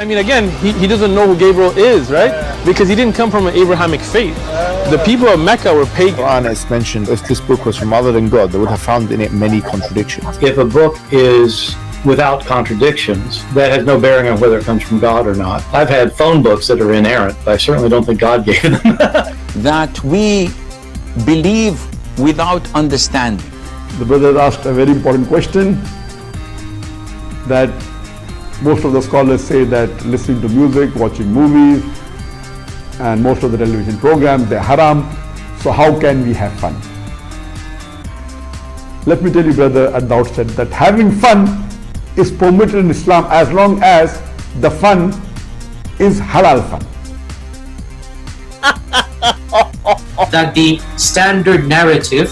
I mean, again, he doesn't know who Gabriel is, right? Because he didn't come from an Abrahamic faith. The people of Mecca were pagan. Quran is mentioned, if this book was from other than God, they would have found in it many contradictions. If a book is without contradictions, that has no bearing on whether it comes from God or not. I've had phone books that are inerrant, but I certainly don't think God gave them. That we believe without understanding. The brother asked a very important question, that most of the scholars say that listening to music, watching movies, and most of the television programs, they're haram. So how can we have fun? Let me tell you, brother, at the outset, that having fun is permitted in Islam as long as the fun is halal fun. That the standard narrative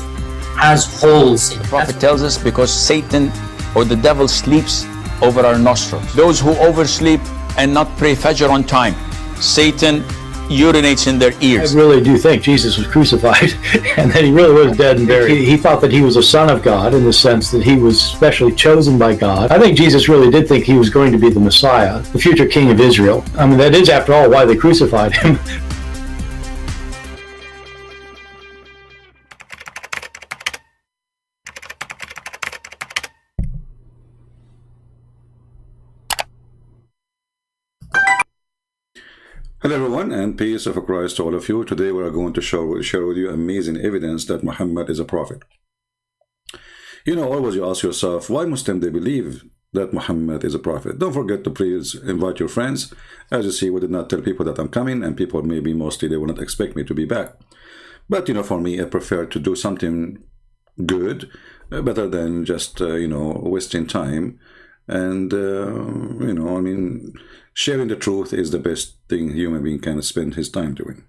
has holes in it. The Prophet tells us because Satan or the devil sleeps over our nostrils. Those who oversleep and not pray Fajr on time, Satan urinates in their ears. I really do think Jesus was crucified and that he really was dead and buried. He thought that he was a son of God in the sense that he was specially chosen by God. I think Jesus really did think he was going to be the Messiah, the future king of Israel. I mean, that is, after all, why they crucified him. Hello everyone, and peace of Christ to all of you. Today we are going to share with you amazing evidence that Muhammad is a prophet. You know, always you ask yourself, why Muslims they believe that Muhammad is a prophet? Don't forget to please invite your friends. As you see, we did not tell people that I'm coming, and people maybe mostly they will not expect me to be back. But you know, for me, I prefer to do something good, better than just you know, wasting time. And you know, I mean, sharing the truth is the best thing a human being can spend his time doing.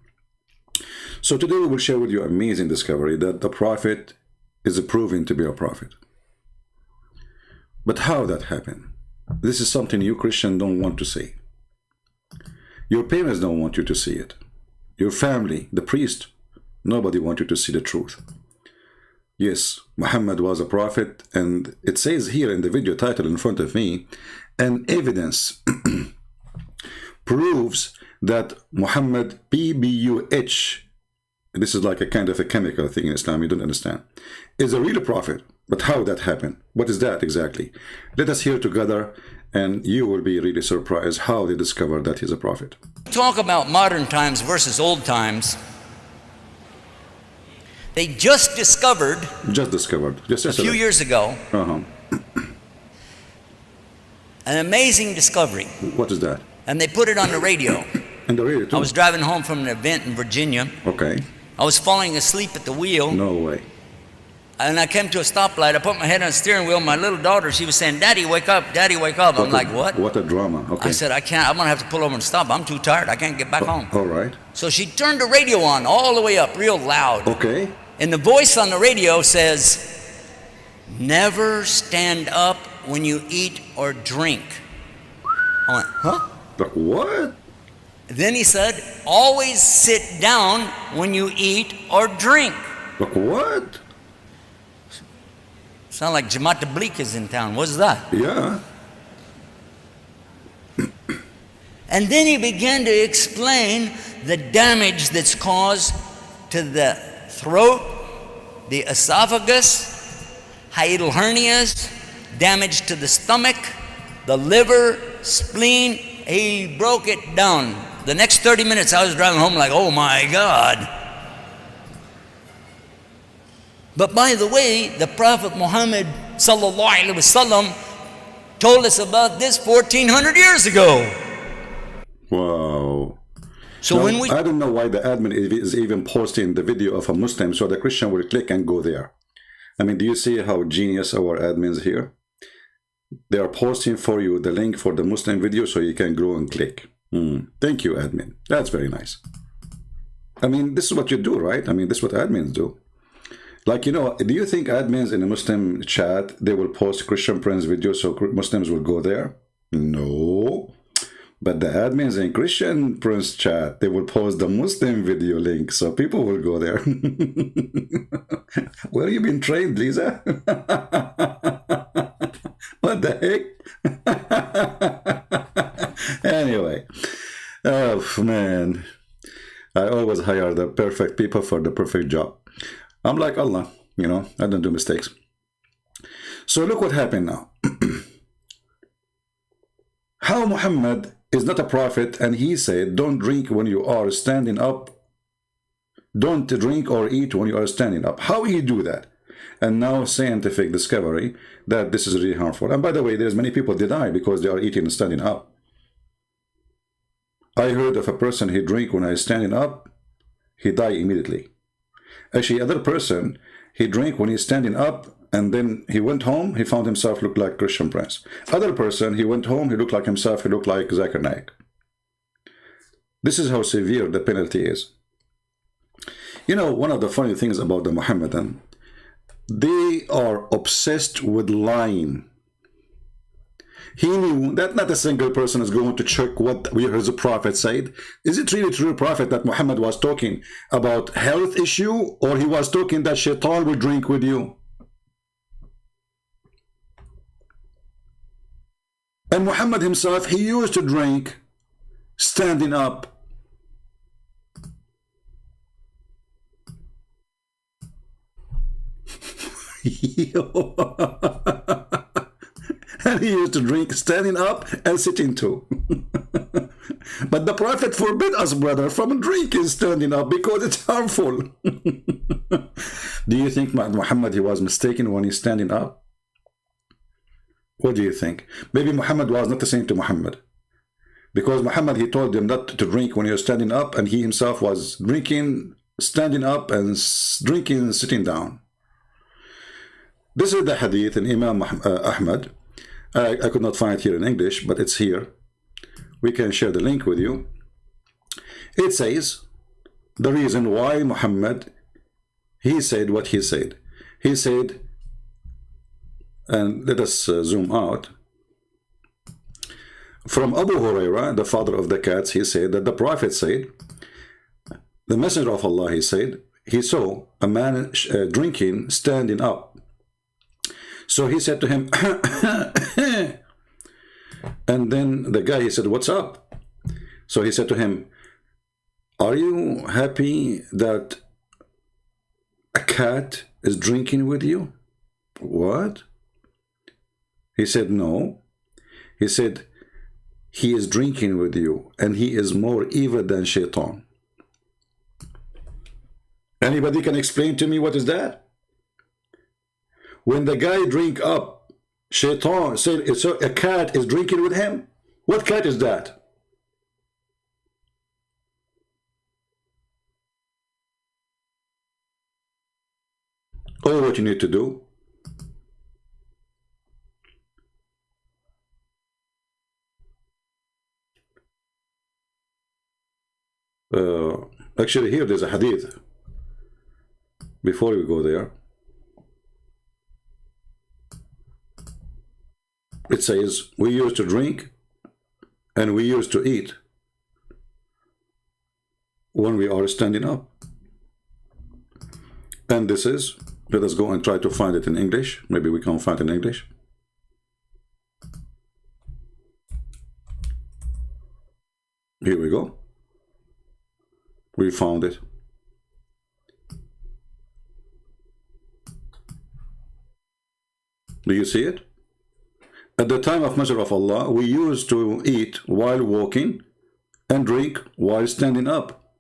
So today we will share with you an amazing discovery that the prophet is proven to be a prophet. But how that happened? This is something you Christians don't want to see. Your parents don't want you to see it. Your family, the priest, nobody wants you to see the truth. Yes, Muhammad was a prophet, and it says here in the video title in front of me, an evidence proves that Muhammad PBUH, this is like a kind of a chemical thing in Islam, you don't understand, is a real prophet. But how that happened? What is that exactly? Let us hear together, and you will be really surprised how they discovered that he's a prophet. Talk about modern times versus old times. They just discovered just a few years ago an amazing discovery. What is that? And they put it on the radio. And the radio too? I was driving home from an event in Virginia. Okay. I was falling asleep at the wheel. No way. And I came to a stoplight. I put my head on the steering wheel. My little daughter, she was saying, "Daddy, wake up, Daddy, wake up." I'm like, what? What a drama. Okay. I said, I can't, I'm gonna have to pull over and stop. I'm too tired, I can't get back home. All right. So she turned the radio on all the way up, real loud. Okay. And the voice on the radio says, "Never stand up when you eat or drink." I went, huh? Like what? Then he said, "Always sit down when you eat or drink." Like what? Sound like Jamaat Tabligh is in town. What's that? Yeah. And then he began to explain the damage that's caused to the throat, the esophagus, hiatal hernias, damage to the stomach, the liver, spleen. He broke it down. The next 30 minutes I was driving home like, oh my God. But by the way, the Prophet Muhammad sallallahu alaihi wasallam told us about this 1400 years ago. Wow. So now, when we... I don't know why the admin is even posting the video of a Muslim so the Christian will click and go there. I mean, do you see how genius our admins here? They are posting for you the link for the Muslim video so you can go and click. Thank you, admin. That's very nice. I mean, this is what you do, right? I mean, this is what admins do. Like, you know, do you think admins in a Muslim chat, they will post Christian Prince videos so Muslims will go there? No. But the admins in Christian Prince chat, they will post the Muslim video link so people will go there. Where you been trained, Lisa? What the heck? Anyway. Oh, man. I always hire the perfect people for the perfect job. I'm like Allah, you know, I don't do mistakes. So look what happened now. How Muhammad is not a prophet, and he said, don't drink when you are standing up. Don't drink or eat when you are standing up. How he do that? And now scientific discovery that this is really harmful. And by the way, there's many people that die because they are eating and standing up. I heard of a person, he drink when he's standing up, he die immediately. Actually, other person, he drank when he's standing up, and then he went home, he found himself looked like Christian Prince. Other person, he went home, he looked like himself, he looked like Zakir Naik. This is how severe the penalty is. You know, one of the funny things about the Mohammedan, they are obsessed with lying. He knew that not a single person is going to check what we heard the Prophet said. Is it really true, Prophet, that Muhammad was talking about health issue, or he was talking that shaitan will drink with you? And Muhammad himself, he used to drink standing up. And he used to drink standing up and sitting too. But the Prophet forbid us, brother, from drinking standing up because it's harmful. Do you think Muhammad, he was mistaken when he's standing up? What do you think? Maybe Muhammad was not the same to Muhammad. Because Muhammad, he told them not to drink when you're standing up, and he himself was drinking standing up and drinking sitting down. This is the hadith in Imam Ahmad. I could not find it here in English, but it's here. We can share the link with you. It says the reason why Muhammad, he said what he said. He said, and let us zoom out. From Abu Huraira, the father of the cats, he said that the Prophet said, the Messenger of Allah, he said, he saw a man drinking standing up. So he said to him, and then the guy, he said, what's up? So he said to him, are you happy that a cat is drinking with you? What? He said, no. He said, he is drinking with you, and he is more evil than shaitan. Anybody can explain to me what is that? When the guy drink up, shaitan said, so a cat is drinking with him? What cat is that? All what you need to do, actually here there's a hadith before we go there. It says we used to drink and we used to eat when we are standing up. And this is, let us go and try to find it in English. Maybe we can find it in English. Here we go. We found it. Do you see it? At the time of Messenger of Allah, we used to eat while walking and drink while standing up.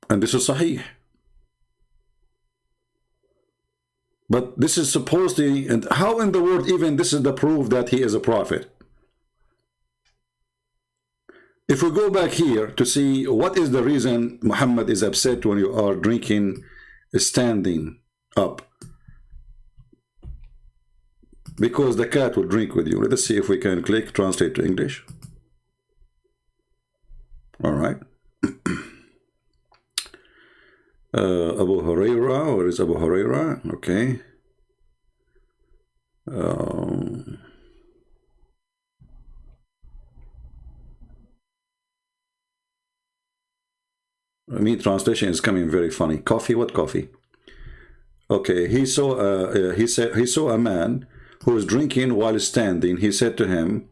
And this is Sahih. But this is supposedly, and how in the world even this is the proof that he is a prophet? If we go back here to see what is the reason Muhammad is upset when you are drinking standing up. Because the cat will drink with you. Let us see if we can click translate to English. All right. Abu Huraira, where is Abu Huraira? Okay. Me translation is coming very funny. Coffee? What coffee? Okay. He saw a man who was drinking while standing. He said to him,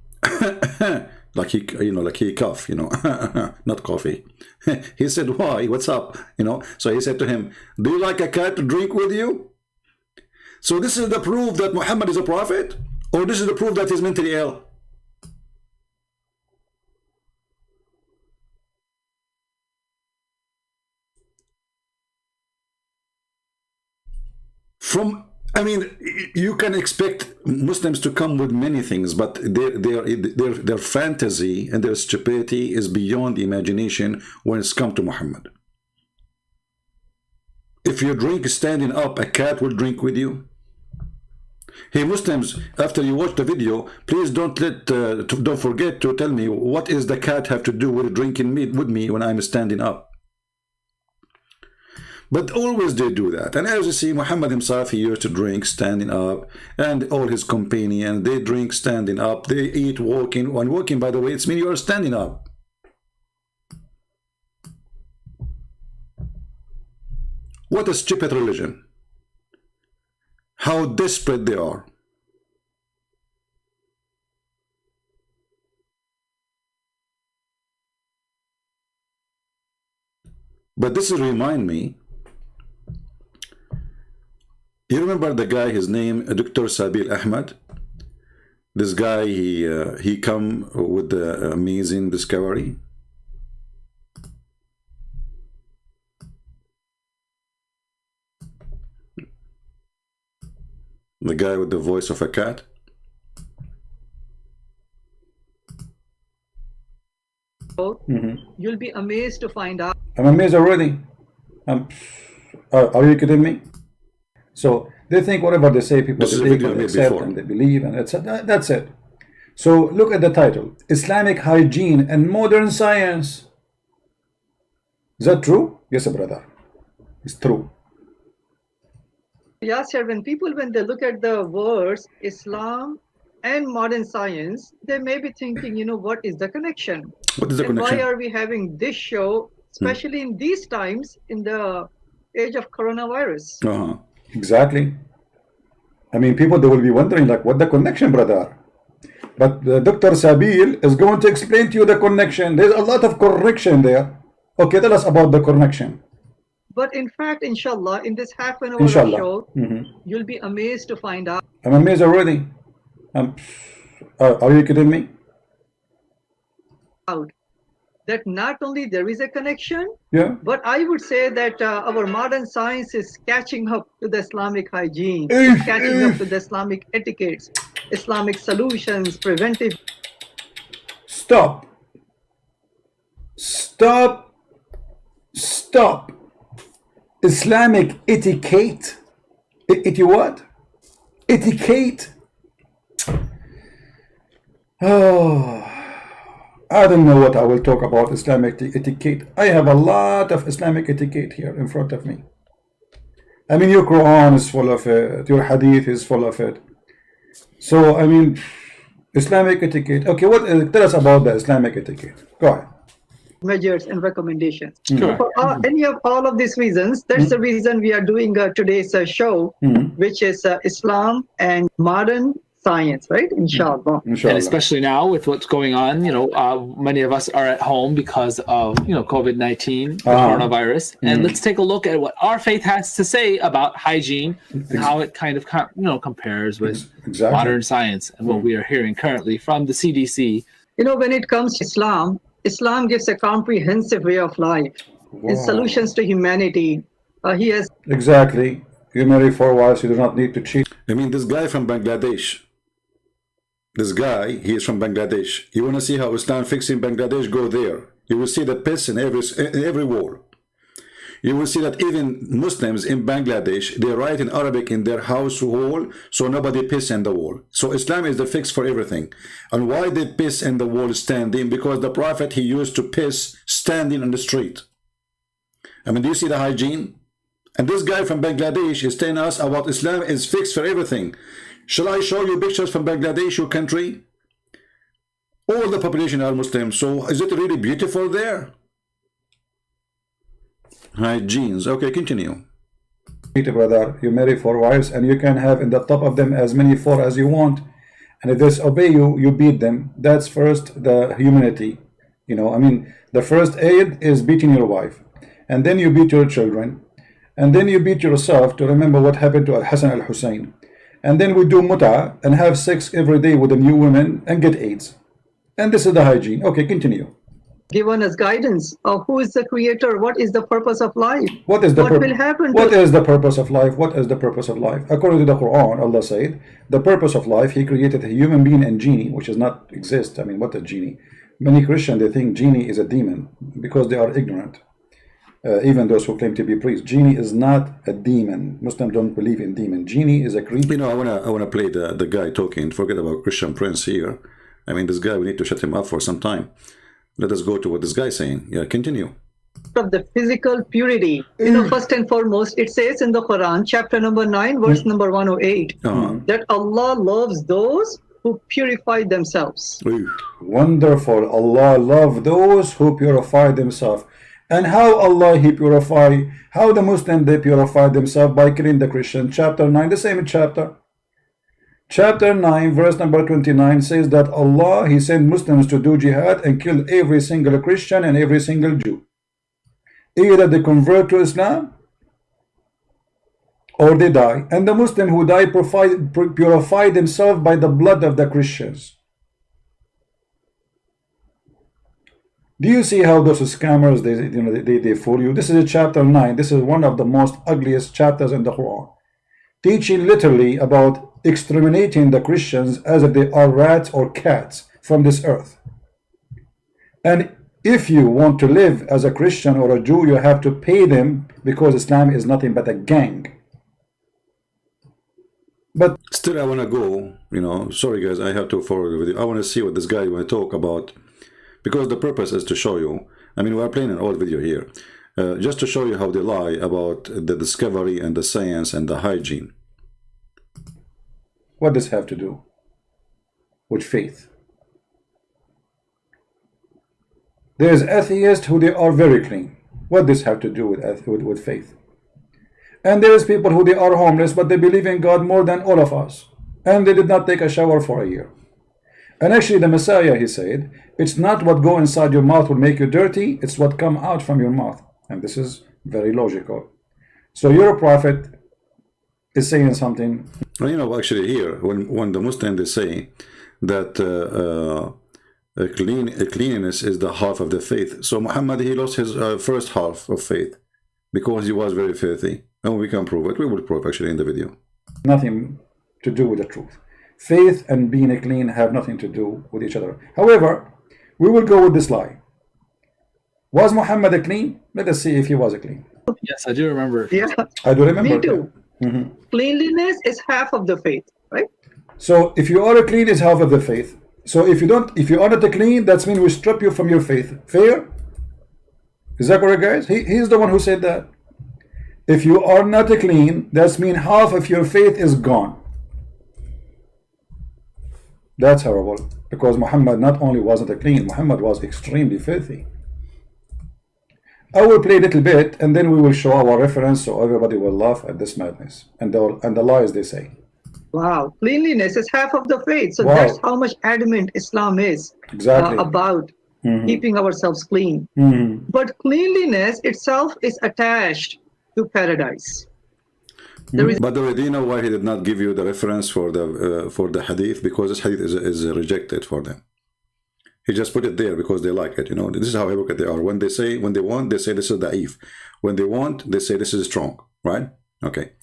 like he, like he cough, not coffee. He said, why? What's up? So he said to him, do you like a cat to drink with you? So this is the proof that Muhammad is a prophet, or this is the proof that he's mentally ill? You can expect Muslims to come with many things, but their fantasy and their stupidity is beyond the imagination when it's come to Muhammad. If you drink standing up, a cat will drink with you. Hey Muslims, after you watch the video, please don't forget to tell me, what is the cat have to do with drinking meat with me when I'm standing up? But always they do that. And as you see, Muhammad himself, he used to drink standing up, and all his companions, they drink standing up, they eat walking. When walking, by the way, it's mean you are standing up. What a stupid religion. How desperate they are. But this is remind me, you remember the guy, his name, Dr. Sabil Ahmed? This guy, he come with the amazing discovery. The guy with the voice of a cat. You'll be amazed to find out. I'm amazed already. Are you kidding me? So they think whatever they say, people they take, they accept, and they believe, and that's it. So look at the title: Islamic Hygiene and Modern Science. Is that true? Yes, brother. It's true. Yes, sir. When they look at the words Islam and modern science, they may be thinking, what is the connection? What is the connection? Why are we having this show, especially in these times, in the age of coronavirus? Exactly. People, they will be wondering, like, what the connection, brother? But Dr. Sabil is going to explain to you the connection. There's a lot of correction there. Okay, tell us about the connection. But in fact, inshallah, in this half an hour show, you'll be amazed to find out. I'm amazed already. Are you kidding me? That not only there is a connection, but I would say that our modern science is catching up to the Islamic hygiene, catching up to the Islamic etiquettes, Islamic solutions, preventive. Stop. Islamic etiquette. What? Etiquette. Oh, I don't know what I will talk about Islamic etiquette. I have a lot of Islamic etiquette here in front of me. Your Quran is full of it. Your Hadith is full of it. So, Islamic etiquette. Okay, tell us about the Islamic etiquette. Go ahead. Measures and recommendations. For all of these reasons, that's the reason we are doing today's show, which is Islam and modern science, right? Inshallah. And especially now with what's going on, many of us are at home because of, COVID-19, the coronavirus. And let's take a look at what our faith has to say about hygiene and how it kind of, compares with modern science and what we are hearing currently from the CDC. When it comes to Islam gives a comprehensive way of life and solutions to humanity. He has exactly. You marry 4 wives, you do not need to cheat. This guy from Bangladesh. This guy, he is from Bangladesh. You want to see how Islam fixed in Bangladesh? Go there. You will see the piss in every wall. You will see that even Muslims in Bangladesh, they write in Arabic in their house wall, so nobody piss in the wall. So Islam is the fix for everything. And why they piss in the wall standing? Because the Prophet, he used to piss standing on the street. Do you see the hygiene? And this guy from Bangladesh is telling us about Islam is fixed for everything. Shall I show you pictures from Bangladesh, your country? All the population are Muslim. So is it really beautiful there? Hygienes. Okay, continue. Brother, you marry 4 wives and you can have in the top of them as many 4 as you want. and if they disobey you, you beat them. That's first the humanity. You know, I mean, the first aid is beating your wife, and then you beat your children, and then you beat yourself to remember what happened to Al-Hassan al-Hussein. And then we do mut'a and have sex every day with a new woman and get AIDS. And this is the hygiene. Okay, continue. Given us guidance of who is the creator, what is the purpose of life, what is the what will happen. What is the purpose of life? What is the purpose of life? According to the Quran, Allah said, the purpose of life, He created a human being and genie, which does not exist. I mean, what is genie? Many Christians, they think genie is a demon because they are ignorant. Even those who claim to be priests, genie is not a demon. Muslims don't believe in demon. Genie is a creature. You know, I wanna play the guy talking. Forget about Christian Prince here. I mean, this guy, we need to shut him up for some time. Let us go to what this guy is saying. Yeah, continue. Of the physical purity, you know, first and foremost, it says in the Quran, chapter number 9, verse number 108, that Allah loves those who purify themselves. Wonderful. Allah loves those who purify themselves. And how Allah He purify, how the Muslim they purify themselves? By killing the Christian. Chapter 9, the same chapter. Chapter 9, verse number 29 says that Allah He sent Muslims to do jihad and kill every single Christian and every single Jew. Either they convert to Islam or they die. And the Muslim who die purify themselves by the blood of the Christians. Do you see how those scammers, they fool you? This is chapter 9. This is one of the most ugliest chapters in the Quran, teaching literally about exterminating the Christians as if they are rats or cats from this earth. And if you want to live as a Christian or a Jew, you have to pay them, because Islam is nothing but a gang. But still, I want to go, you know, sorry guys, I have to forward the video. I want to see what this guy will talk about, because the purpose is to show you. I mean, we are playing an old video here, just to show you how they lie about the discovery and the science and the hygiene. What does have to do with faith? There's atheists who they are very clean. What does have to do with faith? And there's people who they are homeless, but they believe in God more than all of us, and they did not take a shower for a year. And actually the Messiah, he said, it's not what go inside your mouth will make you dirty, it's what come out from your mouth. And this is very logical. So your prophet is saying something. You know, actually here, when the Muslims, they say that cleanliness is the half of the faith. So Muhammad, he lost his first half of faith because he was very filthy. And we can prove it. We will prove actually in the video. Nothing to do with the truth. Faith and being clean have nothing to do with each other. However, we will go with this lie. Was Muhammad a clean? Let us see if he was a clean. Yes, I do remember. Yeah, I do remember. me too. Cleanliness is half of the faith, right? So if you are a clean, is half of the faith. So if you are not a clean, that means we strip you from your faith. Fair? Is that correct, guys? He's the one who said that. If you are not a clean, that means half of your faith is gone. That's horrible, because Muhammad not only wasn't a clean, Muhammad was extremely filthy. I will play a little bit, and then we will show our reference, so everybody will laugh at this madness and the lies they say. Wow, cleanliness is half of the faith. So Wow. that's how much adamant Islam is Exactly. about keeping ourselves clean. But cleanliness itself is attached to paradise. By the way, do you know why he did not give you the reference for the hadith? Because this hadith is rejected for them. He just put it there because they like it. You know, this is how hypocrite they are. When they want, they say this is da'if. When they want, they say this is strong. Right? Okay.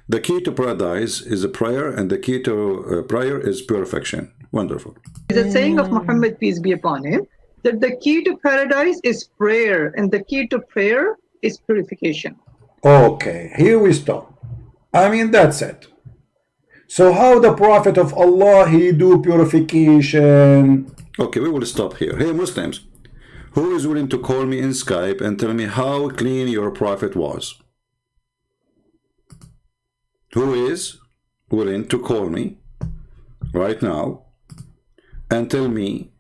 The key to paradise is a prayer, and the key to prayer is purification. Wonderful. It's a saying of Muhammad, peace be upon him, that the key to paradise is prayer, and the key to prayer is purification. Okay, here we stop. I mean, that's it. So how the Prophet of Allah, he do purification? Okay, we will stop here. Hey Muslims, who is willing to call me in Skype and tell me how clean your Prophet was? Who is willing to call me right now and tell me,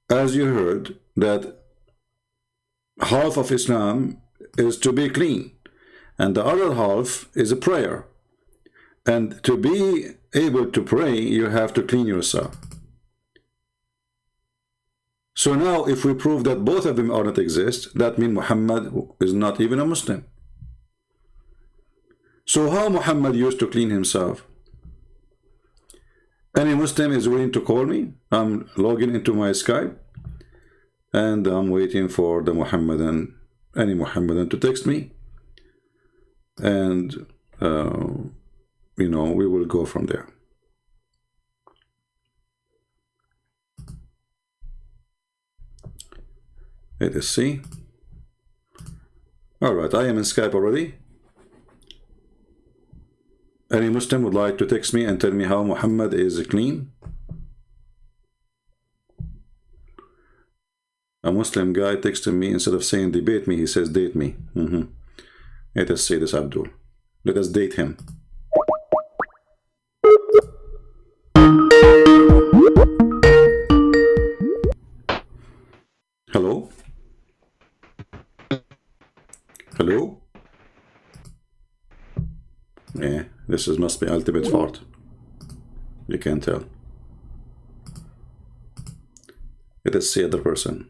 as you heard, that half of Islam is to be clean, and the other half is a prayer, And to be able to pray, you have to clean yourself. So now, if we prove that both of them are not exist, that means Muhammad is not even a Muslim. So how Muhammad used to clean himself? Any Muslim is willing to call me? I'm logging into my Skype, and I'm waiting for the Muhammadan, any Muhammadan to text me, and you know, we will go from there. Let us see. All right, I am in Skype already. Any Muslim would like to text me and tell me how Muhammad is clean? A Muslim guy texted me, instead of saying debate me, he says date me. Let us say this, Abdul. Let us date him. Hello? Hello? Yeah, this is must be ultimate fault. You can't tell. Let us see other person.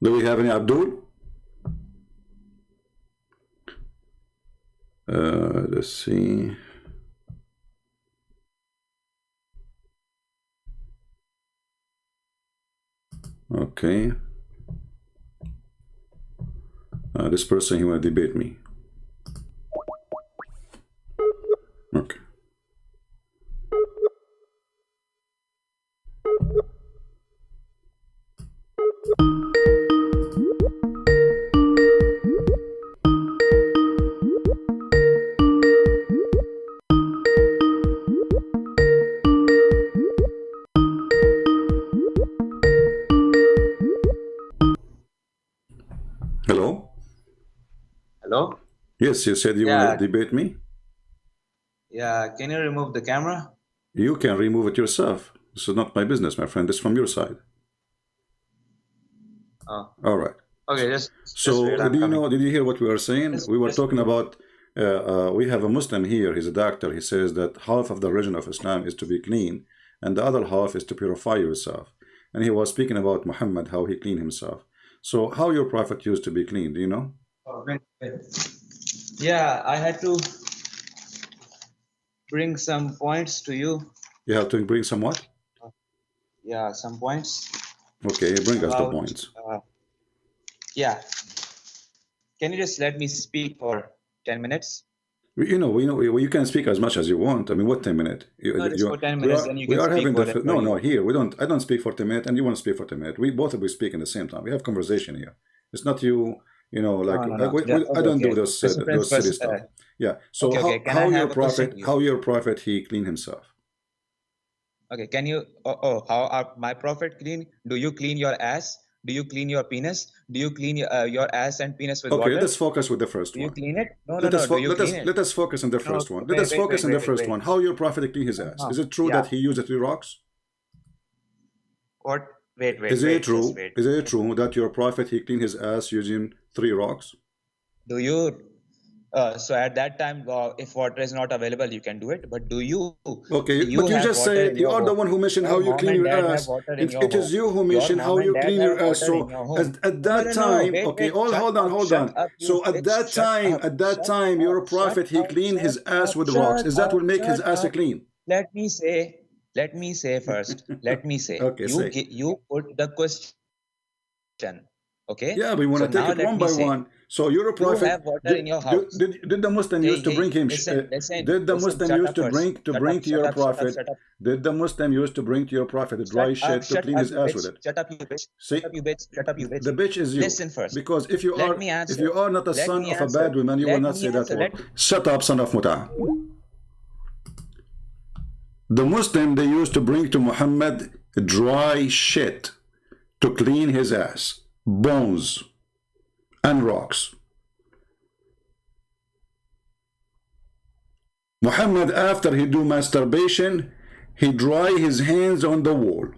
Do we have any Abdul? Let's see. Okay. This person, he want to debate me. Okay. Hello? Hello? Yes, you said you will debate me? Yeah, can you remove the camera? You can remove it yourself. This is not my business, my friend. This is from your side. Oh. All right. Okay, so did you hear what we were saying? We were talking about, we have a Muslim here, he's a doctor. He says that half of the religion of Islam is to be clean, and the other half is to purify yourself. And he was speaking about Muhammad, how he cleaned himself. So how your prophet used to be clean, do you know? Oh, wait. Yeah, I had to bring some points to you. You have to bring some what? Yeah, some points. Okay, bring us the points. Yeah. Can you just let me speak for 10 minutes? You can speak as much as you want. I mean, what 10 minutes? Just for 10 minutes, and you can speak for No, here, I don't speak for 10 minutes, and you want to speak for 10 minutes. We both of us speak at the same time. We have conversation here. It's not you, I don't do those silly stuff. Yeah. So how your prophet, he cleaned himself? Okay, can you, how my prophet clean? Do you clean your ass? Do you clean your penis? Do you clean your ass and penis with water? Okay, let's focus with the first one. Do you clean it? Let us focus on the first one. Let us focus on the first one. How your prophet cleaned his ass? Is it true that he used 3 rocks? What? Wait. Is it true that your prophet, he cleaned his ass using 3 rocks? Do you? So at that time, if water is not available, you can do it. But do you? Okay, but you just say you are the one who mentioned how you clean your ass. It is you who mentioned how you clean your ass. So at that time, okay, hold on. So at that time, your prophet, he cleaned his ass with rocks. Is that will make his ass clean? Let me say first. Let me say. Okay, you put the question. Okay. Yeah, we want to take it one by one. So your prophet, you have water in your house. Did the Muslim used to bring him? Did the Muslim used to bring to your prophet? Did the Muslim used to bring to your prophet dry shit to clean his ass with it? Shut up, you bitch. See, Shut up, you bitch. Shut up, you bitch. The bitch is you. Listen first. Because if you are not a son of a bad woman, you will not say that word. Shut up, son of Muta. The Muslim, they used to bring to Muhammad dry shit to clean his ass, bones and rocks. Muhammad, after he do masturbation, he dry his hands on the wall.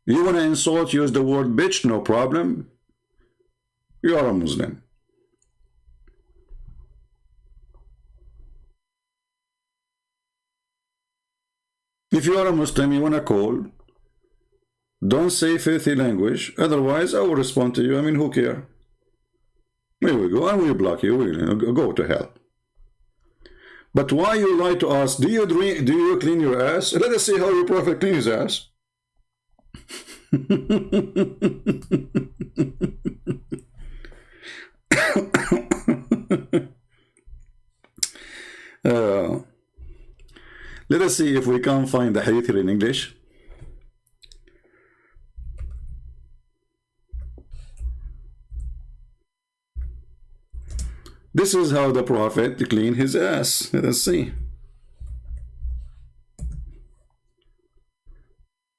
You want to insult, use the word bitch, no problem. You are a Muslim. If you are a Muslim, you want to call, don't say filthy language, otherwise I will respond to you. I mean, who care? Here we go, and we block you. We go to hell. But why you lie to us? Do you clean your ass? Let us see how your prophet cleans his ass. Let us see if we can find the hadith here in English. This is how the prophet cleaned his ass. Let us see.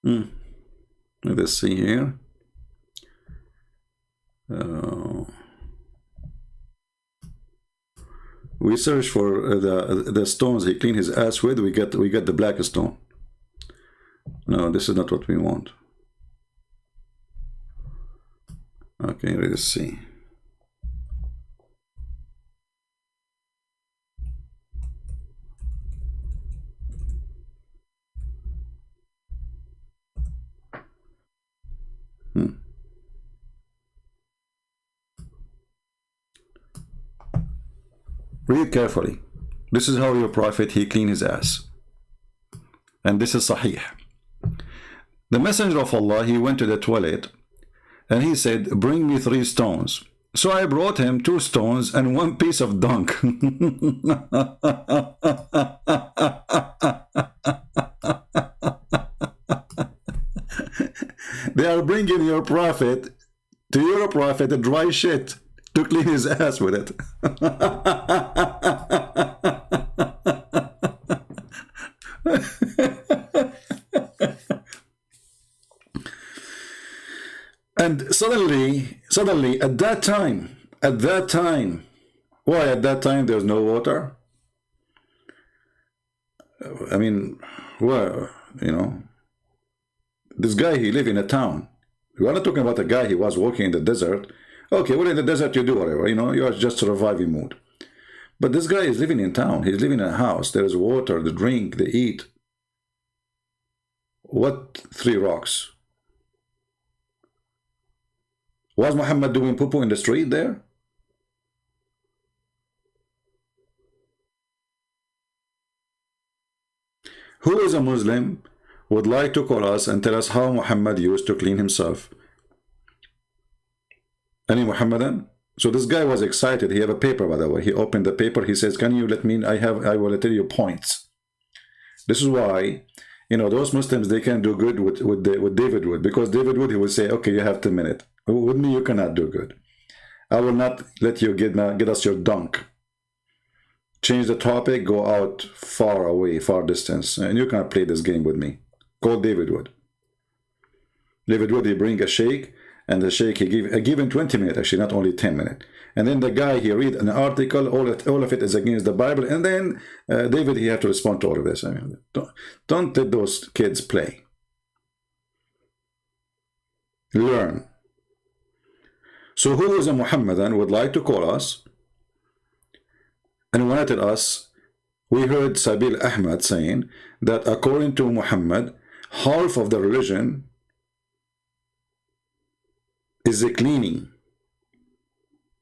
Let us see here. We search for the stones he cleaned his ass with. We get the black stone. No, this is not what we want. Okay, let's see. Read carefully. This is how your prophet, he cleaned his ass. And this is Sahih. The messenger of Allah, he went to the toilet and he said, bring me 3 stones. So I brought him 2 stones and 1 piece of dung. They are bringing your prophet, to your prophet, a dry shit to clean his ass with it. And suddenly at that time, why at that time there's no water? I mean, well, you know, this guy, he lived in a town. We're not talking about a guy, he was walking in the desert. Okay, well, in the desert you do whatever, you know, you are just surviving mood. But this guy is living in town. He's living in a house. There is water, the drink, they eat. What 3 rocks? Was Muhammad doing poo-poo in the street there? Who is a Muslim would like to call us and tell us how Muhammad used to clean himself? Any Muhammadan? So this guy was excited. He had a paper, by the way. He opened the paper. He says, can you let me, I will tell you points. This is why, you know, those Muslims, they can do good with David Wood, because David Wood, he will say, okay, you have 10 minutes. With me, you cannot do good. I will not let you get us your dunk. Change the topic, go out far away, far distance, and you cannot play this game with me. Call David Wood. David Wood, he bring a sheikh, and the sheikh, he give him 20 minutes, actually, not only 10 minutes. And then the guy, he read an article, all of it is against the Bible, and then David, he have to respond to all of this. I mean, don't let those kids play. Learn. So who is a Muhammadan would like to call us and wanted us? We heard Sabil Ahmad saying that according to Muhammad, half of the religion is a cleaning,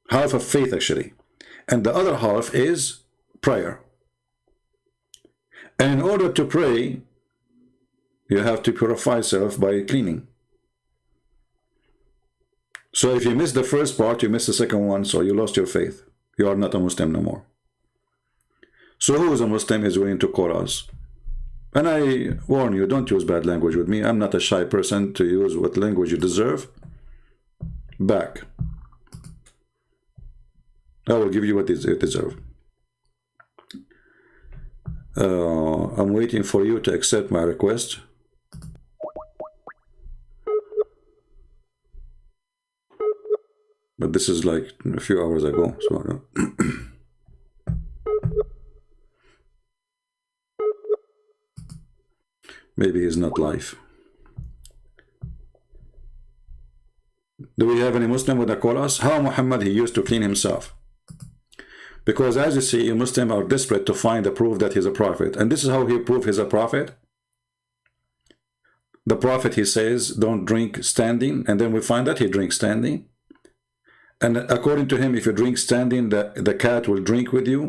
half of faith actually, and the other half is prayer. And in order to pray, you have to purify yourself by cleaning. So if you miss the first part, you miss the second one, so you lost your faith. You are not a Muslim no more. So who is a Muslim is willing to call us? And I warn you, don't use bad language with me. I'm not a shy person to use what language you deserve. Back. I will give you what you deserve. I'm waiting for you to accept my request. But this is like a few hours ago, so maybe he's not live. Do we have any Muslim with a call us? How Muhammad he used to clean himself? Because as you see, Muslims are desperate to find the proof that he's a prophet. And this is how he proved he's a prophet. The Prophet, he says, don't drink standing, and then we find that he drinks standing. And according to him, if you drink standing, the cat will drink with you.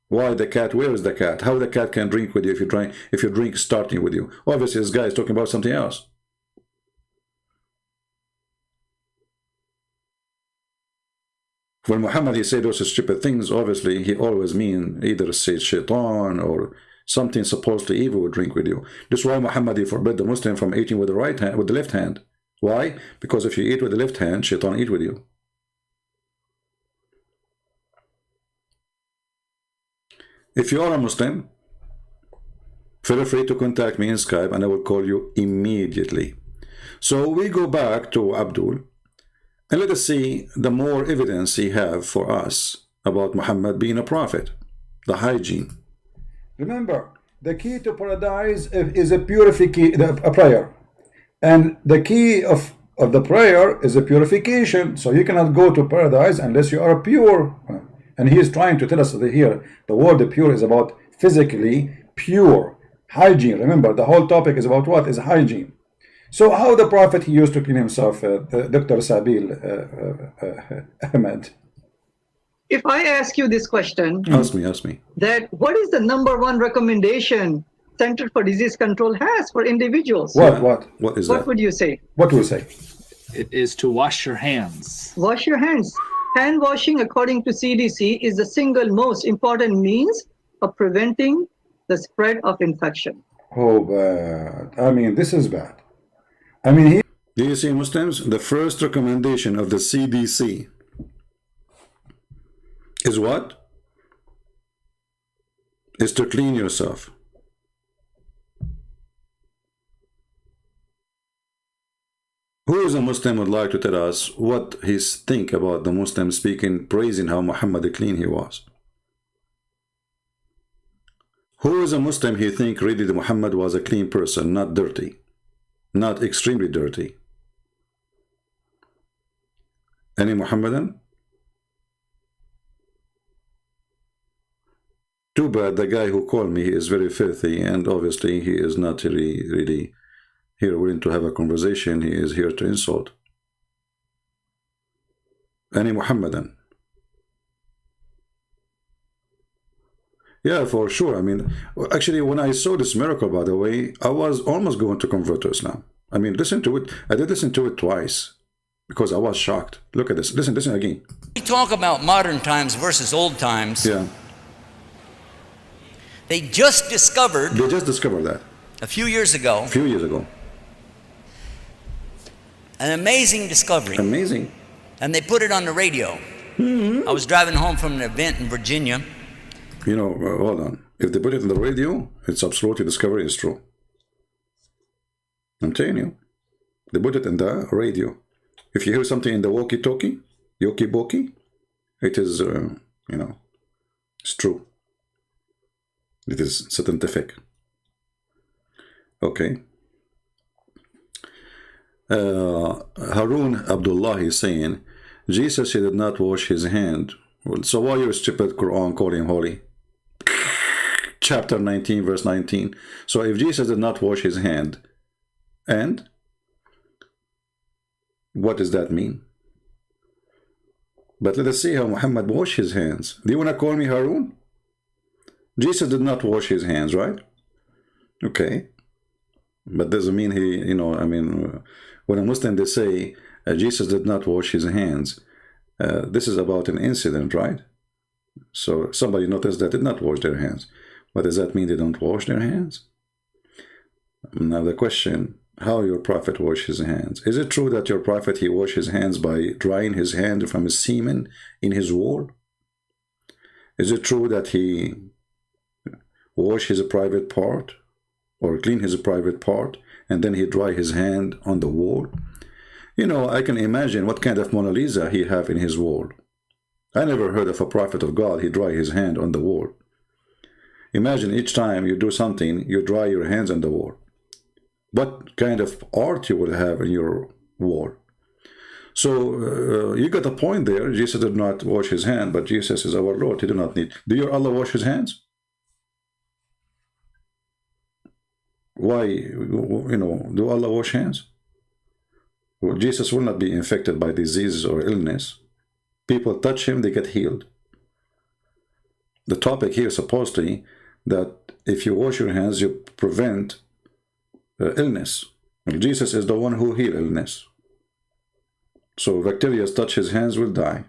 Why the cat? Where is the cat? How the cat can drink with you if you drink starting with you? Obviously, this guy is talking about something else. When Muhammad, he said those stupid things, obviously, he always mean either say shaitan or something supposedly evil would drink with you. This is why Muhammad, he forbid the Muslim from eating with the right hand, with the left hand. Why? Because if you eat with the left hand, shaitan eat with you. If you are a Muslim, feel free to contact me in Skype and I will call you immediately. So we go back to Abdul and let us see the more evidence he have for us about Muhammad being a prophet, the hygiene. Remember, the key to paradise is a purification, a prayer. And the key of the prayer is a purification. So you cannot go to paradise unless you are pure. And he is trying to tell us that here, the word pure is about physically pure. Hygiene. Remember, the whole topic is about what? Is hygiene. So how the Prophet, he used to clean himself, Dr. Sabil Ahmed? If I ask you this question, ask me. That what is the #1 recommendation Center for Disease Control has for individuals? What is that? What would you say? What would you say? It is to wash your hands. Wash your hands. Hand washing, according to CDC, is the single most important means of preventing the spread of infection. Oh, bad. I mean, this is bad. I mean, do you see, Muslims? The first recommendation of the CDC is what? Is to clean yourself. Who is a Muslim would like to tell us what he think about the Muslim speaking, praising how Muhammad clean he was? Who is a Muslim he think really that Muhammad was a clean person, not dirty, not extremely dirty? Any Muhammadan? Too bad the guy who called me, he is very filthy, and obviously he is not really here willing to have a conversation. He is here to insult. Any Muhammadan? Yeah, for sure. I mean, actually, when I saw this miracle, by the way, I was almost going to convert to Islam. I mean, listen to it. I did listen to it twice because I was shocked. Look at this. Listen again. We talk about modern times versus old times. Yeah. They just discovered that a few years ago. An amazing discovery. Amazing. And they put it on the radio. I was driving home from an event in Virginia. You know, hold on. If they put it on the radio, it's absolutely discovery is true. I'm telling you. They put it in the radio. If you hear something in the walkie-talkie, yoki-boki, it is, you know, it's true. It is scientific. Okay. Harun Abdullah is saying, Jesus, he did not wash his hand. Well, so why your stupid Quran call him holy? Chapter 19, verse 19. So if Jesus did not wash his hand, and what does that mean? But let us see how Muhammad washed his hands. Do you want to call me Harun? Jesus did not wash his hands, right? Okay. But doesn't mean he, you know, I mean, when a Muslim, they say Jesus did not wash his hands, this is about an incident, right? So somebody noticed that did not wash their hands. But does that mean they don't wash their hands? Now the question, how your prophet washed his hands? Is it true that your prophet, he washed his hands by drying his hand from his semen in his wall? Is it true that he washed his private part or clean his private part and then he dry his hand on the wall? You know, I can imagine what kind of Mona Lisa he have in his wall. I never heard of a prophet of God, he dry his hand on the wall. Imagine each time you do something, you dry your hands on the wall. What kind of art you will have in your wall? So you got a point there. Jesus did not wash his hand, but Jesus is our Lord. He do not need. Do your Allah wash his hands? why, do Allah wash hands? Well, Jesus will not be infected by diseases or illness. People touch him, they get healed. The topic here is supposedly that if you wash your hands, you prevent illness. Well, Jesus is the one who heals illness. So bacteria touch his hands will die.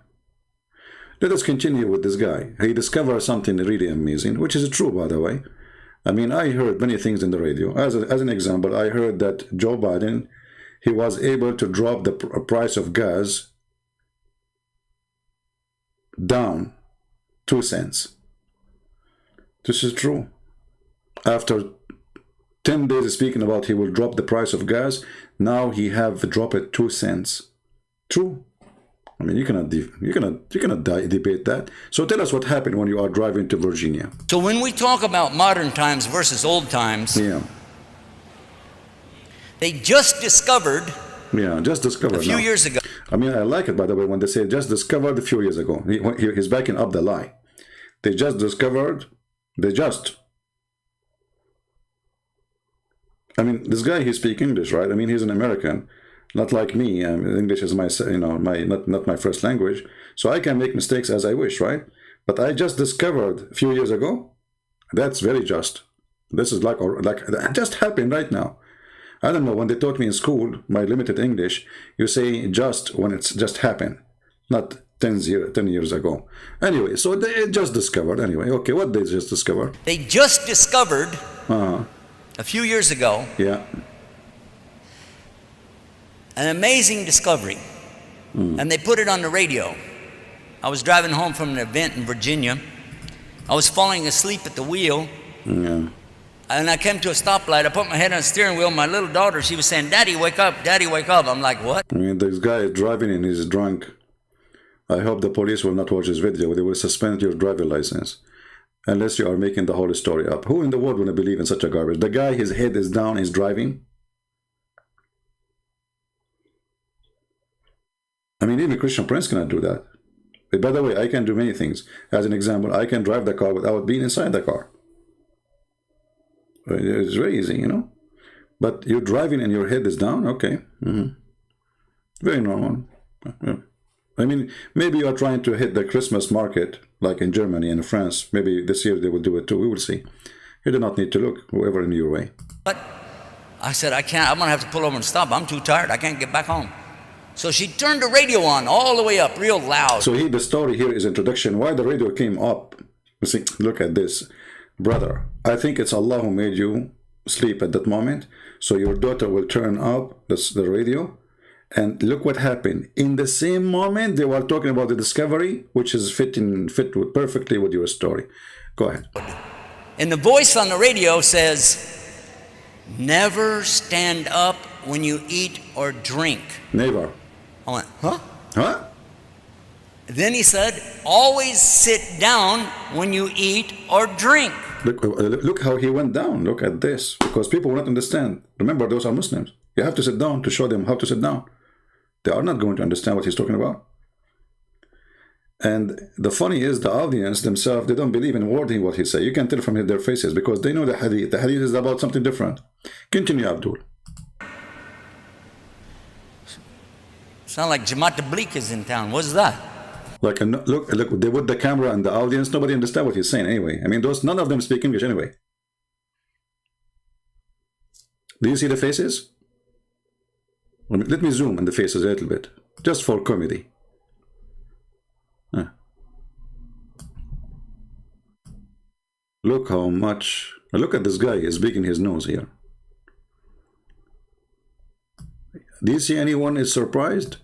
Let us continue with this guy. He discovered something really amazing, which is true, by the way. I mean, I heard many things in the radio. As an example, I heard that Joe Biden, he was able to drop the price of gas down 2 cents. This is true. After 10 days speaking about he will drop the price of gas, now he have dropped it 2 cents. True. I mean, you cannot debate that. So tell us what happened when you are driving to Virginia. So when we talk about modern times versus old times, Yeah. they just discovered Yeah, just discovered a few now. years ago. I mean, I like it, by the way, when they say just discovered a few years ago. He's backing up the lie. They just discovered, I mean, this guy, he speaks English, right? I mean, he's an American, not like me. English is my, not my first language. So I can make mistakes as I wish, right? But I just discovered a few years ago. That's very just. This is like it just happened right now. I don't know, when they taught me in school, my limited English, you say just when it's just happened, not 10 years ago. Anyway, so they just discovered, anyway. Okay, what they just discovered? They just discovered a few years ago Yeah. an amazing discovery. And they put it on the radio. I was driving home from an event in Virginia. I was falling asleep at the wheel. Yeah. And I came to a stoplight. I put my head on the steering wheel. My little daughter, she was saying, "Daddy, wake up. Daddy, wake up." I'm like, what? I mean, this guy is driving and he's drunk. I hope the police will not watch this video. They will suspend your driver's license unless you are making the whole story up. Who in the world will believe in such a garbage? The guy, his head is down, he's driving. I mean, even Christian Prince cannot do that. But by the way, I can do many things. As an example, I can drive the car without being inside the car. It's very easy, But you're driving and your head is down? Okay. Very normal. Yeah. I mean, maybe you are trying to hit the Christmas market, like in Germany and France. Maybe this year they will do it too. We will see. You do not need to look, whoever in your way. But I said, I can't. I'm going to have to pull over and stop. I'm too tired. I can't get back home. So she turned the radio on all the way up, real loud. So the story here is introduction. Why the radio came up? You see, look at this. Brother, I think it's Allah who made you sleep at that moment. So your daughter will turn up the radio. And look what happened. In the same moment, they were talking about the discovery, which is fit perfectly with your story. Go ahead. And the voice on the radio says, "Never stand up when you eat or drink." Never. I went, huh? Huh? Then he said, "Always sit down when you eat or drink." Look how he went down. Look at this. Because people will not understand. Remember, those are Muslims. You have to sit down to show them how to sit down. They are not going to understand what he's talking about. And the funny is, the audience themselves, they don't believe in wording what he says. You can tell from their faces because they know the hadith. The hadith is about something different. Continue, Abdul. Sound like Jamaat Tabligh is in town. What's that? Like, look, they put the camera and the audience. Nobody understands what he's saying anyway. I mean, none of them speak English anyway. Do you see the faces? Let me zoom on the faces a little bit, just for comedy. Look how much. Look at this guy. He's digging his nose here. Do you see anyone is surprised?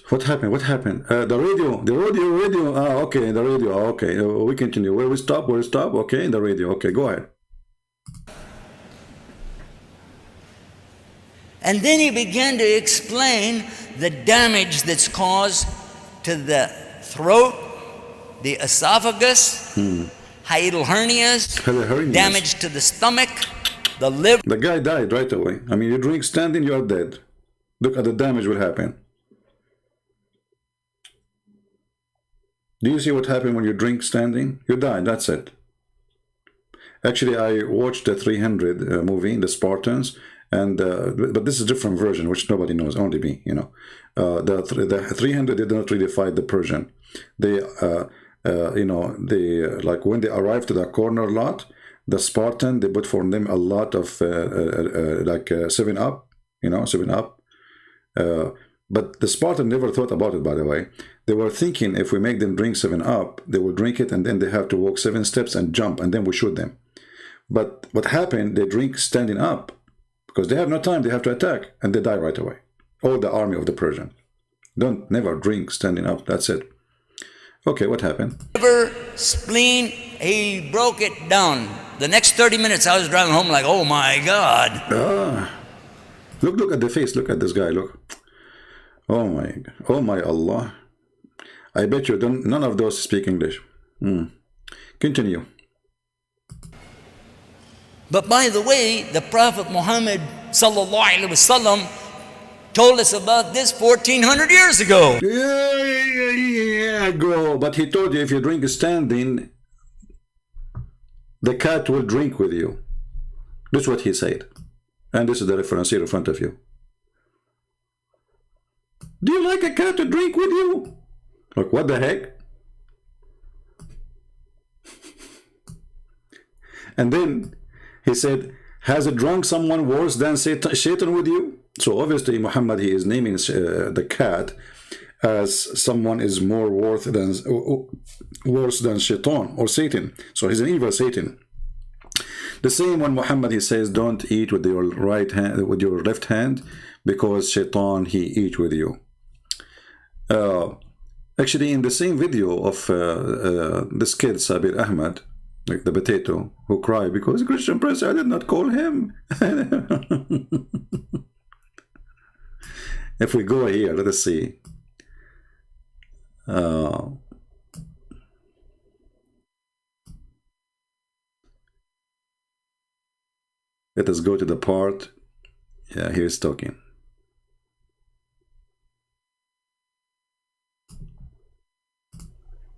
What happened? What happened? The radio. Okay, the radio. Okay, we continue. Where we stop? Okay, the radio. Okay, go ahead. And then he began to explain the damage that's caused to the throat, the esophagus, hiatal hernias, Hernias. damage to the stomach, the liver. The guy died right away. I mean, you drink standing, you are dead. Look at the damage will happen. Do you see what happened when you drink standing? You die, that's it. Actually, I watched the 300 movie, the Spartans, and but this is a different version, which nobody knows, only me, you know. The 300 did not really fight the Persian. They, you know, they like when they arrived to the corner lot, the Spartan, they put for them a lot of like 7-Up, you know, 7-Up. But the Spartan never thought about it, by the way. They were thinking if we make them drink 7-Up, they will drink it and then they have to walk 7 steps and jump and then we shoot them. But what happened, they drink standing up because they have no time, they have to attack and they die right away. All the army of the Persian. Don't never drink standing up, that's it. Okay, what happened? Liver, spleen, he broke it down. The next 30 minutes I was driving home like, oh my God. Look at the face, look at this guy, look. Oh my Allah. I bet you none of those speak English. Continue. But by the way, the Prophet Muhammad ﷺ told us about this 1400 years ago. Yeah, go. But he told you if you drink standing, the cat will drink with you. That's what he said. And this is the reference here in front of you. Do you like a cat to drink with you? Like, what the heck? And then he said, has it drunk someone worse than Satan with you? So obviously Muhammad, he is naming the cat as someone is more worse than Shaitan or Satan. So he's an evil Satan. The same when Muhammad, he says, don't eat with your right hand, with your left hand, because Shaitan, he eat with you. Actually, in the same video of this kid, Sabir Ahmed, like the potato, who cried because Christian Prince, I did not call him. If we go here, let us see. Let us go to the part. Yeah, here's talking.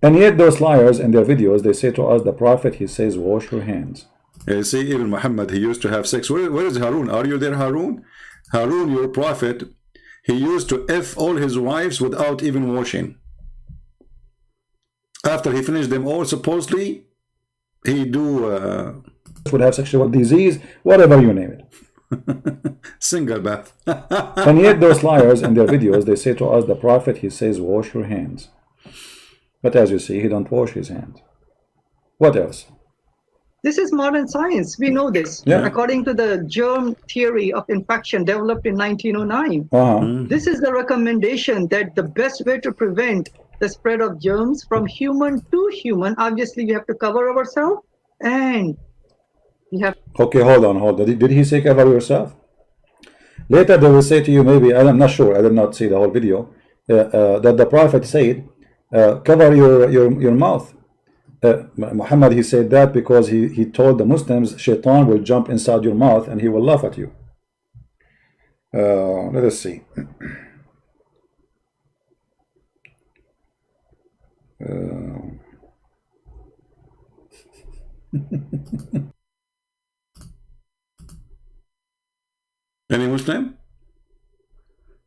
And yet those liars in their videos, they say to us, the Prophet, he says, wash your hands. Yeah, see, even Muhammad, he used to have sex. Where is Harun? Are you there, Harun? Harun, your prophet, he used to F all his wives without even washing. After he finished them all, supposedly, he do... would have sexual disease, whatever you name it. Single bath. And yet those liars in their videos, they say to us, the Prophet, he says, wash your hands. But as you see, he don't wash his hands. What else? This is modern science. We know this. Yeah. According to the germ theory of infection developed in 1909, this is the recommendation that the best way to prevent the spread of germs from human to human, obviously we have to cover ourselves and we have... Okay, hold on. Did he say cover yourself? Later they will say to you, maybe, I'm not sure, I did not see the whole video, that the Prophet said, cover your mouth. Muhammad, he said that because he told the Muslims, Shaitan will jump inside your mouth and he will laugh at you. Let us see. Any Muslim?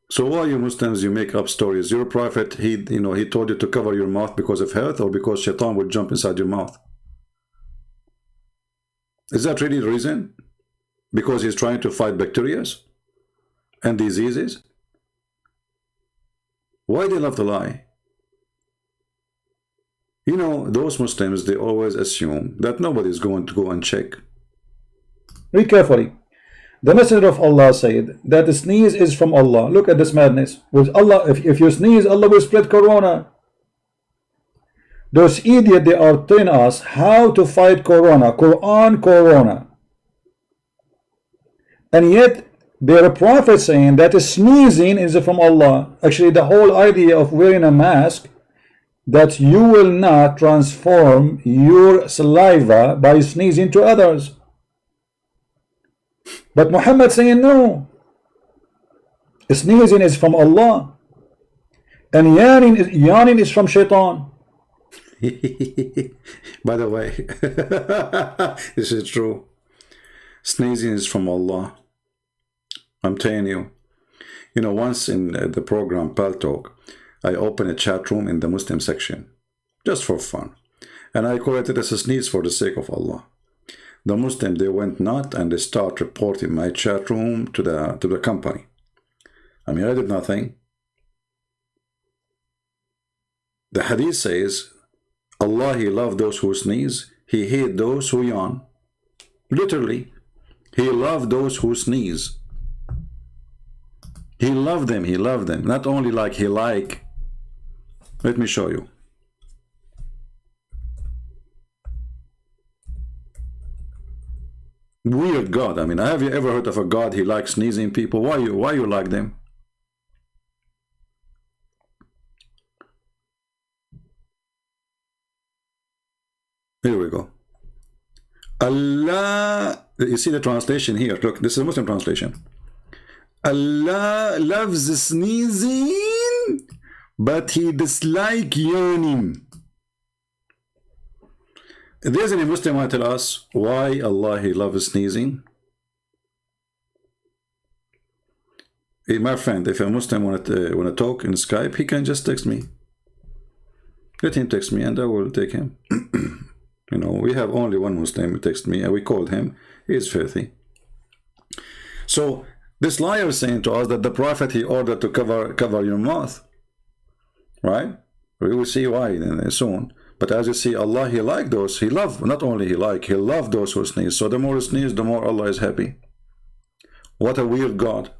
So why you Muslims, you make up stories? Your prophet, he told you to cover your mouth because of health or because Shaitan would jump inside your mouth? Is that really the reason? Because he's trying to fight bacteria and diseases? Why they love to lie? You know, those Muslims, they always assume that nobody is going to go and check. Read carefully. The Messenger of Allah said that the sneeze is from Allah. Look at this madness. With Allah, if you sneeze, Allah will spread corona. Those idiots, they are telling us how to fight corona. Quran, corona. And yet, their prophet saying that sneezing is from Allah. Actually, the whole idea of wearing a mask that you will not transform your saliva by sneezing to others. But Muhammad saying no. Sneezing is from Allah, and yawning is from shaitan. By the way, this is true. Sneezing is from Allah. I'm telling you. You know, once in the program Pal Talk, I opened a chat room in the Muslim section, just for fun. And I call it as a sneeze for the sake of Allah. The Muslim, they went nuts and they start reporting my chat room to the company. I mean, I did nothing. The hadith says, Allah, He loved those who sneeze. He hated those who yawn. Literally, He loved those who sneeze. He loved them. He loved them. Not only like He like. Let me show you. Weird God. I mean, have you ever heard of a God He likes sneezing people? Why you like them? Here we go. Allah, you see the translation here. Look, this is a Muslim translation. Allah loves sneezing, but He dislikes yawning. If there's any Muslim want to tell us why Allah He loves sneezing? Hey, my friend, if a Muslim want to talk in Skype, he can just text me. Let him text me and I will take him. You know, we have only one Muslim who text me and we called him. He is filthy. So this liar is saying to us that the Prophet, he ordered to cover your mouth. Right? We will see why soon. But as you see, Allah, He like those. He love, not only He like, He love those who sneeze. So the more you sneeze, the more Allah is happy. What a weird God.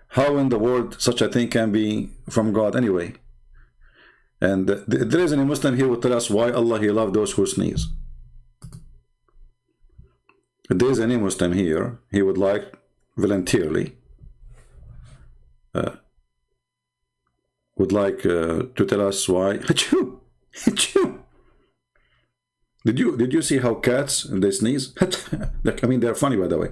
How in the world such a thing can be from God anyway? And if there is any Muslim here who will tell us why Allah He love those who sneeze. If there is any Muslim here, he would like voluntarily would like to tell us why. Did you see how cats they sneeze? I mean, they're funny, by the way.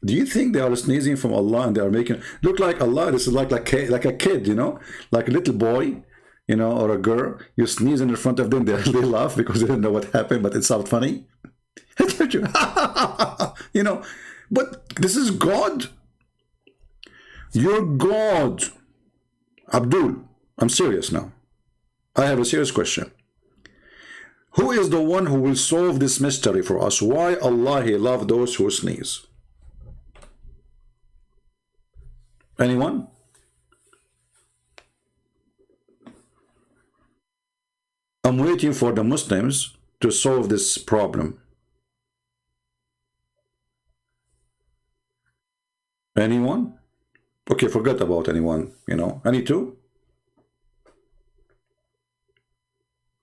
Do you think they are sneezing from Allah and they are making look like Allah? This is like a kid, you know, like a little boy, you know, or a girl. You sneeze in front of them, they laugh because they don't know what happened, but it sounds funny. You know, but this is God. Your God. Abdul, I'm serious now. I have a serious question. Who is the one who will solve this mystery for us? Why Allah He love those who sneeze? Anyone? I'm waiting for the Muslims to solve this problem. Anyone? Okay, forget about anyone, you know. Any two?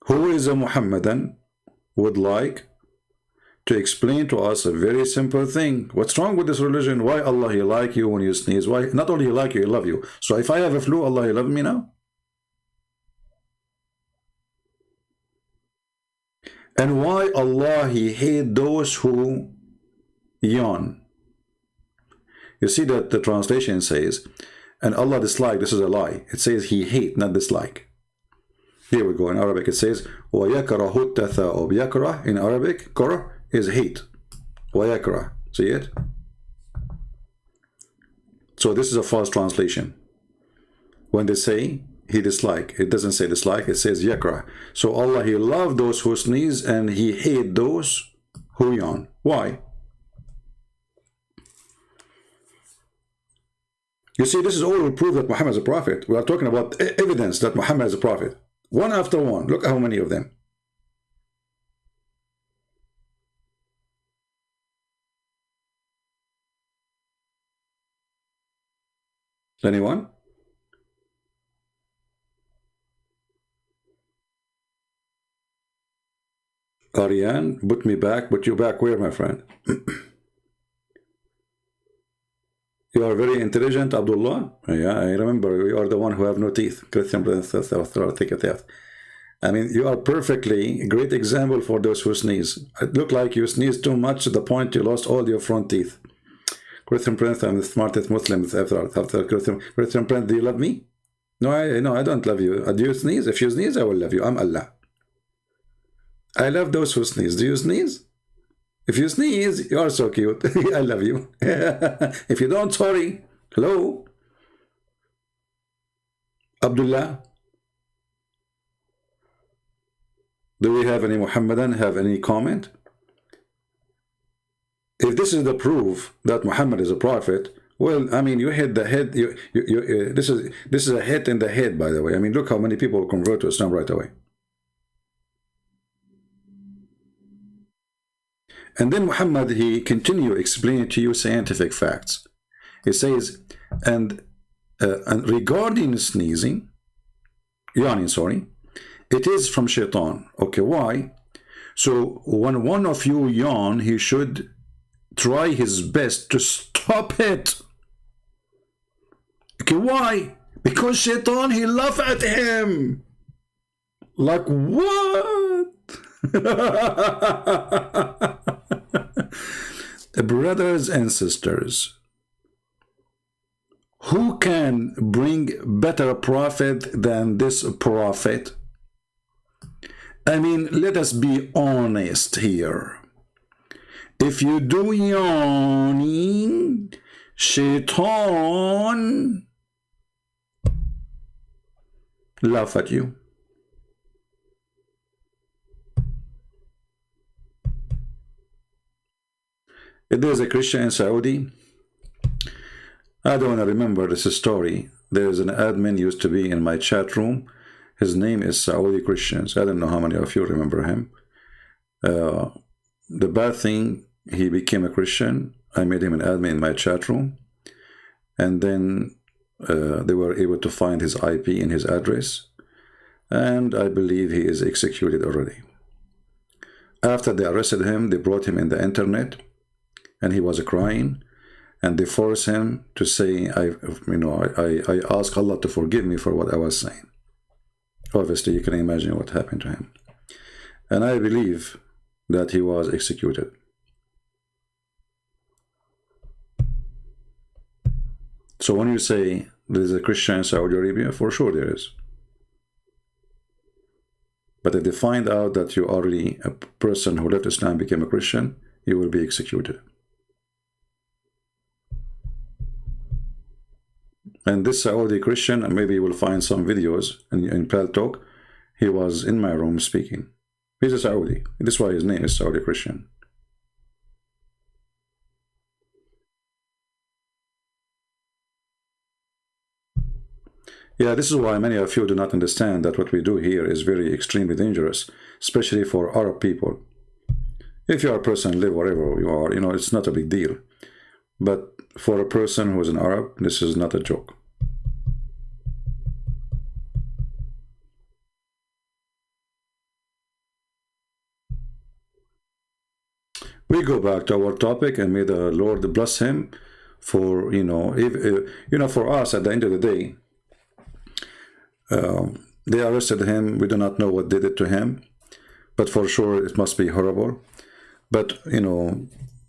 Who is a Muhammadan would like to explain to us a very simple thing? What's wrong with this religion? Why Allah He like you when you sneeze? Why not only He like you, He love you? So if I have a flu, Allah He love me now? And why Allah He hate those who yawn? You see that the translation says, and Allah dislike, this is a lie. It says He hate, not dislike. Here we go. In Arabic it says, وَيَكْرَهُ التَّثَاؤُبْ. Yakrah in Arabic, karah is hate. وَيَكْرَهُ. See it? So this is a false translation. When they say He dislike, it doesn't say dislike, it says yakrah. So Allah He love those who sneeze and He hate those who yawn. Why? You see, this is all will prove that Muhammad is a prophet. We are talking about evidence that Muhammad is a prophet. One after one. Look how many of them. Anyone? Ariane, put me back. Put you back where, my friend? You are very intelligent, Abdullah. Yeah, I remember you are the one who have no teeth. I mean, you are perfectly a great example for those who sneeze. It looked like you sneezed too much to the point you lost all your front teeth. Christian Prince, I'm the smartest Muslim after Christian Prince, do you love me? No, I don't love you. Do you sneeze? If you sneeze, I will love you. I'm Allah. I love those who sneeze. Do you sneeze? If you sneeze, you are so cute. I love you. If you don't, sorry. Hello? Abdullah? Do we have any Muhammadan have any comment? If this is the proof that Muhammad is a prophet, well, I mean, you hit the head. This is a hit in the head, by the way. I mean, look how many people convert to Islam right away. And then Muhammad, he continue explaining to you scientific facts. He says, and regarding sneezing, yawning, sorry, it is from shaitan. Okay, why? So when one of you yawn, he should try his best to stop it. Okay, why? Because shaitan, he laugh at him. Like what? Brothers and sisters, who can bring better prophet than this prophet? I mean, let us be honest here. If you do yawning, shaitan laugh at you. There's a Christian in Saudi. I don't want to remember this story. There's an admin used to be in my chat room. His name is Saudi Christians. I don't know how many of you remember him. The bad thing, he became a Christian. I made him an admin in my chat room. And then they were able to find his IP and his address. And I believe he is executed already. After they arrested him, they brought him in the internet. And he was crying, and they forced him to say, I ask Allah to forgive me for what I was saying. Obviously, you can imagine what happened to him. And I believe that he was executed. So when you say there is a Christian in Saudi Arabia, for sure there is. But if they find out that you are really a person who left Islam and became a Christian, you will be executed. And this Saudi Christian, and maybe you will find some videos in Pal Talk, he was in my room speaking. He's a Saudi. That's why his name is Saudi Christian. Yeah, this is why many of you do not understand that what we do here is very extremely dangerous, especially for Arab people. If you are a person, live wherever you are, it's not a big deal. But for a person who is an Arab, this is not a joke. We go back to our topic, and may the Lord bless him for, for us at the end of the day. They arrested him. We do not know what did it to him, but for sure it must be horrible. But,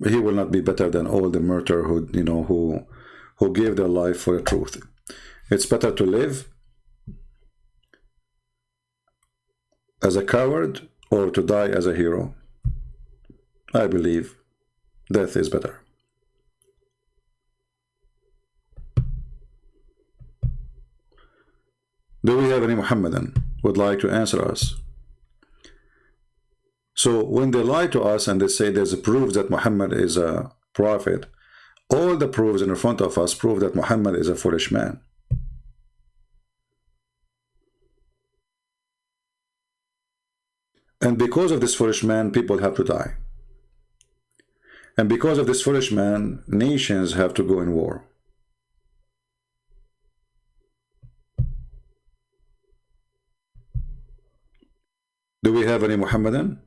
he will not be better than all the martyrs who gave their life for the truth. It's better to live as a coward or to die as a hero. I believe death is better. Do we have any Muhammadan who would like to answer us? So when they lie to us and they say there's a proof that Muhammad is a prophet, all the proofs in front of us prove that Muhammad is a foolish man. And because of this foolish man, people have to die. And because of this foolish man, nations have to go in war. Do we have any Muhammadan?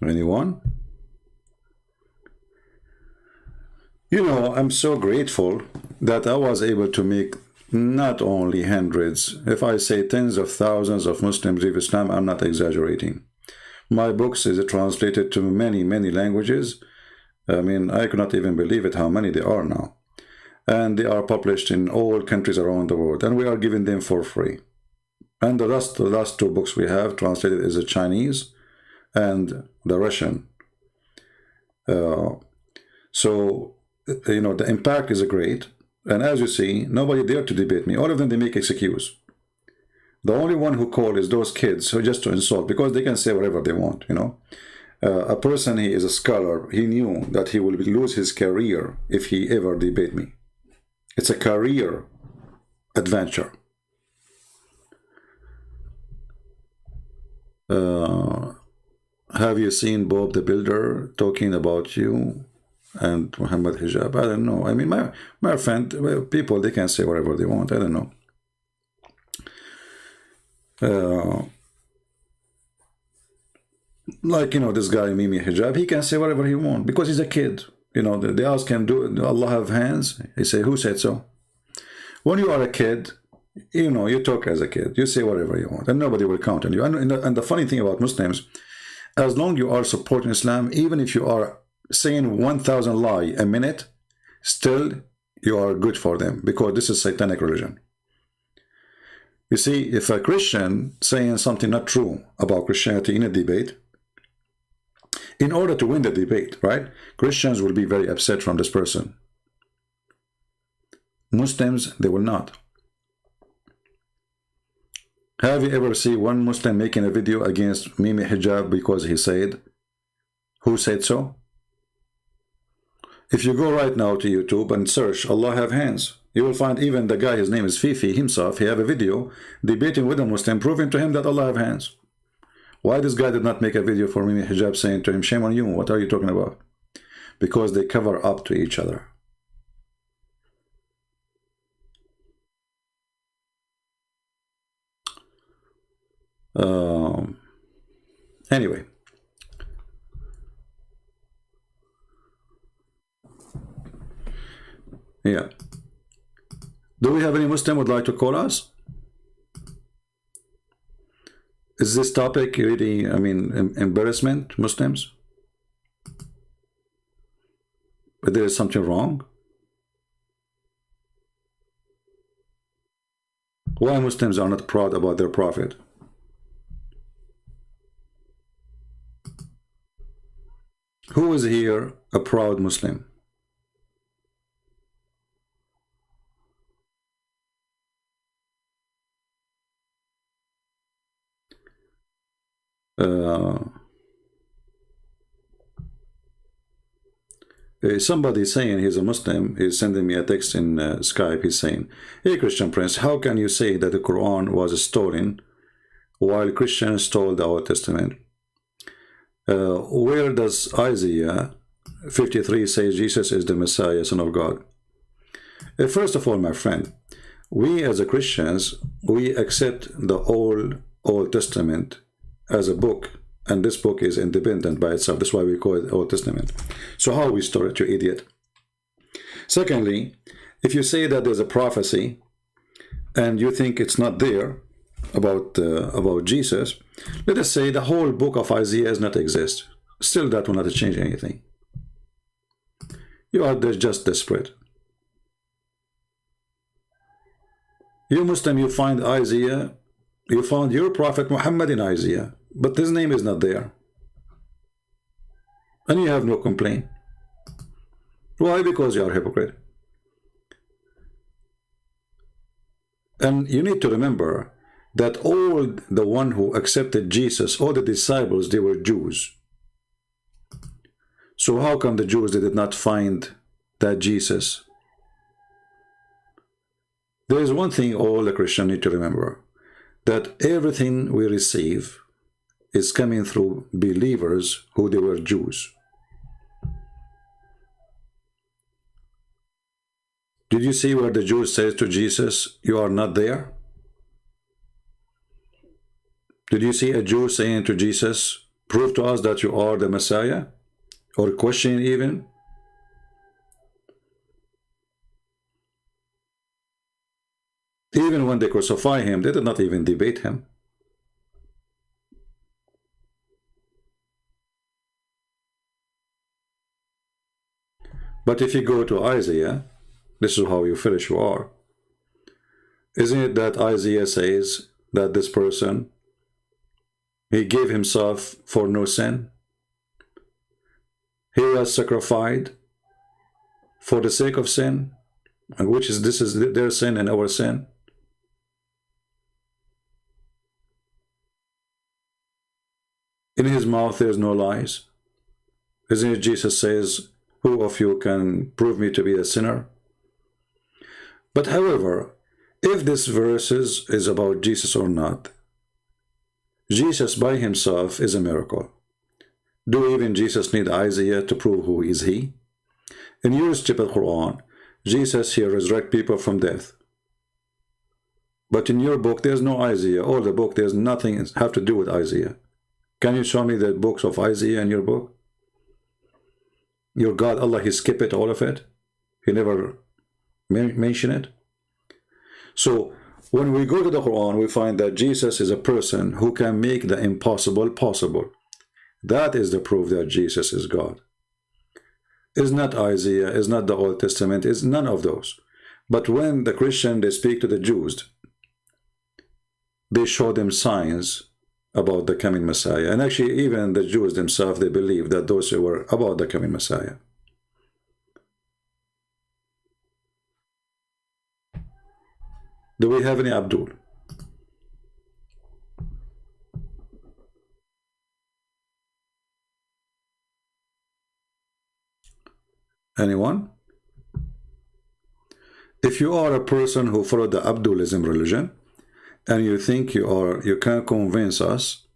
Anyone? You know, I'm so grateful that I was able to make not only hundreds, if I say tens of thousands of Muslims leave Islam, I'm not exaggerating. My books is translated to many, many languages. I mean, I could not even believe it how many there are now. And they are published in all countries around the world, and we are giving them for free. And the last two books we have translated is the Chinese and the Russian. So, you know, the impact is great. And as you see, nobody dared to debate me. All of them, they make excuse. The only one who call is those kids who just to insult, because they can say whatever they want, you know. A person, he is a scholar, he knew that he will lose his career if he ever debate me. It's a career adventure. Have you seen Bob the Builder talking about you and Muhammad Hijab? I don't know. I mean, my friend, well, people, they can say whatever they want. I don't know. Like, you know, this guy, Mimi Hijab, he can say whatever he wants because he's a kid. You know, they ask him, do Allah have hands? He say, who said so? When you are a kid, you know, you talk as a kid. You say whatever you want, and nobody will count on you. And the funny thing about Muslims, as long you are supporting Islam, even if you are saying 1,000 lie a minute, still you are good for them, because this is satanic religion. You see, if a Christian saying something not true about Christianity in a debate, in order to win the debate, right, Christians will be very upset from this person. Muslims, they will not. Have you ever seen one Muslim making a video against Mimi Hijab because he said, who said so? If you go right now to YouTube and search Allah have hands, you will find even the guy, his name is Fifi himself, he have a video debating with a Muslim, proving to him that Allah have hands. Why this guy did not make a video for Mimi Hijab saying to him, shame on you, what are you talking about? Because they cover up to each other. Anyway, yeah. Do we have any Muslim would like to call us? Is this topic really, I mean, embarrassment, Muslims? But there is something wrong? Why Muslims are not proud about their Prophet? Who is here a proud Muslim? Somebody saying he's a Muslim, he's sending me a text in Skype, he's saying, hey Christian Prince, how can you say that the Quran was stolen while Christians stole the Old Testament? Where does Isaiah 53 say Jesus is the Messiah, Son of God? First of all, my friend, we as a Christians, we accept the Old Testament as a book, and this book is independent by itself. That's why we call it Old Testament. So how we store it, you idiot? Secondly, if you say that there's a prophecy and you think it's not there about Jesus, let us say the whole book of Isaiah does not exist. Still, that will not change anything. You are just desperate. You Muslim, you find Isaiah, you found your Prophet Muhammad in Isaiah, but his name is not there. And you have no complaint. Why? Because you are a hypocrite. And you need to remember that all the one who accepted Jesus, all the disciples, they were Jews. So how come the Jews, they did not find that Jesus? There is one thing all the Christians need to remember, that everything we receive is coming through believers who they were Jews. Did you see where the Jews says to Jesus, you are not there? Did you see a Jew saying to Jesus, prove to us that you are the Messiah? Or question even? Even when they crucify him, they did not even debate him. But if you go to Isaiah, this is how you foolish you are. Isn't it that Isaiah says that this person, he gave himself for no sin? He was sacrificed for the sake of sin, which is, this is their sin and our sin. In his mouth there is no lies. Isn't it Jesus says, who of you can prove me to be a sinner? But however, if this verse is about Jesus or not, Jesus by himself is a miracle. Do even Jesus need Isaiah to prove who is he? In your stupid Quran, Jesus here resurrect people from death. But in your book, there's no Isaiah. All the book, there's nothing have to do with Isaiah. Can you show me the books of Isaiah in your book? Your God, Allah, he skipped it, all of it. He never mentioned it. So when we go to the Quran, we find that Jesus is a person who can make the impossible possible. That is the proof that Jesus is God. It's not Isaiah, it's not the Old Testament, it's none of those. But when the Christian, they speak to the Jews, they show them signs about the coming Messiah. And actually, even the Jews themselves, they believe that those were about the coming Messiah. Do we have any Abdul? Anyone? If you are a person who followed the Abdulism religion and you think you can convince us,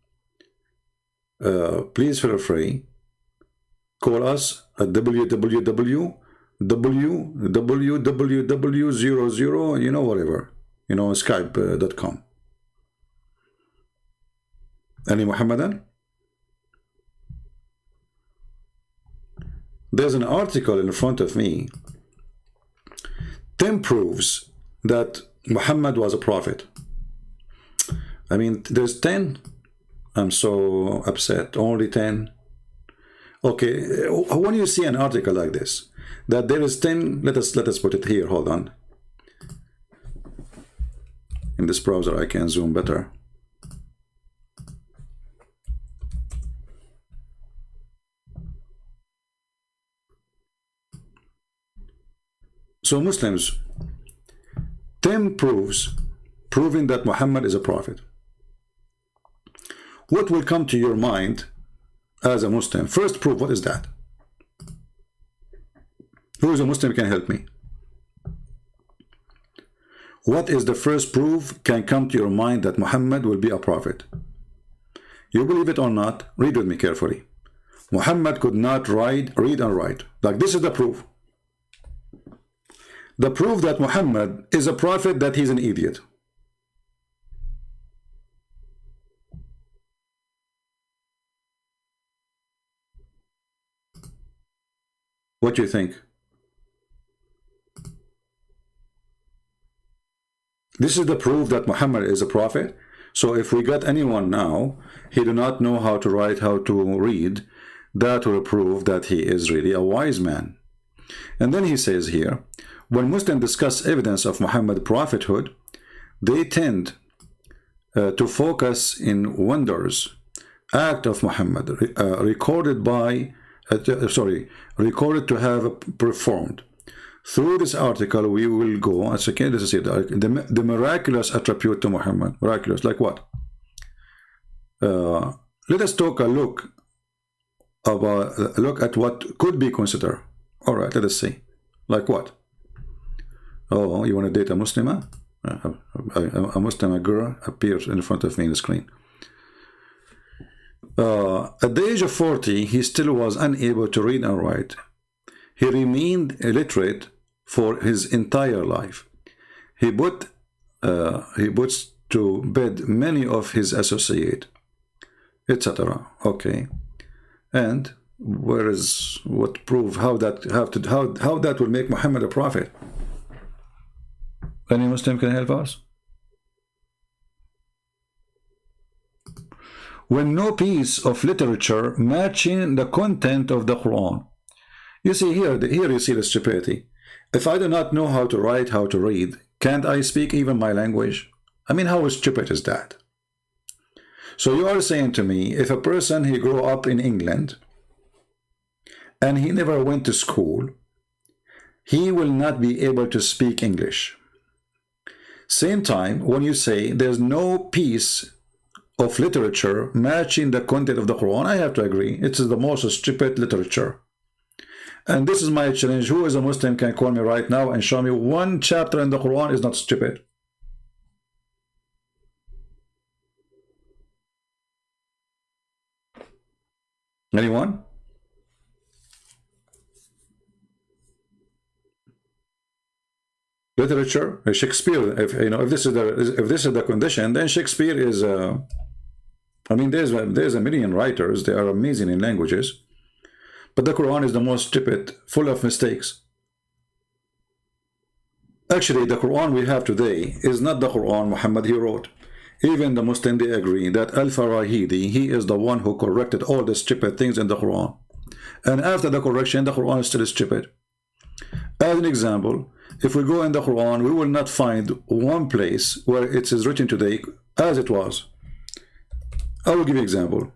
please feel free. Call us at www.00, you know, whatever, you know, Skype.com. Any Muhammadan? There's an article in front of me. 10 proofs that Muhammad was a prophet. I mean, there's 10. I'm so upset. Only 10. Okay, when you see an article like this, that there is 10, let us put it here. Hold on. In this browser, I can zoom better. So Muslims, 10 proofs proving that Muhammad is a prophet. What will come to your mind as a Muslim? First proof, what is that? Who is a Muslim can help me? What is the first proof can come to your mind that Muhammad will be a prophet? You believe it or not, read with me carefully. Muhammad could not read and write. Like, this is the proof. The proof that Muhammad is a prophet, that he's an idiot. What do you think? This is the proof that Muhammad is a prophet. So if we got anyone now, he do not know how to write, how to read, that will prove that he is really a wise man. And then he says here, when Muslims discuss evidence of Muhammad's prophethood, they tend to focus in wonders, act of Muhammad, recorded to have performed. Through this article, we will go, as again, this is it, the miraculous attribute to Muhammad. Miraculous, like what? Let us take a look at what could be considered. All right, let us see. Like what? Oh, you want to date a Muslimah? A Muslim girl appears in front of me on the screen. At the age of 40, he still was unable to read and write. He remained illiterate for his entire life. He puts to bed many of his associates, etc. Okay, and where is what proof how that will make Muhammad a prophet? Any Muslim can help us? when no piece of literature matching the content of the Quran. You see here you see the stupidity. If I do not know how to write, how to read, can't I speak even my language? I mean, how stupid is that? So you are saying to me, if a person, he grew up in England and he never went to school, he will not be able to speak English. Same time, when you say there's no piece of literature matching the content of the Quran, I have to agree, it's the most stupid literature. And this is my challenge. Who is a Muslim can call me right now and show me one chapter in the Quran is not stupid? Anyone? Literature, Shakespeare. If you know, if this is the condition, then Shakespeare is. I mean, there's a million writers. They are amazing in languages, but the Quran is the most stupid, full of mistakes. Actually, the Quran we have today is not the Quran Muhammad he wrote. Even the Muslim, they agree that Al-Farahidi, he is the one who corrected all the stupid things in the Quran. And after the correction, the Quran is still stupid. As an example, if we go in the Quran, we will not find one place where it is written today as it was. I will give you an example.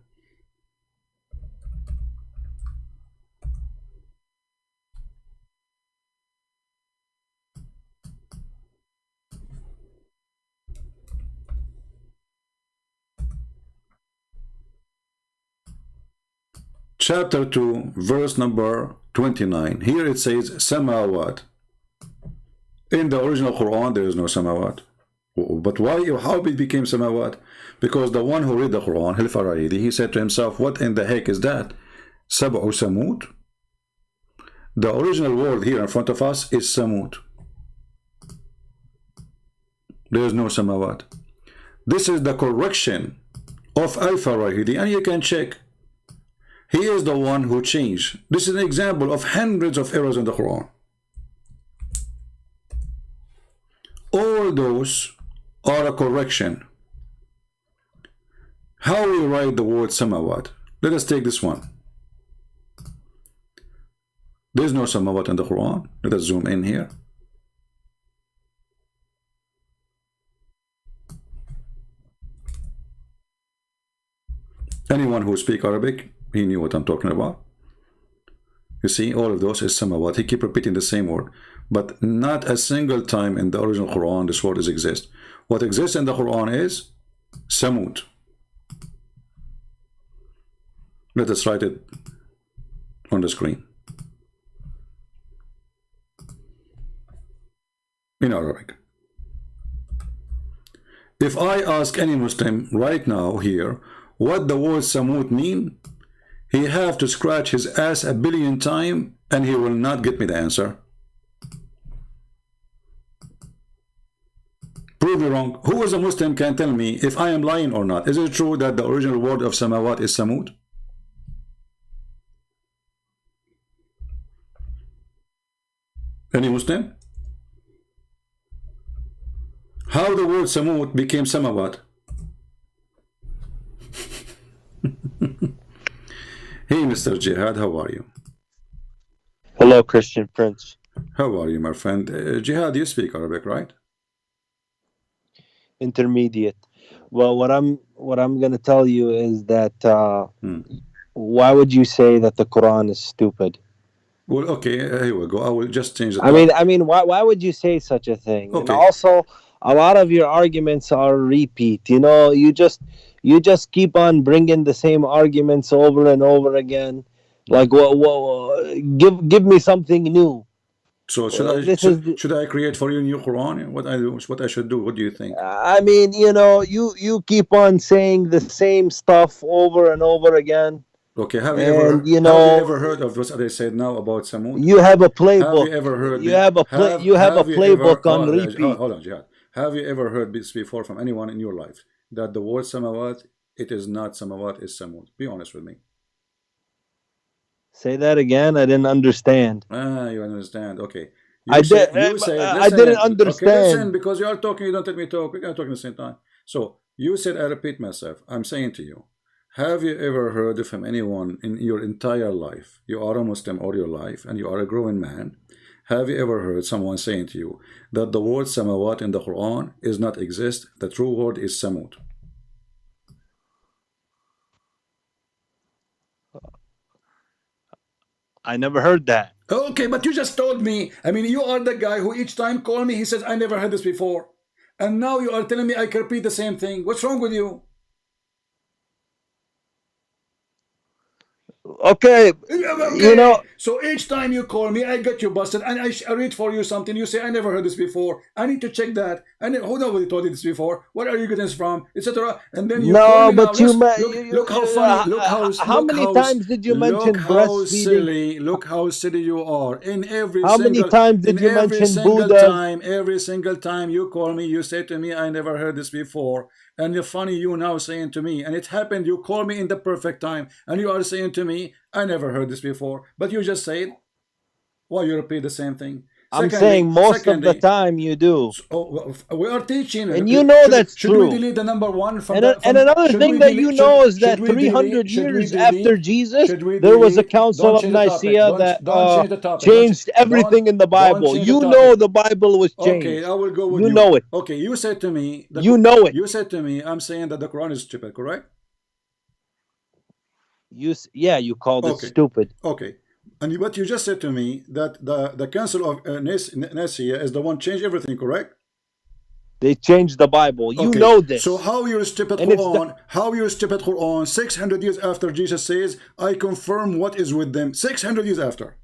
Chapter 2, verse number 29. Here it says Samawat. In the original Quran, there is no Samawat. But why? How it became Samawat? Because the one who read the Quran, Al-Farahidi, he said to himself, what in the heck is that? Sab'u Samud? The original word here in front of us is Samud. There is no Samawat. This is the correction of Al-Farahidi, and you can check. He is the one who changed. This is an example of hundreds of errors in the Quran. All those are a correction. How we write the word Samawat? Let us take this one. There is no Samawat in the Quran. Let us zoom in here. Anyone who speaks Arabic, he knew what I'm talking about. You see, all of those is Samawat. He keep repeating the same word, but not a single time in the original Quran this word exists. What exists in the Quran is Samud. Let us write it on the screen in Arabic. If I ask any Muslim right now here what the word Samud mean, he have to scratch his ass a billion times and he will not get me the answer. Prove me wrong. Who is a Muslim can tell me if I am lying or not? Is it true that the original word of Samawat is Samud? Any Muslim? How the word Samud became Samawat? Hey, Mr. Jihad, how are you? Hello, Christian Prince. How are you, my friend? Jihad, you speak Arabic, right? Intermediate. Well, what I'm going to tell you is that why would you say that the Quran is stupid? Well, okay, here we go. I will just change it. I mean, why would you say such a thing? Okay. And also, a lot of your arguments are repeat. You know, you just keep on bringing the same arguments over and over again. Like, give me something new. So should I create for you a new Quran? What I should do? What do you think? I mean, you know, you keep on saying the same stuff over and over again. Okay, have you ever heard of what they said now about Samud? You have a playbook. Have you ever heard? You have a playbook on repeat. Hold on, Jihad. Have you ever heard this before from anyone in your life that the word Samawat, it is not Samawat, it's Samud? Be honest with me. Say that again. I didn't understand. You understand? Okay. I didn't understand. Okay, listen, because you are talking, you don't let me talk. We gotta talk at the same time. So you said, I repeat myself. I'm saying to you Have you ever heard from anyone in your entire life, you are a Muslim all your life, and you are a growing man, have you ever heard someone saying to you that the word samawat in the Quran is not exist, the true word is samut? I never heard that. Okay, but you just told me. I mean, you are the guy who each time call me, he says, I never heard this before. And now you are telling me I can repeat the same thing. What's wrong with you? Okay, you know. So each time you call me, I get you busted, and I read for you something. You say I never heard this before. I need to check that. And who nobody told you this before? What are you getting this from, etc. And then you call me but now. Look how funny. Look how many times did you mention breastfeeding? Look how silly you are. In every how single, many times did you mention Buddha? Every single time you call me, you say to me, I never heard this before. And you're funny, you now saying to me, and it happened, you call me in the perfect time, and you are saying to me, I never heard this before. But you just say it. Why you repeat the same thing? I'm saying most of the time you do. We are teaching. And you know that's true. Should we delete the number one from and another thing that you know is that 300 years after Jesus, there was a Council of Nicaea that changed everything in the Bible. You know the Bible was changed. Okay, I will go with you. You know it. Okay, you said to me. You know it. You said to me, I'm saying that the Quran is stupid, correct? You called it stupid. Okay. And what you just said to me, that the Council of Nicaea is the one changed everything, correct? They changed the Bible. You know this. So how you stupid Quran? How you stupid Quran? 600 years after Jesus says, "I confirm what is with them." 600 years after.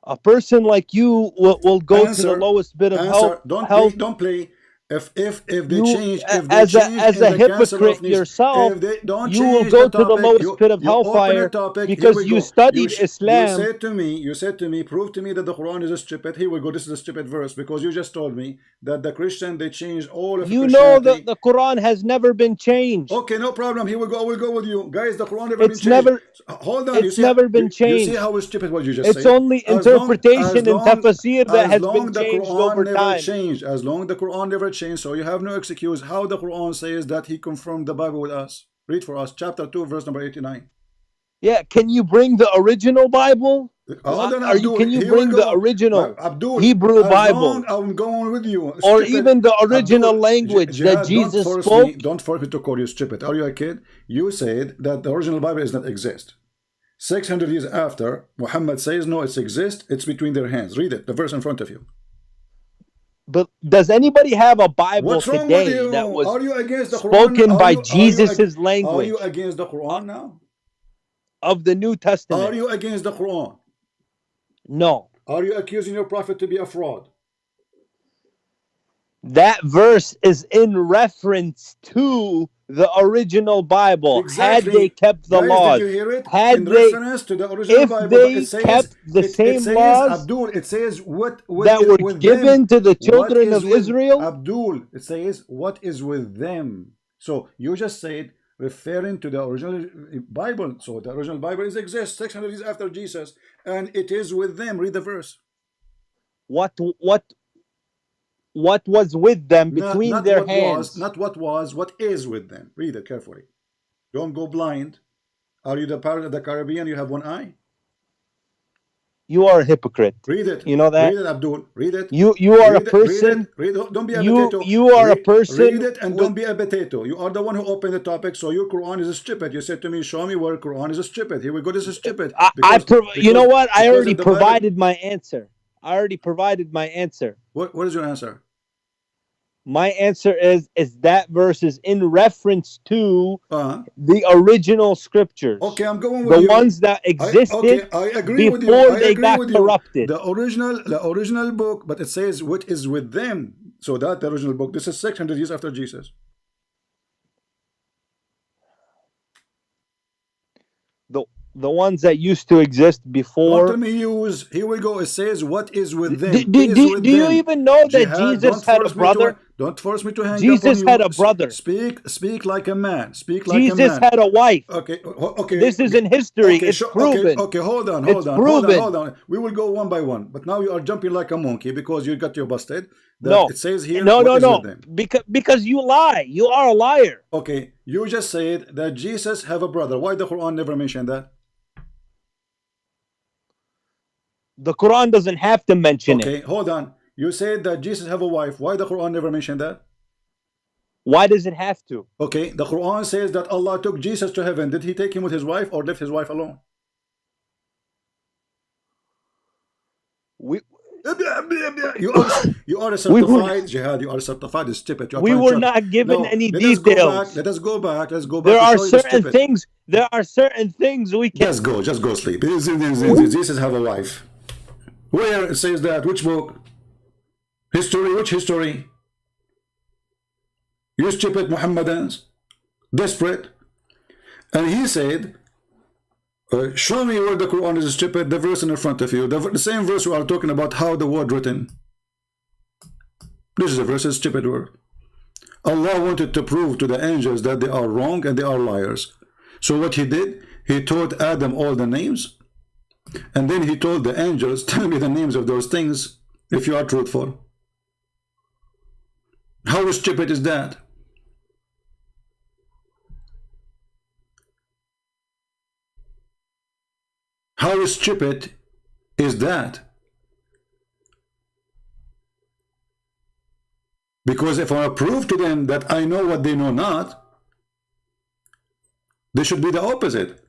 A person like you will go to the lowest bit of help. Don't play. If they change, as a hypocrite yourself, you will go to the lowest pit of hellfire because you studied Islam. You said to me, prove to me that the Quran is a stupid. Here we go. This is a stupid verse because you just told me that the Christian they changed all of. You know that the Quran has never been changed. Okay, no problem. Here we go. I will go with you, guys. The Quran never been changed. Hold on. It's never been changed. You see how stupid what you just said. It's only interpretation and tafsir that has been changed over time. As long the Quran never changed. So you have no excuse. How the Quran says that he confirmed the Bible with us. Read for us, chapter 2, verse number 89. Yeah, can you bring the original Bible? Can you bring the original Hebrew Bible? I'm going with you. Or even the original language that Jesus spoke? Don't force me to call you stupid. Are you a kid? You said that the original Bible does not exist. 600 years after, Muhammad says, no, it exists. It's between their hands. Read it, the verse in front of you. But does anybody have a Bible today that was spoken by Jesus' language? Are you against the Quran now? Of the New Testament. Are you against the Quran? No. Are you accusing your prophet to be a fraud? That verse is in reference to the original Bible. Exactly. Had they kept the laws, did you hear it? had in they, reference to the original if Bible, they kept the same laws, Abdul, it says what that were given to the children of Israel. Abdul, it says what is with them. So you just said referring to the original Bible. So the original Bible exists 600 years after Jesus, and it is with them. Read the verse. What was with them between not their what hands? Not what was, what is with them. Read it carefully. Don't go blind. Are you the part of the Caribbean? You have one eye? You are a hypocrite. Read it. You know that? Read it, Abdul. Read it. You are a person. Read it. Don't be a potato. You are a person. Read it and don't be a potato. You are the one who opened the topic. So your Quran is stupid. You said to me, show me where Quran is stupid. Here we go. This is stupid. You know what? I already provided my answer. I already provided my answer. What is your answer? My answer is that verse is in reference to the original scriptures. Okay, I'm going with the ones that existed I agree with you. before they got corrupted. The original book, but it says what is with them. So that the original book. This is 600 years after Jesus. The ones that used to exist before. Let me use. Here we go. It says what is with them. Do you even know that Jesus had a brother? Don't force me to hang up on Jesus you. had a brother. Speak like a man. Speak like a Jesus man. had a wife. Okay. This is in history. Okay, It's proven. Okay, hold on. It's proven. Hold on. We will go one by one. But now you are jumping like a monkey because you got your busted. No. It says here. No. Because you lie. You are a liar. Okay, you just said that Jesus have a brother. Why the Quran never mentioned that? The Quran doesn't have to mention it. Okay, hold on. You said that Jesus have a wife. Why the Quran never mentioned that? Why does it have to? Okay, the Quran says that Allah took Jesus to heaven. Did he take him with his wife or left his wife alone? You are a certified jihad. You are a certified stupid. We were not given any details. Let us go back. There are certain things. There are certain things we can. Just go sleep. Jesus have a wife. Where it says that? Which book? History? Which history? You stupid Muhammadans, desperate. And he said, show me where the Quran is stupid. The verse in front of you, the same verse we are talking about how the word written. This is a verse, a stupid word. Allah wanted to prove to the angels that they are wrong and they are liars. So what he did, he taught Adam all the names, and then he told the angels, tell me the names of those things if you are truthful. How stupid is that? How stupid is that? Because if I prove to them that I know what they know not, they should be the opposite.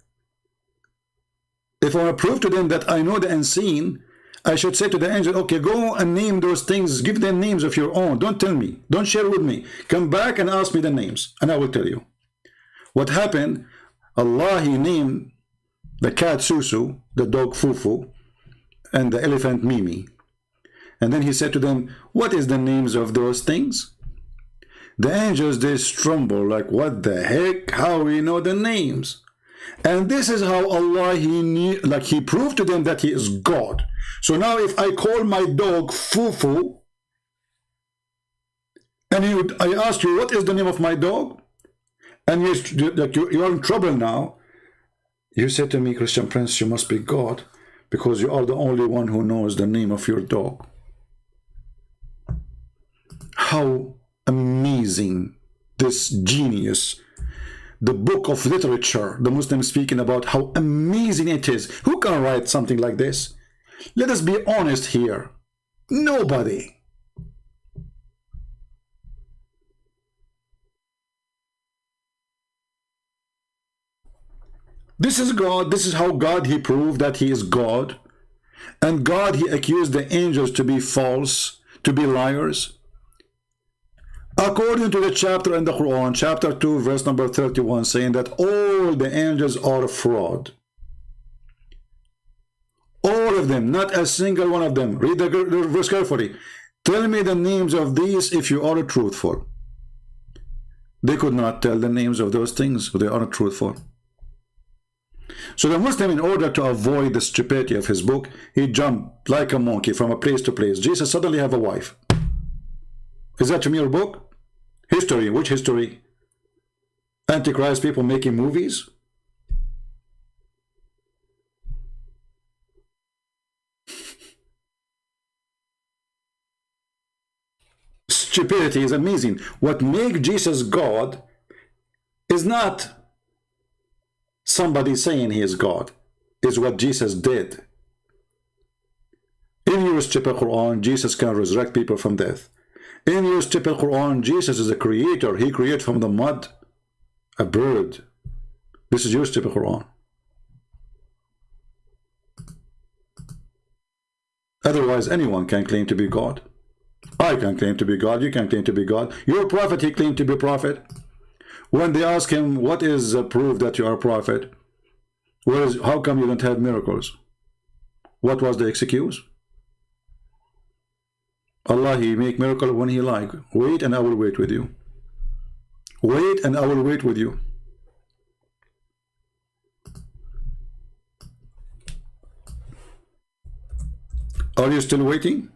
If I prove to them that I know the unseen, I should say to the angel, okay, go and name those things, give them names of your own. Don't tell me, don't share with me. Come back and ask me the names, and I will tell you. What happened, Allah, he named the cat Susu, the dog Fufu, and the elephant Mimi. And then he said to them, what is the names of those things? The angels, they tremble like, what the heck? How we know the names? And this is how Allah, he knew, like he proved to them that he is God. So now if I call my dog Fufu, and I ask you, what is the name of my dog? And you are in trouble now. You said to me, Christian Prince, you must be God, because you are the only one who knows the name of your dog. How amazing this genius, the book of literature, the Muslims speaking about how amazing it is. Who can write something like this? Let us be honest here. Nobody. This is God. This is how God, he proved that he is God. And God, he accused the angels to be false, to be liars. According to the chapter in the Quran, chapter 2, verse number 31, saying that all the angels are fraud. All of them, not a single one of them. Read the verse carefully. Tell me the names of these if you are truthful. They could not tell the names of those things, they are truthful. So the Muslim, in order to avoid the stupidity of his book, he jumped like a monkey from a place to place. Jesus suddenly have a wife. Is that from your book? History. Which history? Antichrist people making movies? Stupidity is amazing. What makes Jesus God is not somebody saying he is God, is what Jesus did. In your stupid Quran, Jesus can resurrect people from death. In your stupid Quran, Jesus is a creator. He created from the mud a bird. This is your stupid Quran. Otherwise, anyone can claim to be God. I can claim to be God. You can claim to be God. Your prophet, he claimed to be prophet. When they ask him, what is proof that you are a prophet? How come you don't have miracles? What was the excuse? Allah, he make miracle when he like. Wait and I will wait with you. Wait and I will wait with you. Are you still waiting?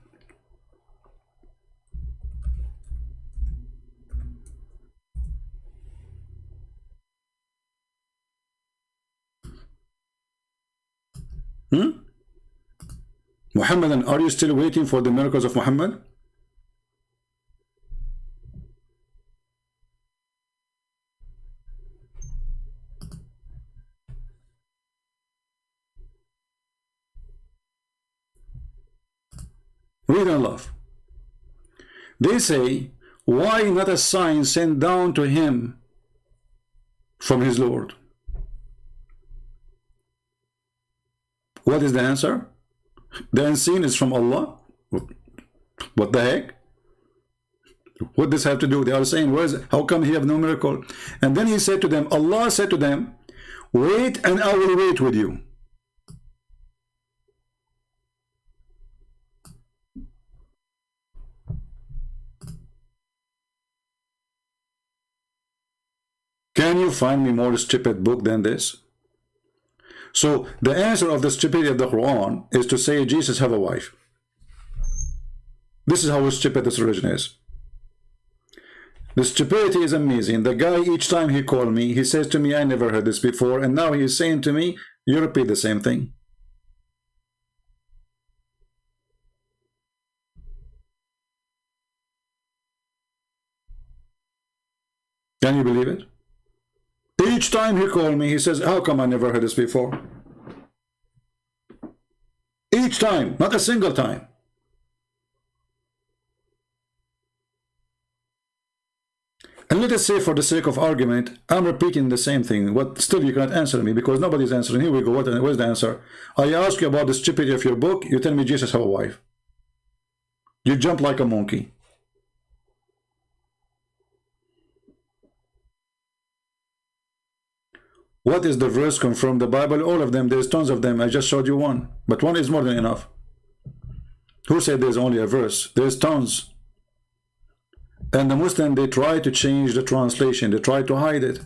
Muhammad, and are you still waiting for the miracles of Muhammad? Read and love. They say, why not a sign sent down to him from his Lord? What is the answer? The unseen is from Allah. What the heck? What does this have to do? They are saying, how come he have no miracle? And then he said to them, Allah said to them, wait and I will wait with you. Can you find me more stupid book than this? So the answer of the stupidity of the Quran is to say Jesus have a wife. This is how stupid this religion is. The stupidity is amazing. The guy, each time he called me, he says to me, I never heard this before, and now he is saying to me, you repeat the same thing. Can you believe it? Each time he called me, he says, how come I never heard this before? Each time, not a single time. And let us say, for the sake of argument, I'm repeating the same thing, but still you cannot answer me because nobody's answering. Here we go. Where's the answer? I ask you about the stupidity of your book. You tell me Jesus have a wife. You jump like a monkey. What is the verse confirm the Bible? All of them. There's tons of them. I just showed you one. But one is more than enough. Who said there's only a verse? There's tons. And the Muslim, they try to change the translation. They try to hide it.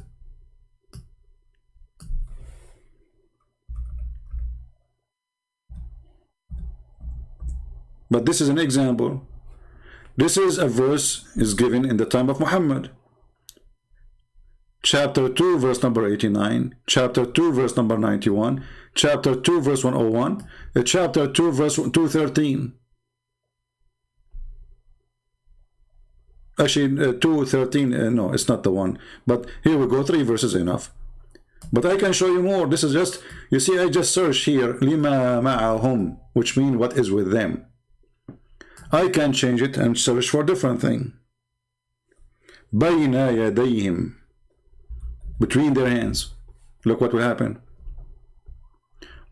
But this is an example. This is a verse is given in the time of Muhammad. Chapter 2 verse number 89, chapter 2 verse number 91, chapter 2 verse 101, chapter 2 verse 213. Actually 213, no, it's not the one, but here we go, 3 verses enough. But I can show you more. This is just, you see, I just searched here lima ma'ahum, which means what is with them. I can change it and search for a different thing. Bayna yadayhim, between their hands. Look what will happen.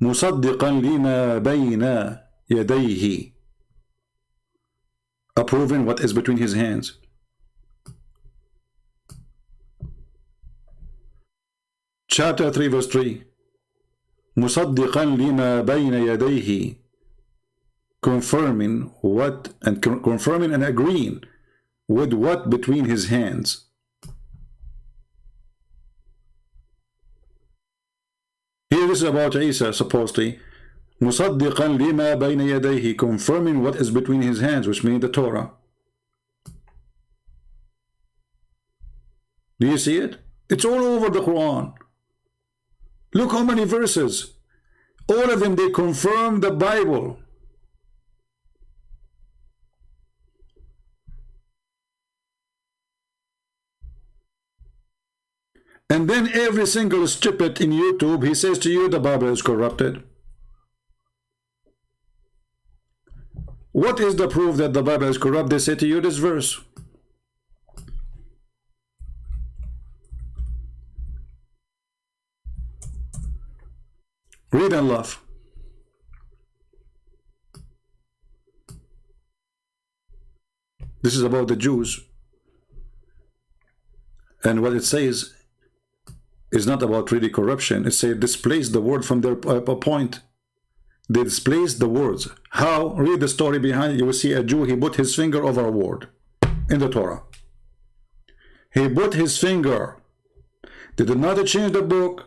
مصدقا لما بين يديه, approving what is between his hands. Chapter 3 verse 3, مصدقا لما بين يديه, confirming what and confirming and agreeing with what between his hands. Here this is about Isa, supposedly. مصدقا لما بين يديه, confirming what is between his hands, which means the Torah. Do you see it? It's all over the Quran. Look how many verses. All of them, they confirm the Bible. And then every single stupid in YouTube, he says to you the Bible is corrupted. What is the proof that the Bible is corrupt? They say to you this verse. Read and laugh. This is about the Jews. And what it says is not about really corruption. It says displace the word from their point. They displace the words. How? Read the story behind it. You will see a Jew, he put his finger over a word in the Torah. He put his finger. They did not change the book.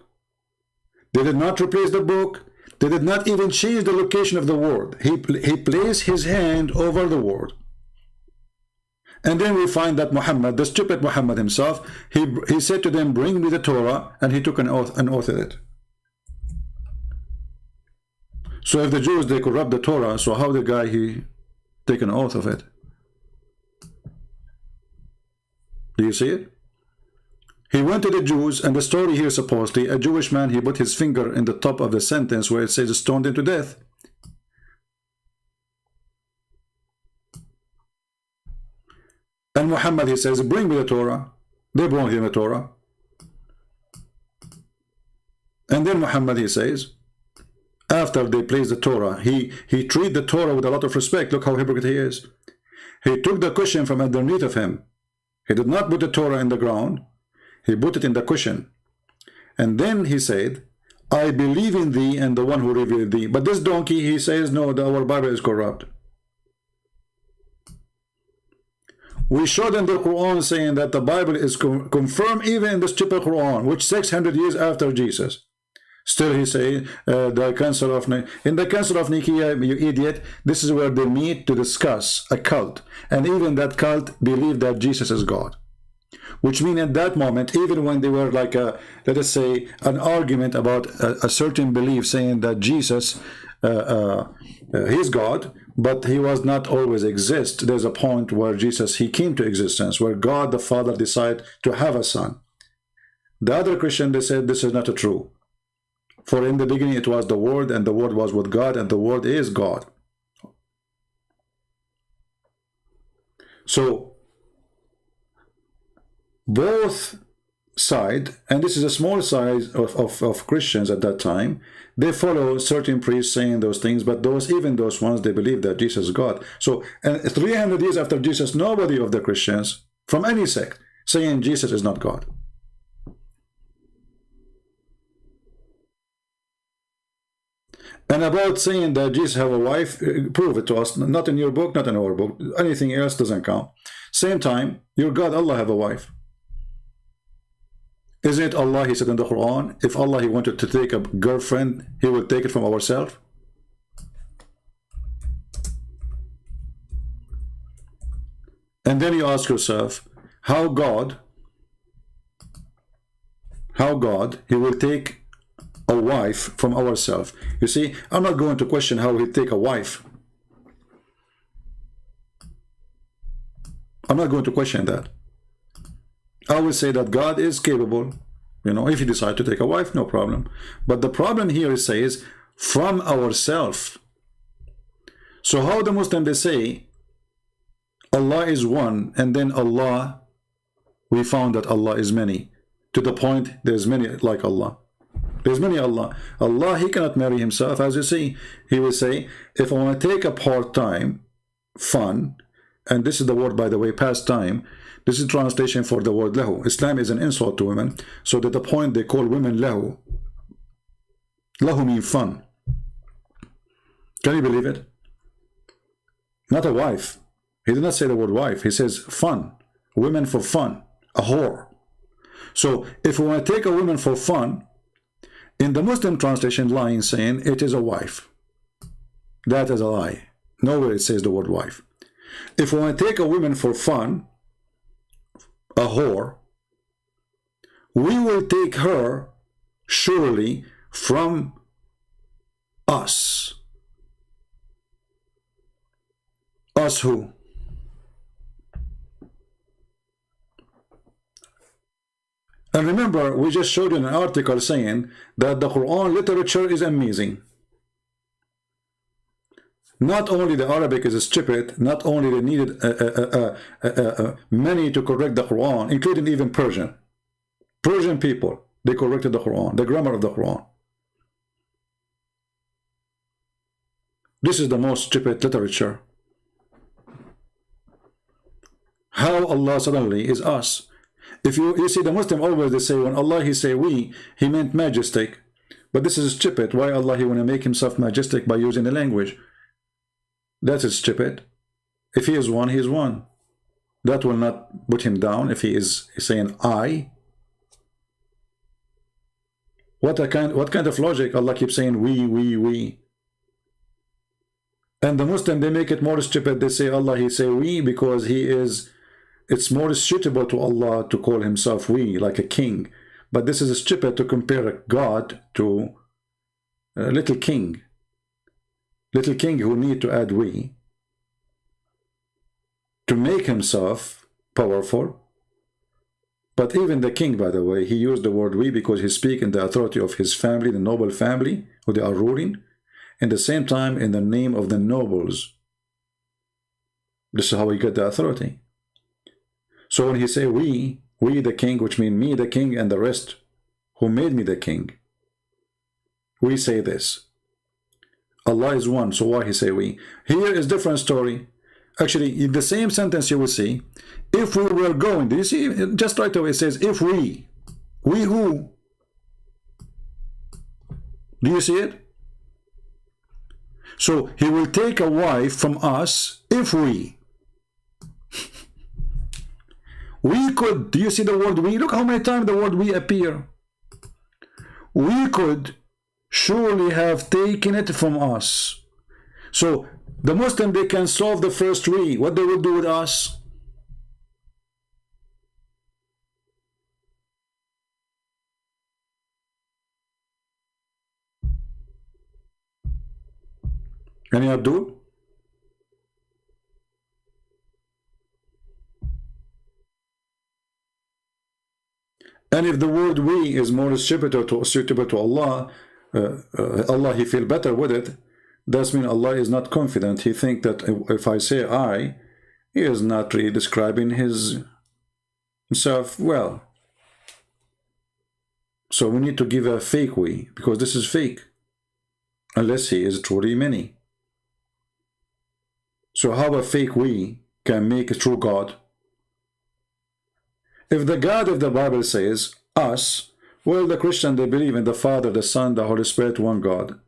They did not replace the book. They did not even change the location of the word. He placed his hand over the word. And then we find that Muhammad, the stupid Muhammad himself, he said to them, bring me the Torah, and he took an oath with it. So if the Jews, they corrupt the Torah, so how the guy, he take an oath of it? Do you see it? He went to the Jews, and the story here supposedly, a Jewish man, he put his finger in the top of the sentence where it says stoned into death. And Muhammad, he says, bring me the Torah. They brought him the Torah. And then Muhammad, he says, after they placed the Torah, he treated the Torah with a lot of respect. Look how hypocrite he is. He took the cushion from underneath of him. He did not put the Torah in the ground. He put it in the cushion. And then he said, I believe in thee and the one who revealed thee. But this donkey, he says, no, our Bible is corrupt. We showed in the Quran saying that the Bible is confirmed even in the stupid Quran, which 600 years after Jesus. Still he say, the Council of in the Council of Nicaea, you idiot, this is where they meet to discuss a cult. And even that cult believed that Jesus is God. Which means at that moment, even when they were like a, let us say, an argument about a certain belief saying that Jesus, he's God, but he was not always exist. There's a point where Jesus, he came to existence, where God the Father decided to have a son. The other Christian, they said this is not true. For in the beginning it was the Word, and the Word was with God, and the Word is God. So both sides, and this is a small size of Christians at that time, they follow certain priests saying those things, but even those ones, they believe that Jesus is God. So, and 300 years after Jesus, nobody of the Christians from any sect saying Jesus is not God. And about saying that Jesus have a wife, prove it to us. Not in your book, not in our book. Anything else doesn't count. Same time, your God, Allah, have a wife. Isn't it Allah, he said in the Quran, if Allah, he wanted to take a girlfriend, he will take it from ourselves? And then you ask yourself, how God, he will take a wife from ourselves. You see, I'm not going to question how he take a wife. I'm not going to question that. I will say that God is capable, you know, if he decide to take a wife, no problem. But the problem here is says, from ourselves. So how the Muslim, they say, Allah is one, and then Allah, we found that Allah is many. To the point, there's many like Allah. There's many Allah. Allah, he cannot marry himself, as you see. He will say, if I want to take a part-time, fun, and this is the word, by the way, pastime, this is translation for the word lahu. Islam is an insult to women, so to the point they call women lahu. Lahu means fun. Can you believe it? Not a wife. He did not say the word wife. He says fun. Women for fun. A whore. So if we want to take a woman for fun, in the Muslim translation line saying it is a wife. That is a lie. Nowhere it says the word wife. If we want to take a woman for fun, a whore, we will take her surely from us. Us who? And remember, we just showed you an article saying that the Quran literature is amazing. Not only the Arabic is stupid, not only they needed many to correct the Quran, including even Persian. Persian people, they corrected the Quran, the grammar of the Quran. This is the most stupid literature. How Allah suddenly is us. If you see the Muslim always they say when Allah he say we, he meant majestic. But this is stupid. Why Allah he want to make himself majestic by using the language? That is stupid. If he is one, he is one. That will not put him down if he is saying I. What kind of logic? Allah keeps saying we. And the Muslim, they make it more stupid. They say Allah, he say we because he is, it's more suitable to Allah to call himself we, like a king. But this is stupid to compare a God to a little king. little king who need to add we to make himself powerful. But even the king, by the way, he used the word we because he speaks in the authority of his family, the noble family who they are ruling, and at the same time in the name of the nobles. This is how he got the authority. So when he say we the king, which means me the king and the rest who made me the king, we say this. Allah is one, so why he say we? Here is different story. Actually, in the same sentence you will see, if we were going, do you see, just right away it says, if we who? Do you see it? So he will take a wife from us if we. We could, do you see the word we? Look how many times the word we appear. We could surely have taken it from us. So the Muslim, they can solve the first we. What they will do with us? Any Abdul? And if the word we is more suitable to Allah, Allah, he feel better with it, that means Allah is not confident. He think that if I say I, he is not really describing himself well. So we need to give a fake we, because this is fake, unless he is truly many. So how a fake we can make a true God? If the God of the Bible says us, well, the Christian, they believe in the Father, the Son, the Holy Spirit, one God.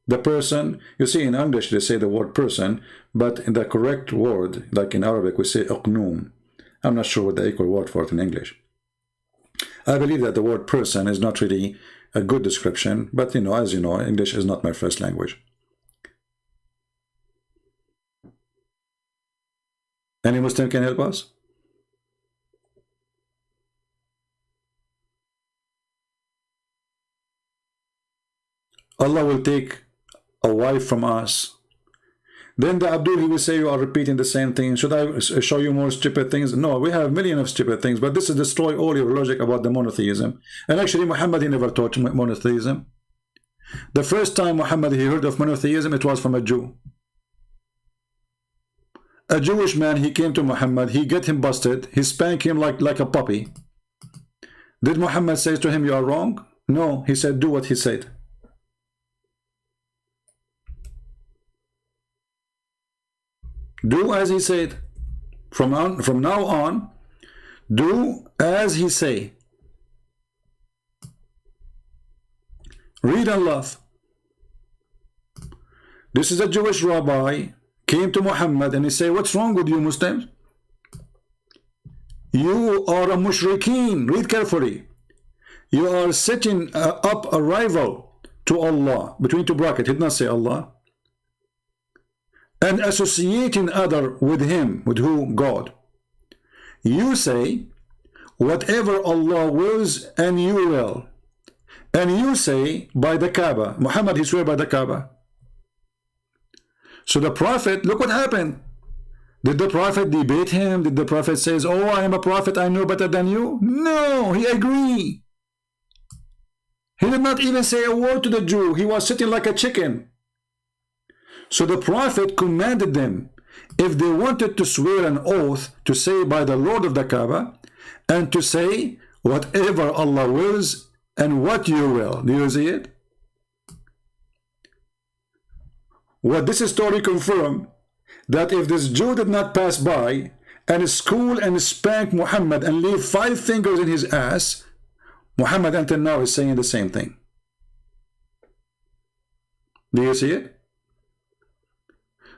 The person, you see in English they say the word person, but in the correct word, like in Arabic we say uqnoom. I'm not sure what the equal word for it in English. I believe that the word person is not really a good description, but you know, as you know, English is not my first language. Any Muslim can help us? Allah will take a wife from us. Then the Abdul, he will say you are repeating the same thing. Should I show you more stupid things? No, we have millions of stupid things, but this is destroy all your logic about the monotheism. And actually Muhammad, he never taught monotheism. The first time Muhammad, he heard of monotheism, it was from a Jew. A Jewish man, he came to Muhammad, he get him busted, he spanked him like a puppy. Did Muhammad say to him, you are wrong? No, he said, do what he said. Do as he said. From now on, do as he say. Read and love. This is a Jewish rabbi, came to Muhammad and he say, what's wrong with you Muslims? You are a mushrikeen. Read carefully. You are setting up a rival to Allah, between two brackets, he did not say Allah, and associating other with him. With who? God. You say whatever Allah wills and you will, and you say by the Kaaba. Muhammad, he swear by the Kaaba. So the Prophet, look what happened. Did the Prophet debate him? Did the Prophet says, oh, I am a prophet, I know better than you? No, he agreed. He did not even say a word to the Jew. He was sitting like a chicken. So the Prophet commanded them, if they wanted to swear an oath, to say by the Lord of the Kaaba, and to say whatever Allah wills and what you will. Do you see it? What this story confirms, that if this Jew did not pass by and school and spank Muhammad and leave 5 fingers in his ass, Muhammad until now is saying the same thing. Do you see it?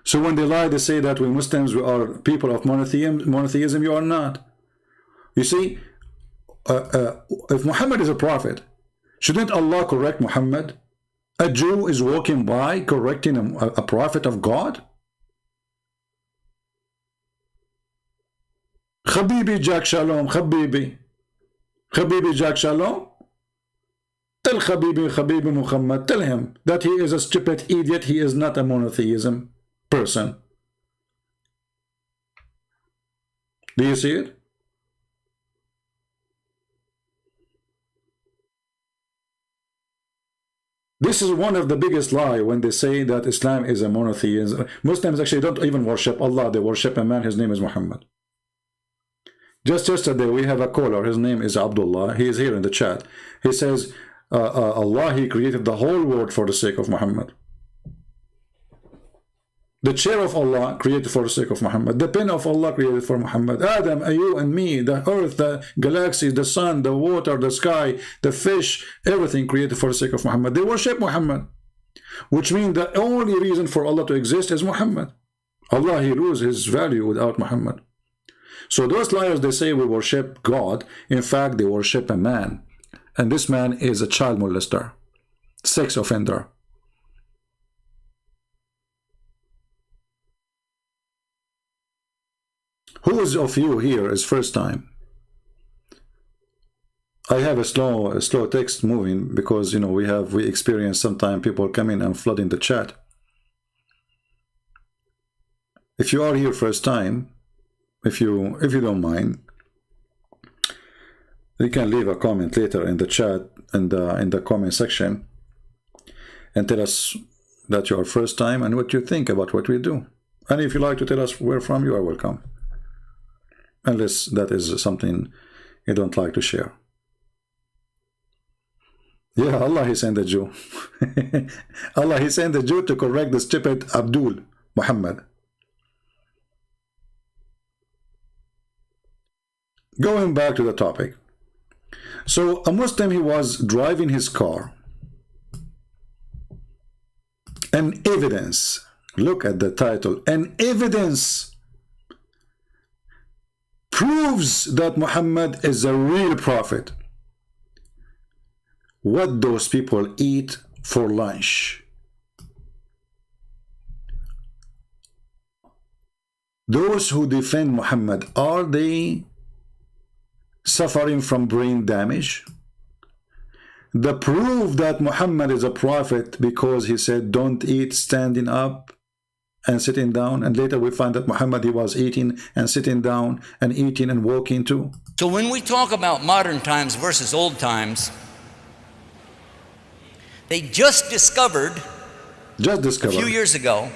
So when they lie, they say that we Muslims, we are people of monotheism. You are not. You see, if Muhammad is a prophet, shouldn't Allah correct Muhammad? A Jew is walking by correcting a prophet of God? Habibi Jack Shalom, Habibi. Habibi Jack Shalom. Tell Habibi Muhammad, tell him that he is a stupid idiot. He is not a monotheism person. Do you see it? This is one of the biggest lie when they say that Islam is a monotheism. Muslims actually don't even worship Allah. They worship a man. His name is Muhammad. Just yesterday we have a caller. His name is Abdullah. He is here in the chat. He says Allah, he created the whole world for the sake of Muhammad. The chair of Allah created for the sake of Muhammad. The pen of Allah created for Muhammad. Adam, you and me, the earth, the galaxies, the sun, the water, the sky, the fish, everything created for the sake of Muhammad. They worship Muhammad, which means the only reason for Allah to exist is Muhammad. Allah, he loses his value without Muhammad. So those liars, they say we worship God. In fact, they worship a man. And this man is a child molester, sex offender. Who is of you here is first time? I have a slow text moving because, you know, we experience sometimes people come in and flood in the chat. If you are here first time, if you don't mind, you can leave a comment later in the chat and in the comment section and tell us that you are first time and what you think about what we do. And if you like to tell us where from, you are welcome. Unless that is something you don't like to share. Yeah, Allah, he sent a Jew. Allah, he sent a Jew to correct the stupid Abdul Muhammad. Going back to the topic. So a Muslim, he was driving his car. An evidence. Look at the title. An evidence proves that Muhammad is a real prophet. What those people eat for lunch. Those who defend Muhammad, are they suffering from brain damage? The proof that Muhammad is a prophet because he said don't eat standing up and sitting down, and later we find that Muhammad, he was eating and sitting down and eating and walking too. So when we talk about modern times versus old times, they just discovered a few years ago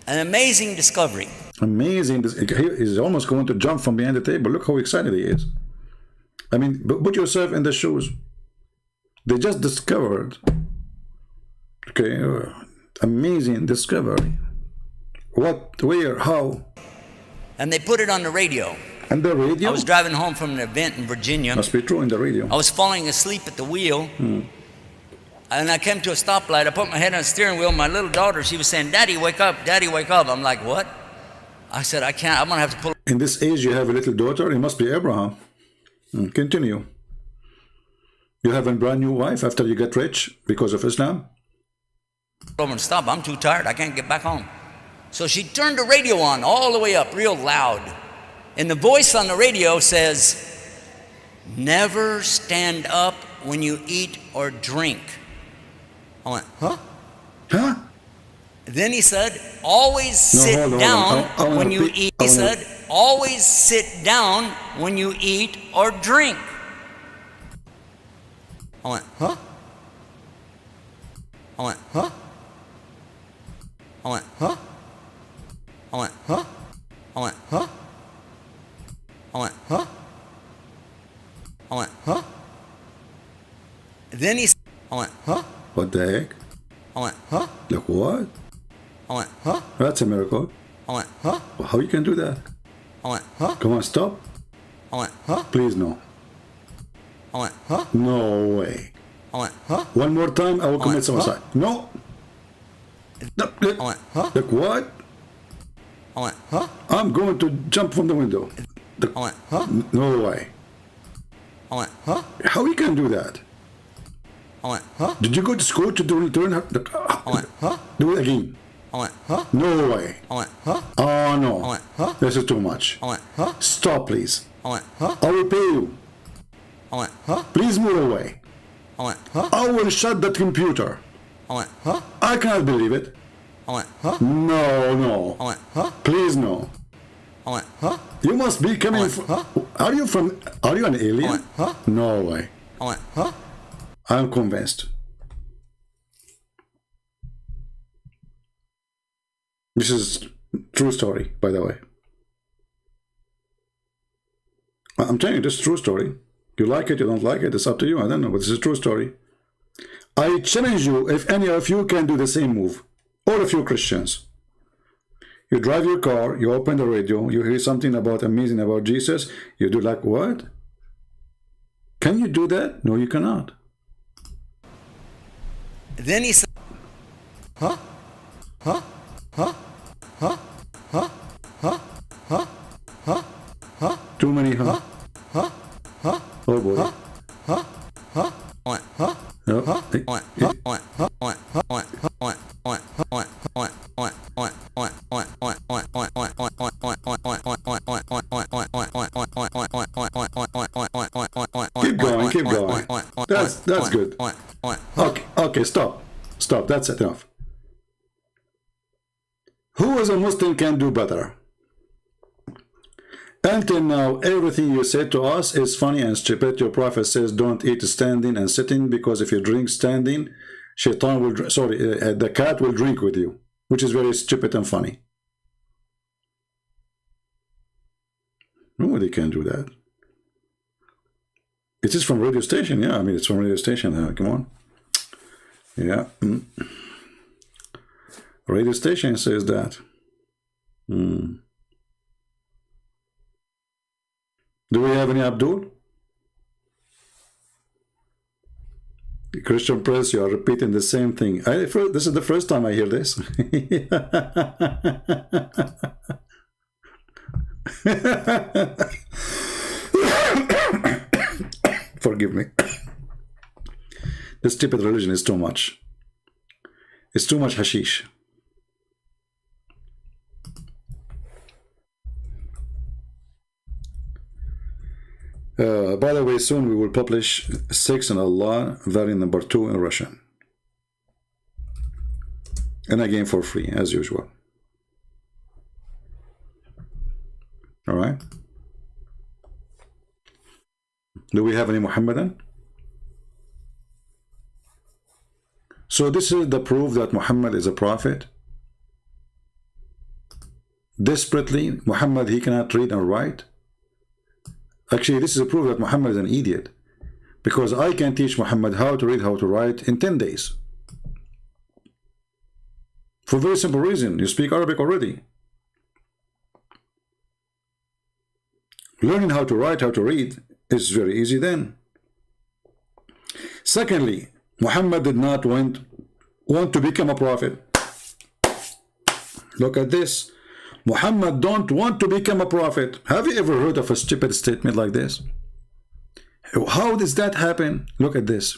an amazing discovery. Amazing. He's almost going to jump from behind the table. Look how excited he is. I mean, put yourself in the shoes. They just discovered, okay, amazing discovery. What, where, how? And they put it on the radio. And the radio? I was driving home from an event in Virginia. Must be true in the radio. I was falling asleep at the wheel. And I came to a stoplight. I put my head on the steering wheel. My little daughter, she was saying, Daddy, wake up, Daddy, wake up. I'm like, what? I said, I can't, I'm going to have to pull. In this age, you have a little daughter. It must be Abraham. Continue. You have a brand new wife after you get rich because of Islam? Stop, I'm too tired. I can't get back home. So she turned the radio on all the way up, real loud. And the voice on the radio says, never stand up when you eat or drink. I went, huh? Huh? Then he said, always sit down when you eat. He said, always sit down when you eat or drink. I went, huh? I went, huh? I went, huh? I went, huh? I went, huh? I went, huh? I went, huh? Then he said, I went, huh? What the heck? I went, huh? Look, what? I went, huh? That's a miracle. I went, huh? Well, how you can do that? I went, huh? Come on, stop. I went, huh? Please, no. I went, huh? No way. I went, huh? One more time, I will commit suicide. No. No. I went, huh? Look, what? I went, huh? I'm going to jump from the window. I went, huh? No way. I went, huh? How you can do that? I went, huh? Did you go to school to learn how to... I went, huh? Do it again. I went, huh? No way. I went, huh? Oh, no. I went, huh? This is too much. I went, huh? Stop, please. I went, huh? I will pay you. Please move away. I will shut that computer. I cannot believe it. No, no. Please, no. You must be coming from... Are you an alien? No way. I'm convinced. This is true story, by the way. I'm telling you, this is true story. You like it, you don't like it, it's up to you. I don't know, but this is a true story. I challenge you, if any of you can do the same move, all of you Christians. You drive your car, you open the radio, you hear something amazing about Jesus, you do like, what? Can you do that? No, you cannot. Then he said, Too many, huh? Oh boy. Keep going, keep going. That's good. Okay, stop. Stop, that's enough. Who as a Muslim can do better? Until now, everything you said to us is funny and stupid. Your prophet says don't eat standing and sitting, because if you drink standing, shaitan will the cat will drink with you, which is very stupid and funny. Nobody can do that. It is from radio station, yeah. I mean, it's from radio station. Come on, yeah. Radio station says that. Do we have any Abdul? Christian Press, you are repeating the same thing. This is the first time I hear this. Forgive me. This stupid religion is too much. It's too much hashish. By the way, soon we will publish 6 in Allah, variant number 2 in Russian. And again for free, as usual. Alright? Do we have any Muhammadan? So this is the proof that Muhammad is a prophet. Desperately, Muhammad, he cannot read and write. Actually, this is a proof that Muhammad is an idiot, because I can teach Muhammad how to read, how to write in 10 days. For a very simple reason, you speak Arabic already. Learning how to write, how to read is very easy then. Secondly, Muhammad did not want to become a prophet. Look at this. Muhammad don't want to become a prophet. Have you ever heard of a stupid statement like this? How does that happen? Look at this.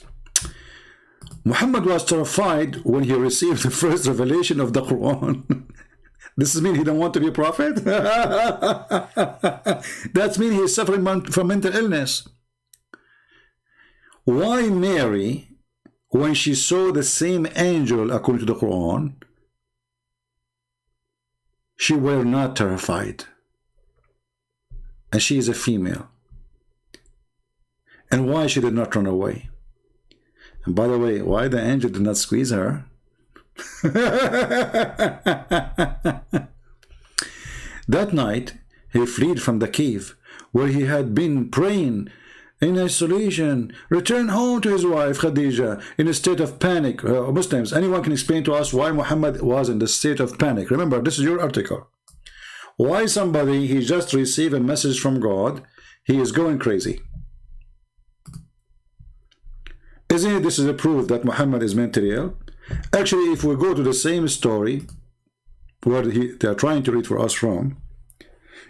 Muhammad was terrified when he received the first revelation of the Quran. This means he don't want to be a prophet? That means he's suffering from mental illness. Why Mary, when she saw the same angel according to the Quran, she were not terrified? And she is a female. And why she did not run away? And by the way, why the angel did not squeeze her? That night, he fled from the cave where he had been praying in isolation, returned home to his wife Khadija in a state of panic. Muslims, anyone can explain to us why Muhammad was in the state of panic? Remember, this is your article. Why somebody, he just received a message from God, he is going crazy? Isn't it this is a proof that Muhammad is mentally ill? Actually, if we go to the same story where they are trying to read for us from,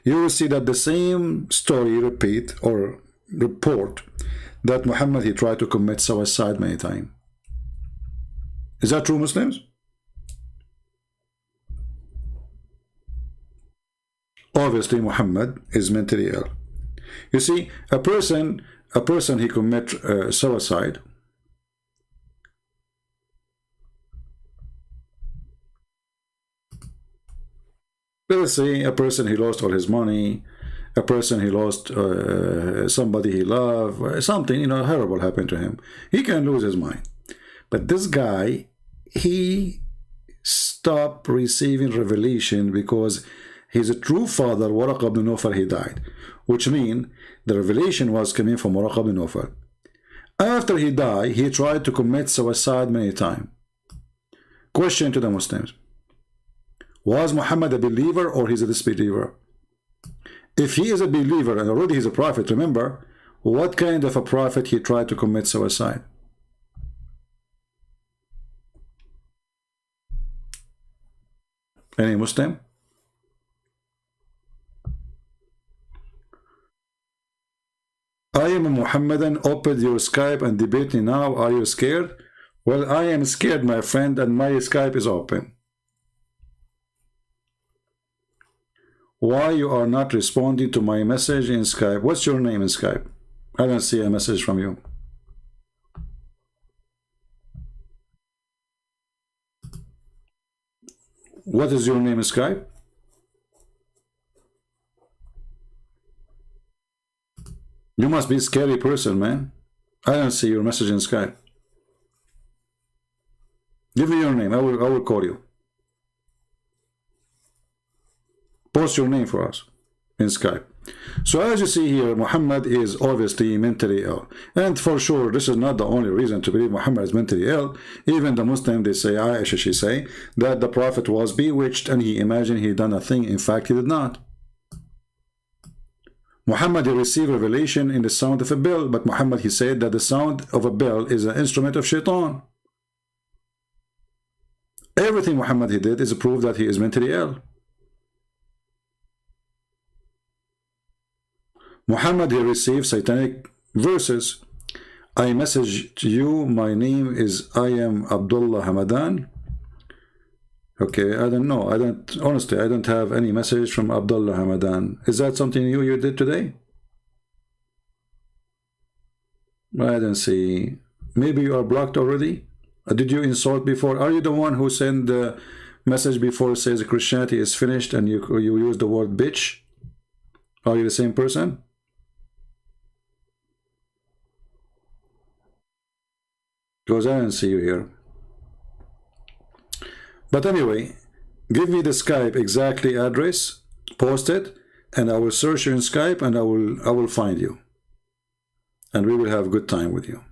you will see that the same story repeat or report that Muhammad, he tried to commit suicide many times. Is that true, Muslims? Obviously, Muhammad is mentally ill. You see, a person a person he commit suicide. Let's say a person he lost all his money, a person he lost somebody he loved, something, you know, horrible happened to him. He can lose his mind. But this guy, he stopped receiving revelation because his true father, Waraq ibn Nawfal, he died. Which means the revelation was coming from Waraq ibn Nawfal. After he died, he tried to commit suicide many times. Question to the Muslims. Was Muhammad a believer or he's a disbeliever? If he is a believer and already he's a prophet, remember, what kind of a prophet he tried to commit suicide? Any Muslim? I am a Muhammadan. Open your Skype and debate me now. Are you scared? Well, I am scared, my friend, and my Skype is open. Why you are not responding to my message in Skype? What's your name in Skype? I don't see a message from you. What is your name in Skype? You must be a scary person, man. I don't see your message in Skype. Give me your name. I will call you. Post your name for us in Skype. So as you see here, Muhammad is obviously mentally ill. And for sure, this is not the only reason to believe Muhammad is mentally ill. Even the Muslim, they say, Aisha, she say, that the Prophet was bewitched and he imagined he done a thing. In fact, he did not. Muhammad, he received revelation in the sound of a bell. But Muhammad, he said that the sound of a bell is an instrument of shaitan. Everything Muhammad he did is a proof that he is mentally ill. Muhammad, he received satanic verses. I message to you, my name is I am Abdullah Hamadan. Okay, I don't know. Honestly, I don't have any message from Abdullah Hamadan. Is that something new you did today? I don't see. Maybe you are blocked already? Did you insult before? Are you the one who sent the message before says Christianity is finished and you use the word bitch? Are you the same person? Because I don't see you here. But anyway, give me the Skype exactly address, post it, and I will search you in Skype and I will find you. And we will have a good time with you.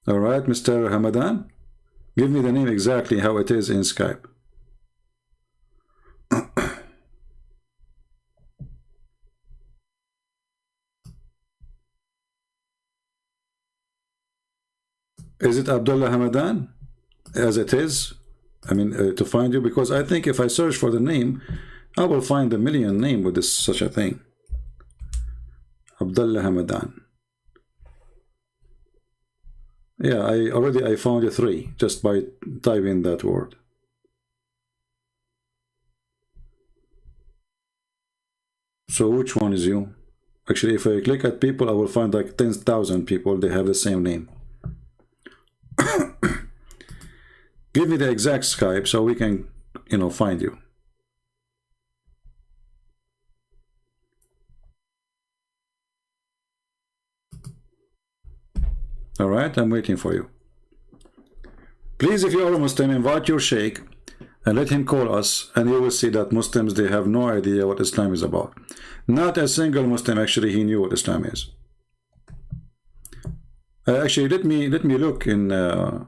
All right, Mr. Hamadan, give me the name exactly how it is in Skype. Is it Abdullah Hamadan as it is? I mean, to find you, because I think if I search for the name, I will find a million names with this such a thing. Abdullah Hamadan. Yeah, I found you 3 just by typing that word. So which one is you? Actually, if I click at people, I will find like 10,000 people. They have the same name. Give me the exact Skype so we can, you know, find you. All right, I'm waiting for you. Please, if you are a Muslim, invite your sheikh and let him call us, and you will see that Muslims, they have no idea what Islam is about. Not a single Muslim actually he knew what Islam is. Actually, let me look in.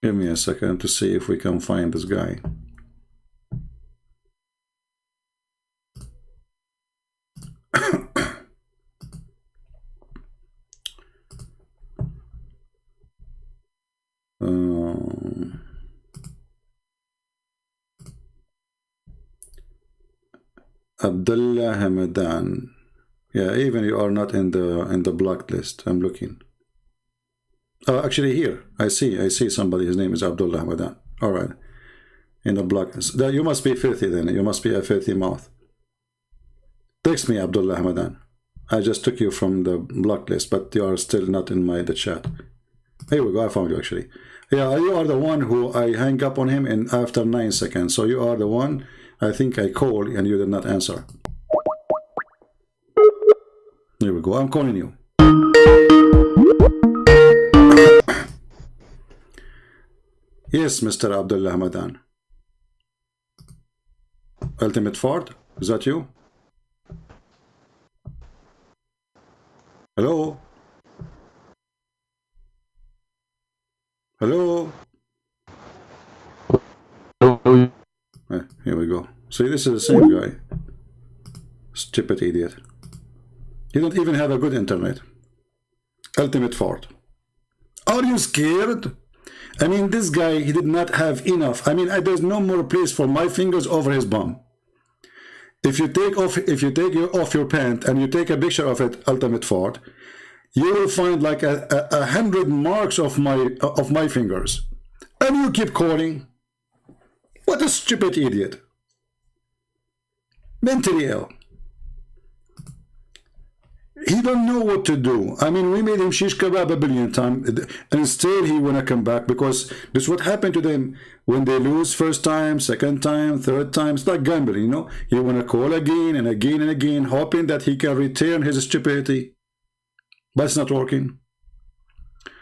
Give me a second to see if we can find this guy. Abdullah Hamadan. Yeah, even you are not in the blocked list. I'm looking. Actually, here I see somebody. His name is Abdullah Hamadan. All right. In the block. You must be filthy then. You must be a filthy mouth. Text me, Abdullah Hamadan. I just took you from the block list, but you are still not in the chat. Here we go. I found you actually. Yeah, you are the one who I hang up on him in after 9 seconds. So you are the one I think I called and you did not answer. Here we go. I'm calling you. Yes, Mr. Abdullah Hamadan. Ultimate Ford, is that you? Hello? Hello? Here we go. See, this is the same guy. Stupid idiot. You don't even have a good internet. Ultimate Ford. Are you scared? I mean, this guy, he did not have enough. I mean, there's no more place for my fingers over his bum. If you take off your pant and you take a picture of it, Ultimate Ford, you will find like 100 marks of my fingers. And you keep calling. What a stupid idiot. Mentally ill. He don't know what to do. I mean, we made him shish kebab a billion times, and still he wanna come back, because this is what happened to them when they lose first time, second time, third time. It's like gambling, you know. You wanna call again and again and again, hoping that he can return his stupidity, but it's not working.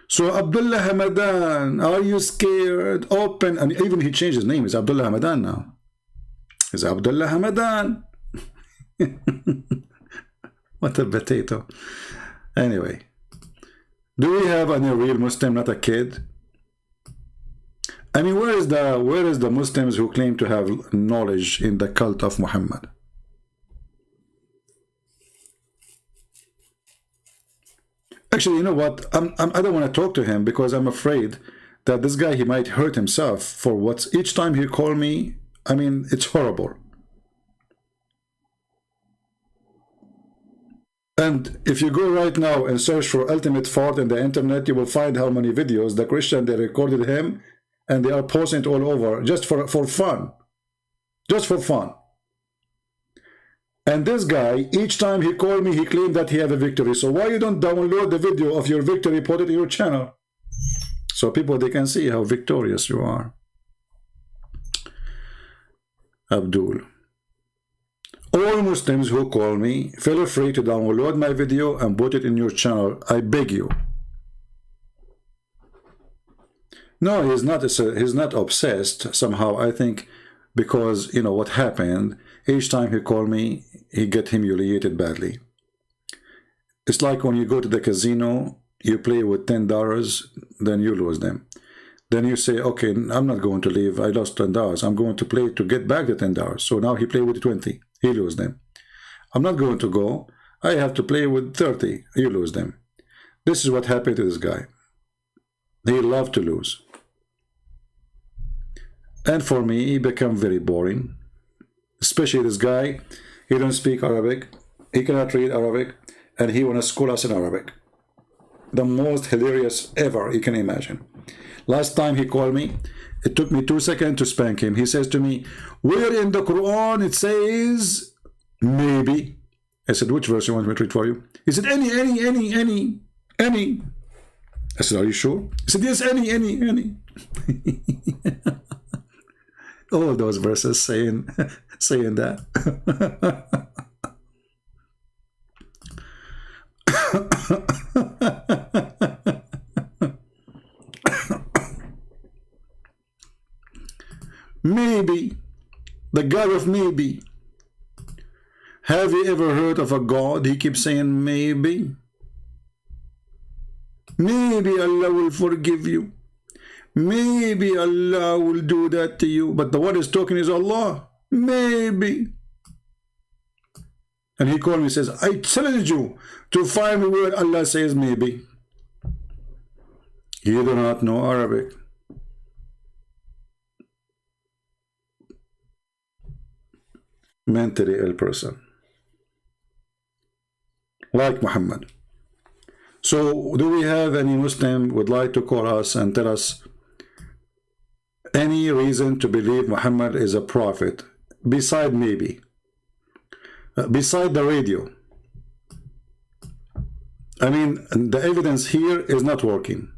So Abdullah Hamadan, are you scared? Open, and even he changed his name. It's Abdullah Hamadan now. It's Abdullah Hamadan. What a potato. Anyway, do we have any real Muslim, not a kid? I mean, where is the Muslims who claim to have knowledge in the cult of Muhammad? Actually, you know what? I don't want to talk to him, because I'm afraid that this guy, he might hurt himself for what's each time he call me. I mean, it's horrible. And if you go right now and search for Ultimate Ford in the internet, you will find how many videos the Christian, they recorded him, and they are posting it all over just for fun. Just for fun. And this guy, each time he called me, he claimed that he had a victory. So why you don't download the video of your victory, put it in your channel, so people, they can see how victorious you are? Abdul. All Muslims who call me, feel free to download my video and put it in your channel. I beg you. No, he's not obsessed somehow. I think because, you know, what happened, each time he called me, he get humiliated badly. It's like when you go to the casino, you play with $10, then you lose them. Then you say, okay, I'm not going to leave. I lost $10. I'm going to play to get back the $10. So now he play with 20. He lose them. I'm not going to go. I have to play with 30. You lose them. This is what happened to this guy. He loved to lose. And for me, he became very boring. Especially this guy. He don't speak Arabic. He cannot read Arabic. And he want to school us in Arabic. The most hilarious ever you can imagine. Last time he called me, it took me 2 seconds to spank him. He says to me, where in the Quran it says maybe? I said, which verse you want me to read for you? He said, any. I said, are you sure? He said, yes, any. All those verses saying that. Maybe, the God of maybe. Have you ever heard of a God? He keeps saying maybe. Maybe Allah will forgive you. Maybe Allah will do that to you. But the one who's talking is Allah. Maybe. And he called me and says, I challenge you to find me where Allah says maybe. You do not know Arabic. Mentally ill person. Like Muhammad. So do we have any Muslim would like to call us and tell us any reason to believe Muhammad is a prophet, beside maybe, beside the radio. I mean, the evidence here is not working.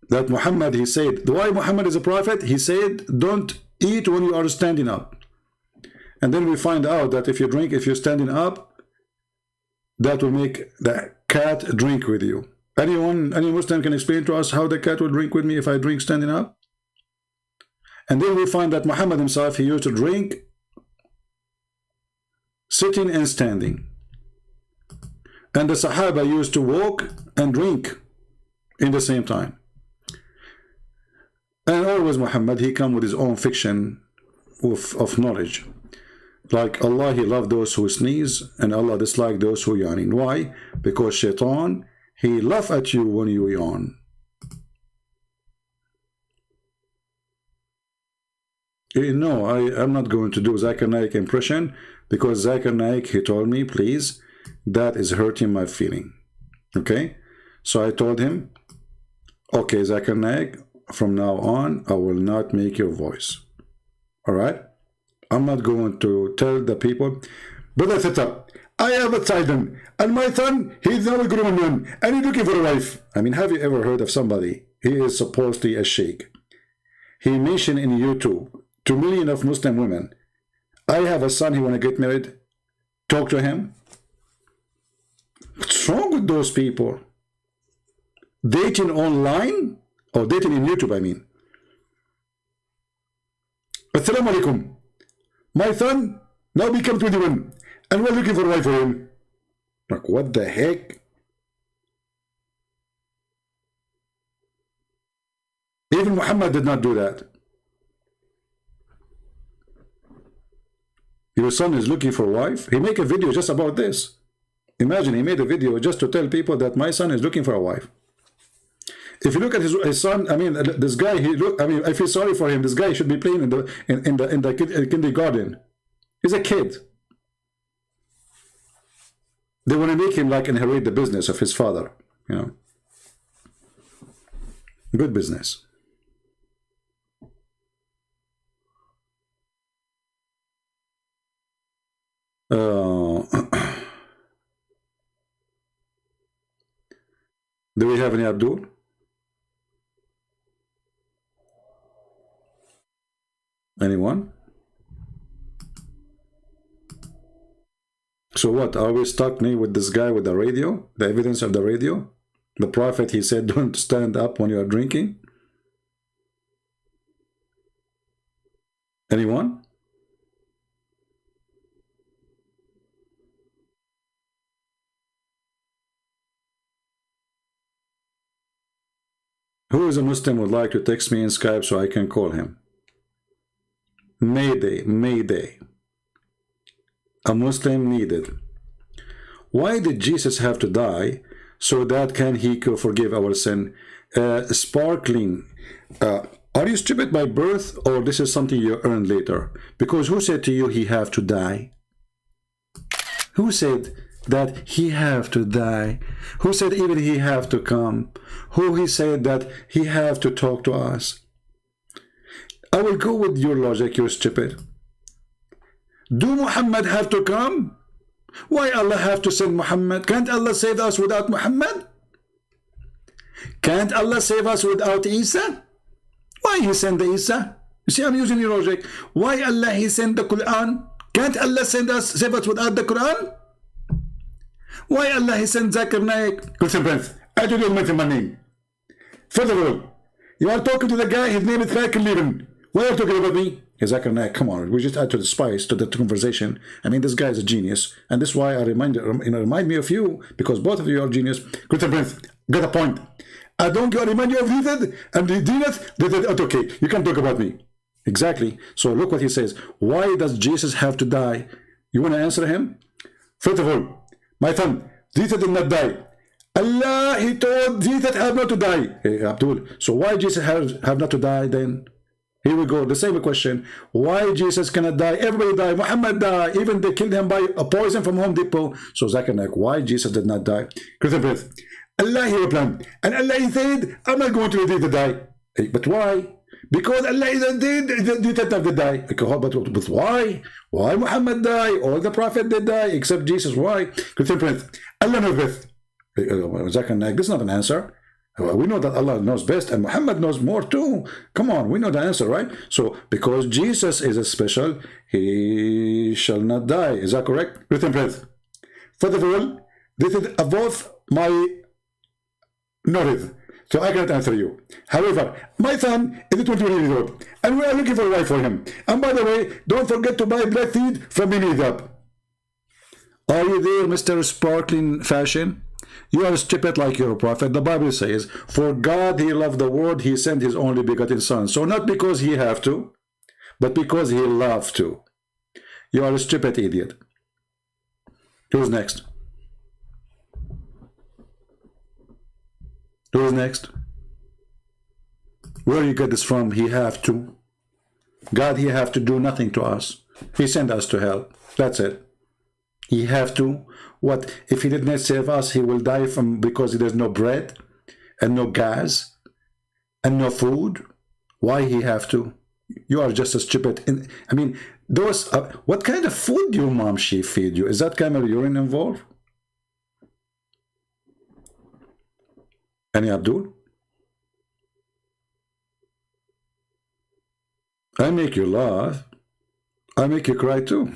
That Muhammad, he said, why Muhammad is a prophet? He said, don't eat when you are standing up. And then we find out that if you drink, if you're standing up, that will make the cat drink with you. Any Muslim can explain to us how the cat will drink with me if I drink standing up? And then we find that Muhammad himself, he used to drink sitting and standing. And the Sahaba used to walk and drink in the same time. And always Muhammad, he come with his own fiction of knowledge. Like Allah, he loved those who sneeze, and Allah disliked those who yawn. Why? Because Shaitan, he laugh at you when you yawn. No, I'm not going to do Zakir Naik impression, because Zakir Naik, he told me, please, that is hurting my feeling. Okay? So I told him, okay, Zakir Naik, from now on, I will not make your voice. Alright? I'm not going to tell the people, Brother Theta, I have a child, and my son, he's now a grown man, and he's looking for a wife. I mean, have you ever heard of somebody, he is supposedly a sheikh. He mentioned in YouTube, 2 million of Muslim women, I have a son, he want to get married, talk to him. What's wrong with those people? Dating online? Or dating in YouTube, I mean. Assalamu alaikum. My son now become 21 and we're looking for a wife for him. Like, what the heck? Even Muhammad did not do that. Your son is looking for a wife. He make a video just about this. Imagine, he made a video just to tell people that my son is looking for a wife. If you look at his son, I mean, this guy, I feel sorry for him. This guy should be playing in the kindergarten. He's a kid. They want to make him like inherit the business of his father, you know. Good business. Do we have any Abdul? Anyone? So what, are we stuck now with this guy with the radio? The evidence of the radio? The Prophet, he said, don't stand up when you are drinking? Anyone? Who is a Muslim would like to text me in Skype so I can call him? Mayday, Mayday. A Muslim needed. Why did Jesus have to die? So that can he forgive our sin? Sparkling. Are you stupid by birth, or this is something you earned later? Because who said to you he have to die? Who said that he have to die? Who said even he have to come? Who he said that he have to talk to us? I will go with your logic, you're stupid. Do Muhammad have to come? Why Allah have to send Muhammad? Can't Allah save us without Muhammad? Can't Allah save us without Isa? Why he send the Isa? You see, I'm using your logic. Why Allah he send the Quran? Can't Allah save us without the Quran? Why Allah he send Zakir Naik? Listen, Prince, I don't mention my name. First of all, you are talking to the guy, his name is Zakir Levin. Why are you talking about me? Hey, Zakir Naik, come on, we just add to the spice, to the conversation. I mean, this guy is a genius, and this is why I remind me of you, because both of you are genius. Good Prince, got a point. I don't remind you of David and the genius. Okay, you can talk about me. Exactly. So look what he says. Why does Jesus have to die? You want to answer him? First of all, my son, Jesus did not die. Allah, he told Jesus have not to die. Hey, Abdul, so why Jesus have not to die then? Here we go, the same question. Why Jesus cannot die? Everybody died. Muhammad died. Even they killed him by a poison from Home Depot. So Zakir Naik, why Jesus did not die? Christian Prince, Allah he planned. And Allah he said, I'm not going to let Jesus die. But why? Because Allah didn't have to die. But why? Why Muhammad die? All the Prophet did die except Jesus. Why? Allah knows best. This is not an answer. We know that Allah knows best and Muhammad knows more too. Come on, we know the answer, right? So, because Jesus is a special, he shall not die. Is that correct? First of all, this is above my knowledge, so I cannot answer you. However, my son is 21 years old, and we are looking for a wife for him. And by the way, don't forget to buy black seed from Minizab. Are you there, Mr. Sparkling Fashion? You are stupid like your prophet. The Bible says, for God he loved the world, he sent his only begotten son. So not because he have to, but because he loved to. You are a stupid idiot. Who's next? Who's next? Where you get this from? He have to. God, he have to do nothing to us. He sent us to hell. That's it. He have to. What? If he did not save us, he will die from because there's no bread and no gas and no food. Why he have to? You are just a stupid. I mean, those. What kind of food your mom she feed you? Is that camel urine involved? Any Abdul? I make you laugh. I make you cry too.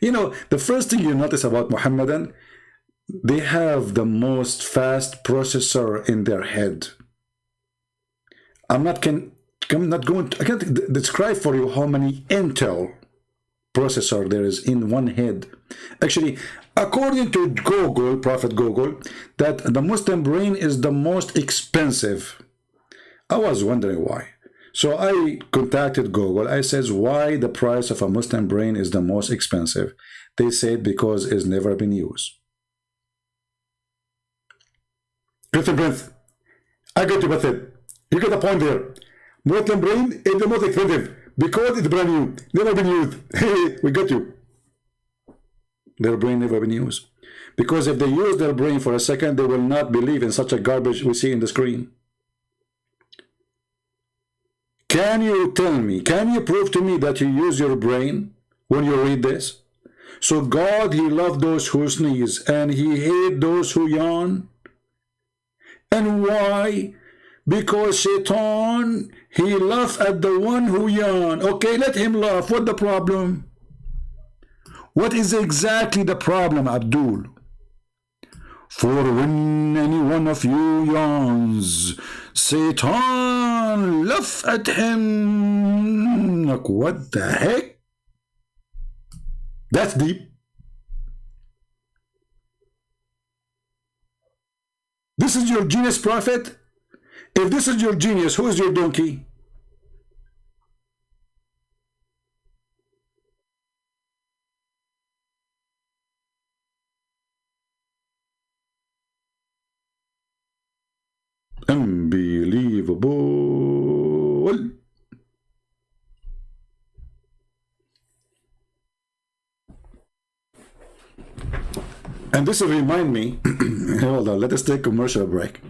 You know, the first thing you notice about Muhammadan, they have the most fast processor in their head. I can't describe for you how many Intel processor there is in one head. Actually, according to Google, Prophet Google, that the Muslim brain is the most expensive. I was wondering why. So I contacted Google. I says, why the price of a Muslim brain is the most expensive? They said because it's never been used. Christian Prince, I got you with it. You get the point there. Muslim brain is the most expensive because it's brand new, never been used. Hey, we got you. Their brain never been used. Because if they use their brain for a second, they will not believe in such a garbage we see in the screen. Can you tell me, can you prove to me that you use your brain when you read this? So God, he loved those who sneeze and he hated those who yawn. And why? Because Shaitan, he laughs at the one who yawn. Okay, let him laugh. What the problem? What is exactly the problem, Abdul? For when any one of you yawns, Satan laugh at him. Like, what the heck? That's deep. This is your genius, prophet? If this is your genius, who is your donkey? Unbelievable. And this will remind me, hold on, let us take a commercial break.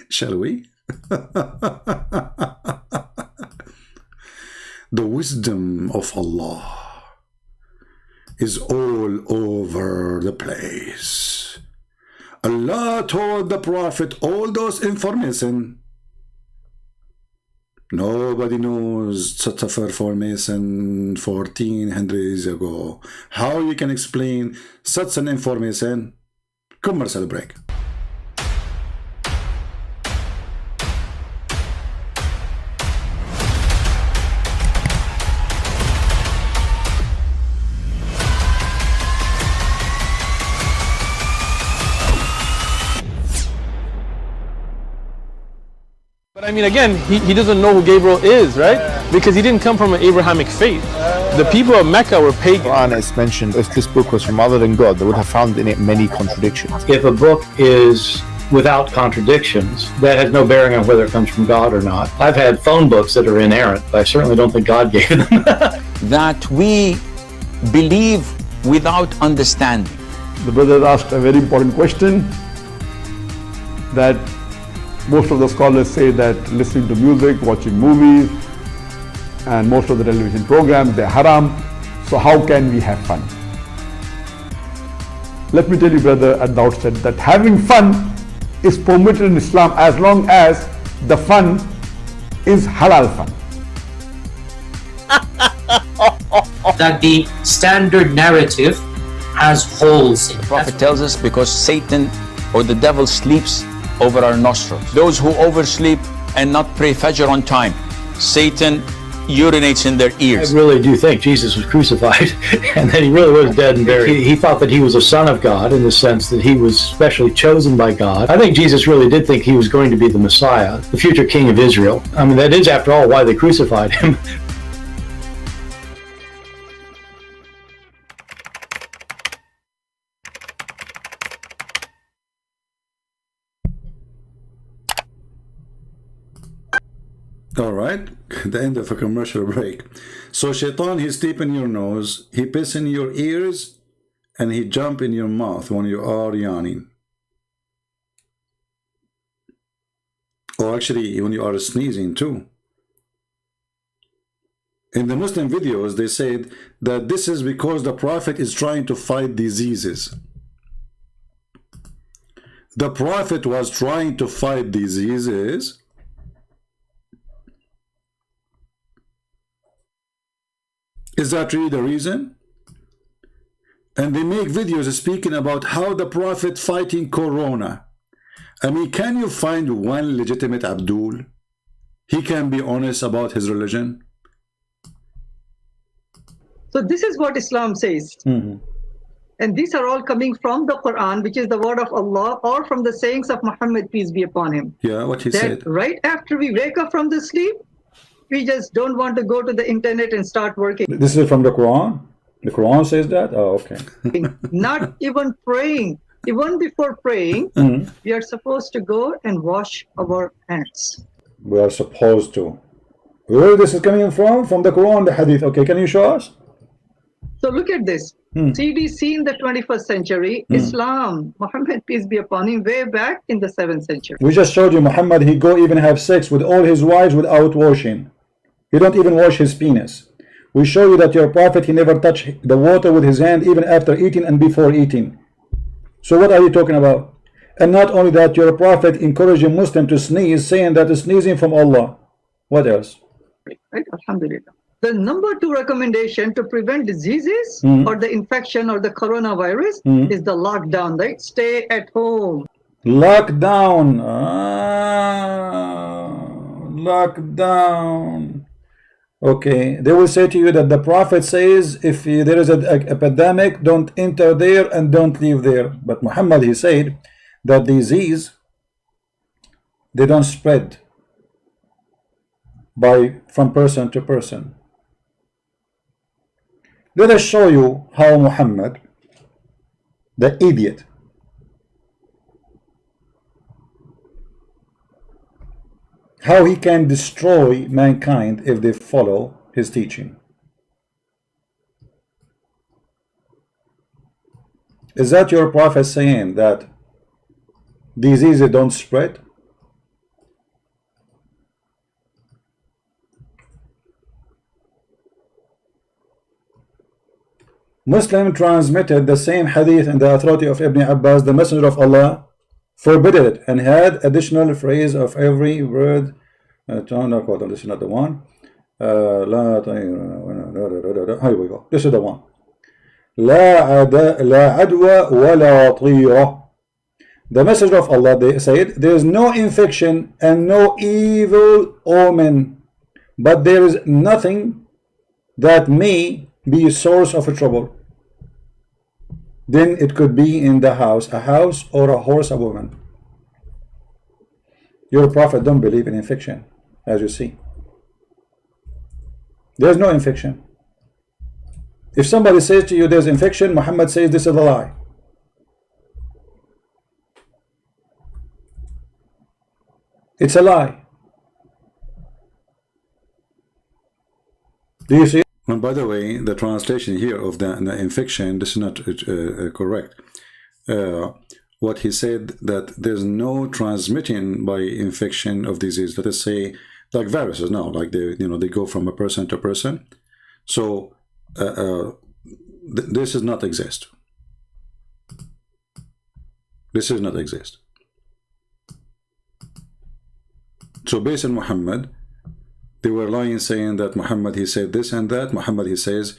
Shall we? The wisdom of Allah is all over the place. Allah told the Prophet all those information. Nobody knows such a information 1400 years ago. How you can explain such an information? Commercial break. But I mean, again, he doesn't know who Gabriel is, right? Because he didn't come from an Abrahamic faith. The people of Mecca were pagan. Quran is mentioned, if this book was from other than God, they would have found in it many contradictions. If a book is without contradictions, that has no bearing on whether it comes from God or not. I've had phone books that are inerrant, but I certainly don't think God gave them. That we believe without understanding. The brother asked a very important question, that most of the scholars say that listening to music, watching movies, and most of the television programs, they're haram. So how can we have fun? Let me tell you, brother, at the outset that having fun is permitted in Islam as long as the fun is halal fun. That the standard narrative has holes in it. The Prophet tells us because Satan or the devil sleeps over our nostrils. Those who oversleep and not pray Fajr on time, Satan urinates in their ears. I really do think Jesus was crucified and that he really was dead and buried. He thought that he was a son of God in the sense that he was specially chosen by God. I think Jesus really did think he was going to be the Messiah, the future king of Israel. I mean, that is, after all, why they crucified him. All right, the end of a commercial break. So Shaitan, he sleep in your nose, he piss in your ears, and he jump in your mouth when you are yawning. Or actually, when you are sneezing too. In the Muslim videos, they said that this is because the Prophet is trying to fight diseases. The Prophet was trying to fight diseases. Is that really the reason? And they make videos speaking about how the Prophet fighting Corona. I mean, can you find one legitimate Abdul? He can be honest about his religion. So this is what Islam says. And these are all coming from the Quran, which is the word of Allah, or from the sayings of Muhammad, peace be upon him. Yeah, what he said. Right after we wake up from the sleep, we just don't want to go to the internet and start working. This is from the Quran? The Quran says that? Oh, okay. Not even praying. Even before praying, we are supposed to go and wash our hands. We are supposed to. Where this is coming from? From the Quran, the Hadith. Okay, can you show us? So look at this. CDC in the 21st century, Islam, Muhammad, peace be upon him, way back in the 7th century. We just showed you Muhammad, he go even have sex with all his wives without washing. He don't even wash his penis. We show you that your Prophet, he never touched the water with his hand even after eating and before eating. So what are you talking about? And not only that, your Prophet encouraging Muslim to sneeze, saying that is sneezing from Allah. What else? Right? Alhamdulillah. The number 2 recommendation to prevent diseases or the infection or the coronavirus is the lockdown, right? Stay at home. Lockdown. Lockdown. Okay, they will say to you that the Prophet says if there is an epidemic, don't enter there and don't leave there. But Muhammad, he said that disease, they don't spread from person to person. Let us show you how Muhammad, the idiot, how he can destroy mankind if they follow his teaching. Is that your Prophet saying that diseases don't spread? Muslim transmitted the same hadith in the authority of Ibn Abbas, the Messenger of Allah forbidden it and had additional phrase of every word. This is not the one. Here we go. This is the one. لا عدوى ولا طيرة. The Messenger of Allah, they said, there is no infection and no evil omen, but there is nothing that may be a source of a trouble. Then it could be in the house, a house or a horse, a woman. Your Prophet don't believe in infection, as you see. There's no infection. If somebody says to you there's infection, Muhammad says this is a lie. It's a lie. Do you see? And by the way, the translation here of the infection, this is not correct. what he said, that there's no transmitting by infection of disease. Let us say, like viruses now, like they go from a person to person. So this does not exist. This does not exist. So based on Muhammad, they were lying, saying that Muhammad, he said this and that. Muhammad, he says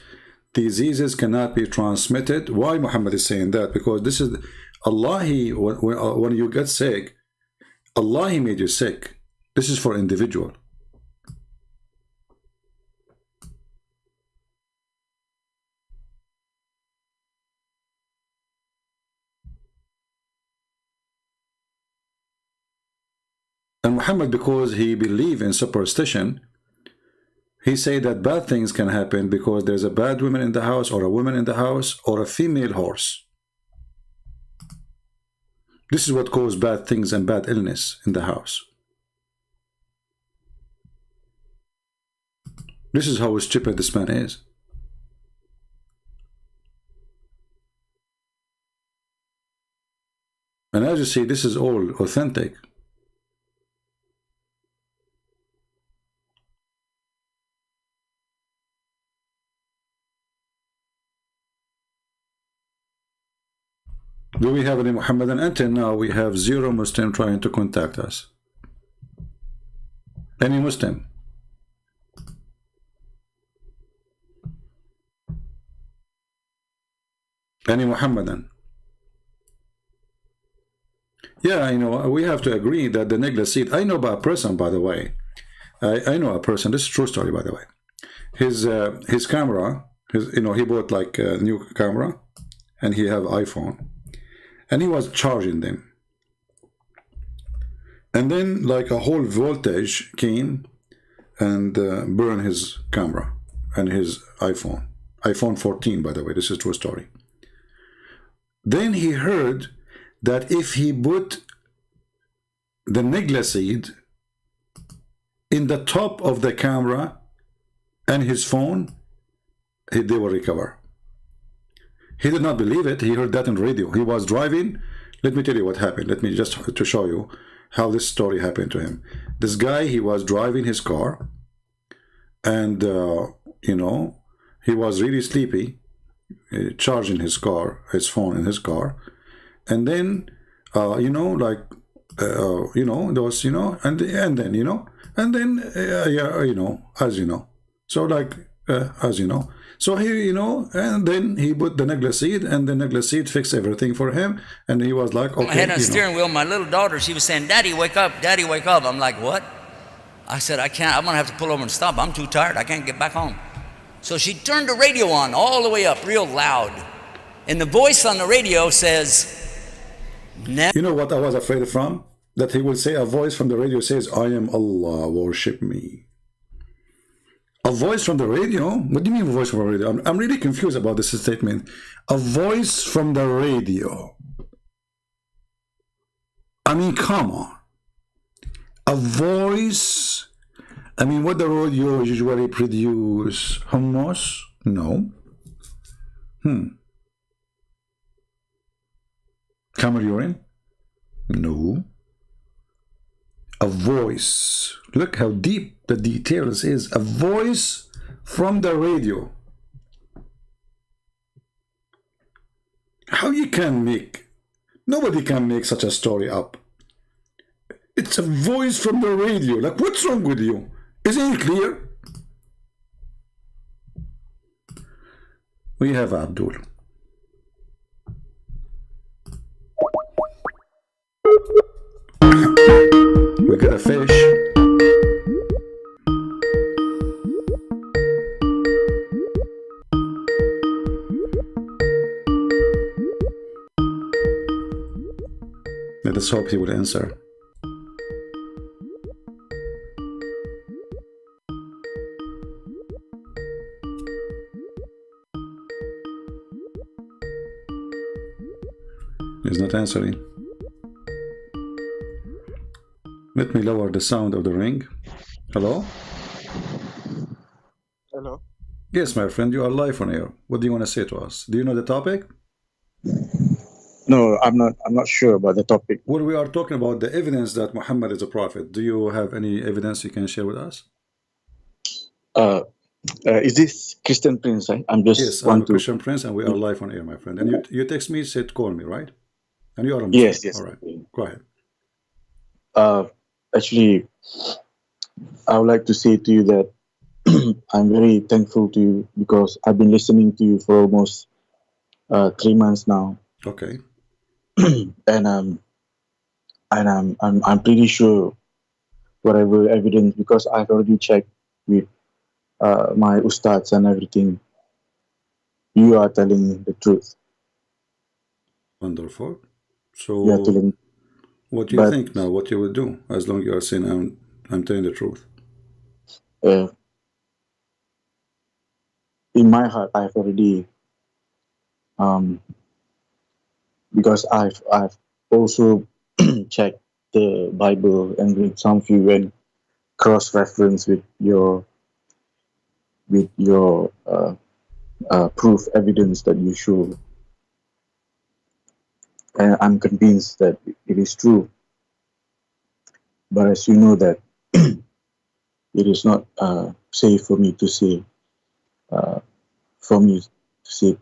diseases cannot be transmitted. Why Muhammad is saying that? Because this is Allah. When you get sick, Allah, he made you sick. This is for individual. And Muhammad, because he believed in superstition, he said that bad things can happen because there's a bad woman in the house, or a woman in the house, or a female horse. This is what causes bad things and bad illness in the house. This is how stupid this man is. And as you see, this is all authentic. Do we have any Muhammadan? Until now, we have 0 Muslim trying to contact us. Any Muslim? Any Muhammadan? Yeah, you know, we have to agree that the negla seed, I know about a person, by the way. I know a person, this is a true story, by the way. His camera, he bought like a new camera, and he have iPhone. And he was charging them. And then like a whole voltage came and burned his camera and his iPhone. iPhone 14, by the way, this is a true story. Then he heard that if he put the negla seed in the top of the camera and his phone, they will recover. He did not believe it. He heard that on radio. He was driving. Let me tell you what happened. Let me just to show you how this story happened to him. This guy, he was driving his car, and he was really sleepy, charging his phone in his car, and then those, as you know, so like as you know. So he, and then he put the negla seed, and the negla seed fixed everything for him, and he was like, okay. I had on the steering wheel, my little daughter, she was saying, Daddy, wake up, Daddy, wake up. I'm like, what? I said, I can't, I'm gonna have to pull over and stop. I'm too tired, I can't get back home. So she turned the radio on all the way up, real loud. And the voice on the radio says, you know what I was afraid from? That he will say, a voice from the radio says, I am Allah, worship me. A voice from the radio? What do you mean a voice from the radio? I'm really confused about this statement. A voice from the radio. I mean, come on. A voice. I mean, what the radio usually produce? Hummus? No. Camel urine? No. A voice. Look how deep the details is. A voice from the radio. How you can make? Nobody can make such a story up. It's a voice from the radio. Like, what's wrong with you? Isn't it clear? We have Abdul. We got a fish. Let us hope he will answer. He's not answering. Let me lower the sound of the ring. Hello? Hello? Yes, my friend, you are live on air. What do you want to say to us? Do you know the topic? No, I'm not sure about the topic. Well, we are talking about the evidence that Muhammad is a prophet. Do you have any evidence you can share with us? Is this Christian Prince? I'm just Yes, I'm want a to. Christian Prince, and we are live on air, my friend. And you text me, said call me, right? And you are a Muslim. Yes, yes. All right, go ahead. Actually, I would like to say to you that I'm very thankful to you because I've been listening to you for almost 3 months now. Okay. and I'm pretty sure whatever evidence, because I've already checked with my ustads and everything, you are telling the truth. Wonderful. So You are telling. what do you think now? What you will do as long as you are saying I'm telling the truth? In my heart, I've already because I've also checked the Bible and read some few and cross-reference with your proof evidence that you show, and I'm convinced that it is true. But as you know that it is not safe for me to say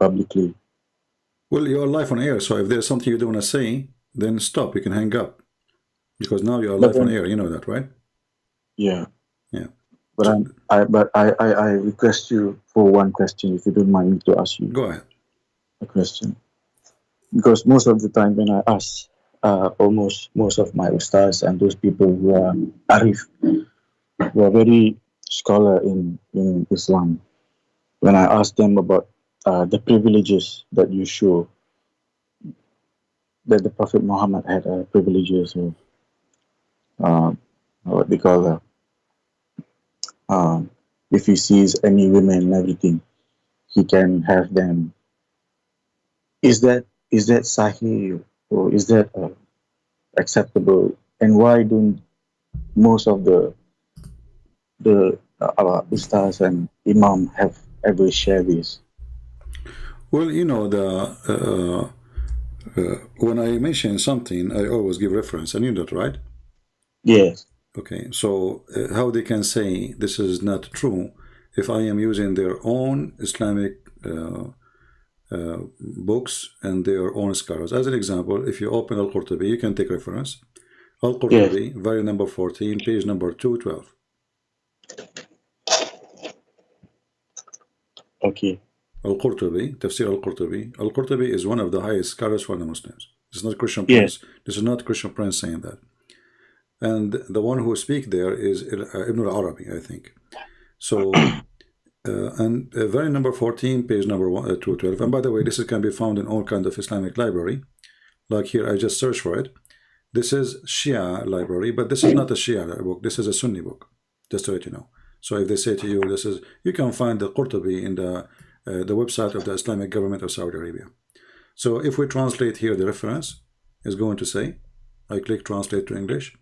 publicly. Well, you're live on air, so if there's something you don't want to say, then stop. You can hang up because now you are live on air. You know that, right? Yeah. Yeah. But I request you for one question, if you don't mind me to ask you. Go ahead. A question. Because most of the time when I ask almost most of my ustads and those people who are arif, who are very scholar in Islam, when I ask them about the privileges that you show, that the Prophet Muhammad had privileges of what they call that. If he sees any women and everything, he can have them. Is that sahih, or is that acceptable? And why don't most of the ustaz and imam have ever shared this? Well, you know, when I mention something, I always give reference, and you know that, right? Yes. Okay, so how they can say this is not true if I am using their own Islamic books and their own scholars? As an example, if you open Al-Qurtubi, you can take reference. Al-Qurtubi, yes. Volume number 14, page number 212. Okay. Al-Qurtubi, Tafsir Al-Qurtubi. Al-Qurtubi is one of the highest scholars for the Muslims. It's not Christian Prince. This is not Christian Prince saying that. And the one who speaks there is Ibn al-Arabi, I think. So, and volume number 14, page number 212. And by the way, this can be found in all kinds of Islamic library. Like here, I just searched for it. This is Shia library, but this is not a Shia book. This is a Sunni book, just to let you know. So if they say to you, this is, you can find the Qurtubi in the website of the Islamic government of Saudi Arabia. So if we translate here, the reference is going to say, I click translate to English.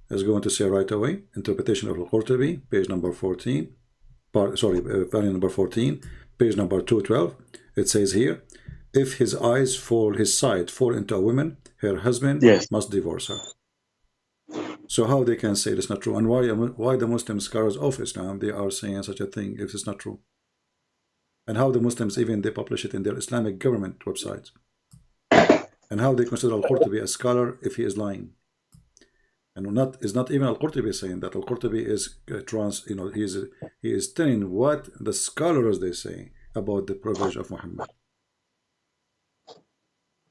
Is going to say right away, interpretation of Al-Qurtubi, page number 14, volume number 14, page number 212. It says here, if his sight fall into a woman, her husband must divorce her. So how they can say it's not true, and why the Muslim scholars of Islam, they are saying such a thing if it's not true? And how the Muslims even they publish it in their Islamic government websites? And how they consider Al-Qurtubi a scholar if he is lying? And is not even Al-Qurtubi saying that. Al-Qurtubi is he is telling what the scholars they say about the privilege of Muhammad.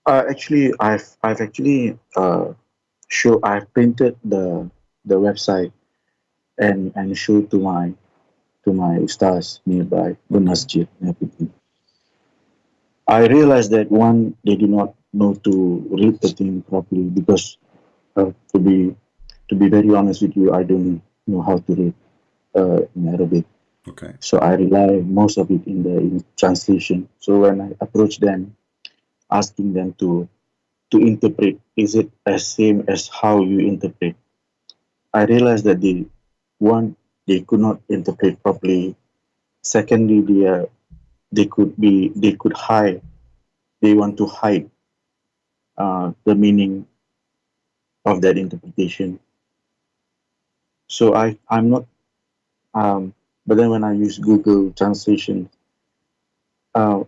Actually, I've actually I've printed the website and showed to my ustaz nearby the masjid and everything. I realized that one, they do not know to read the thing properly, because to be very honest with you, I don't know how to read in Arabic. Okay. So I rely most of it in translation. So when I approach them, asking them to interpret, is it as same as how you interpret? I realized that they could not interpret properly. Secondly, they could hide. They want to hide the meaning of that interpretation. So I'm not, but then when I use Google Translation, I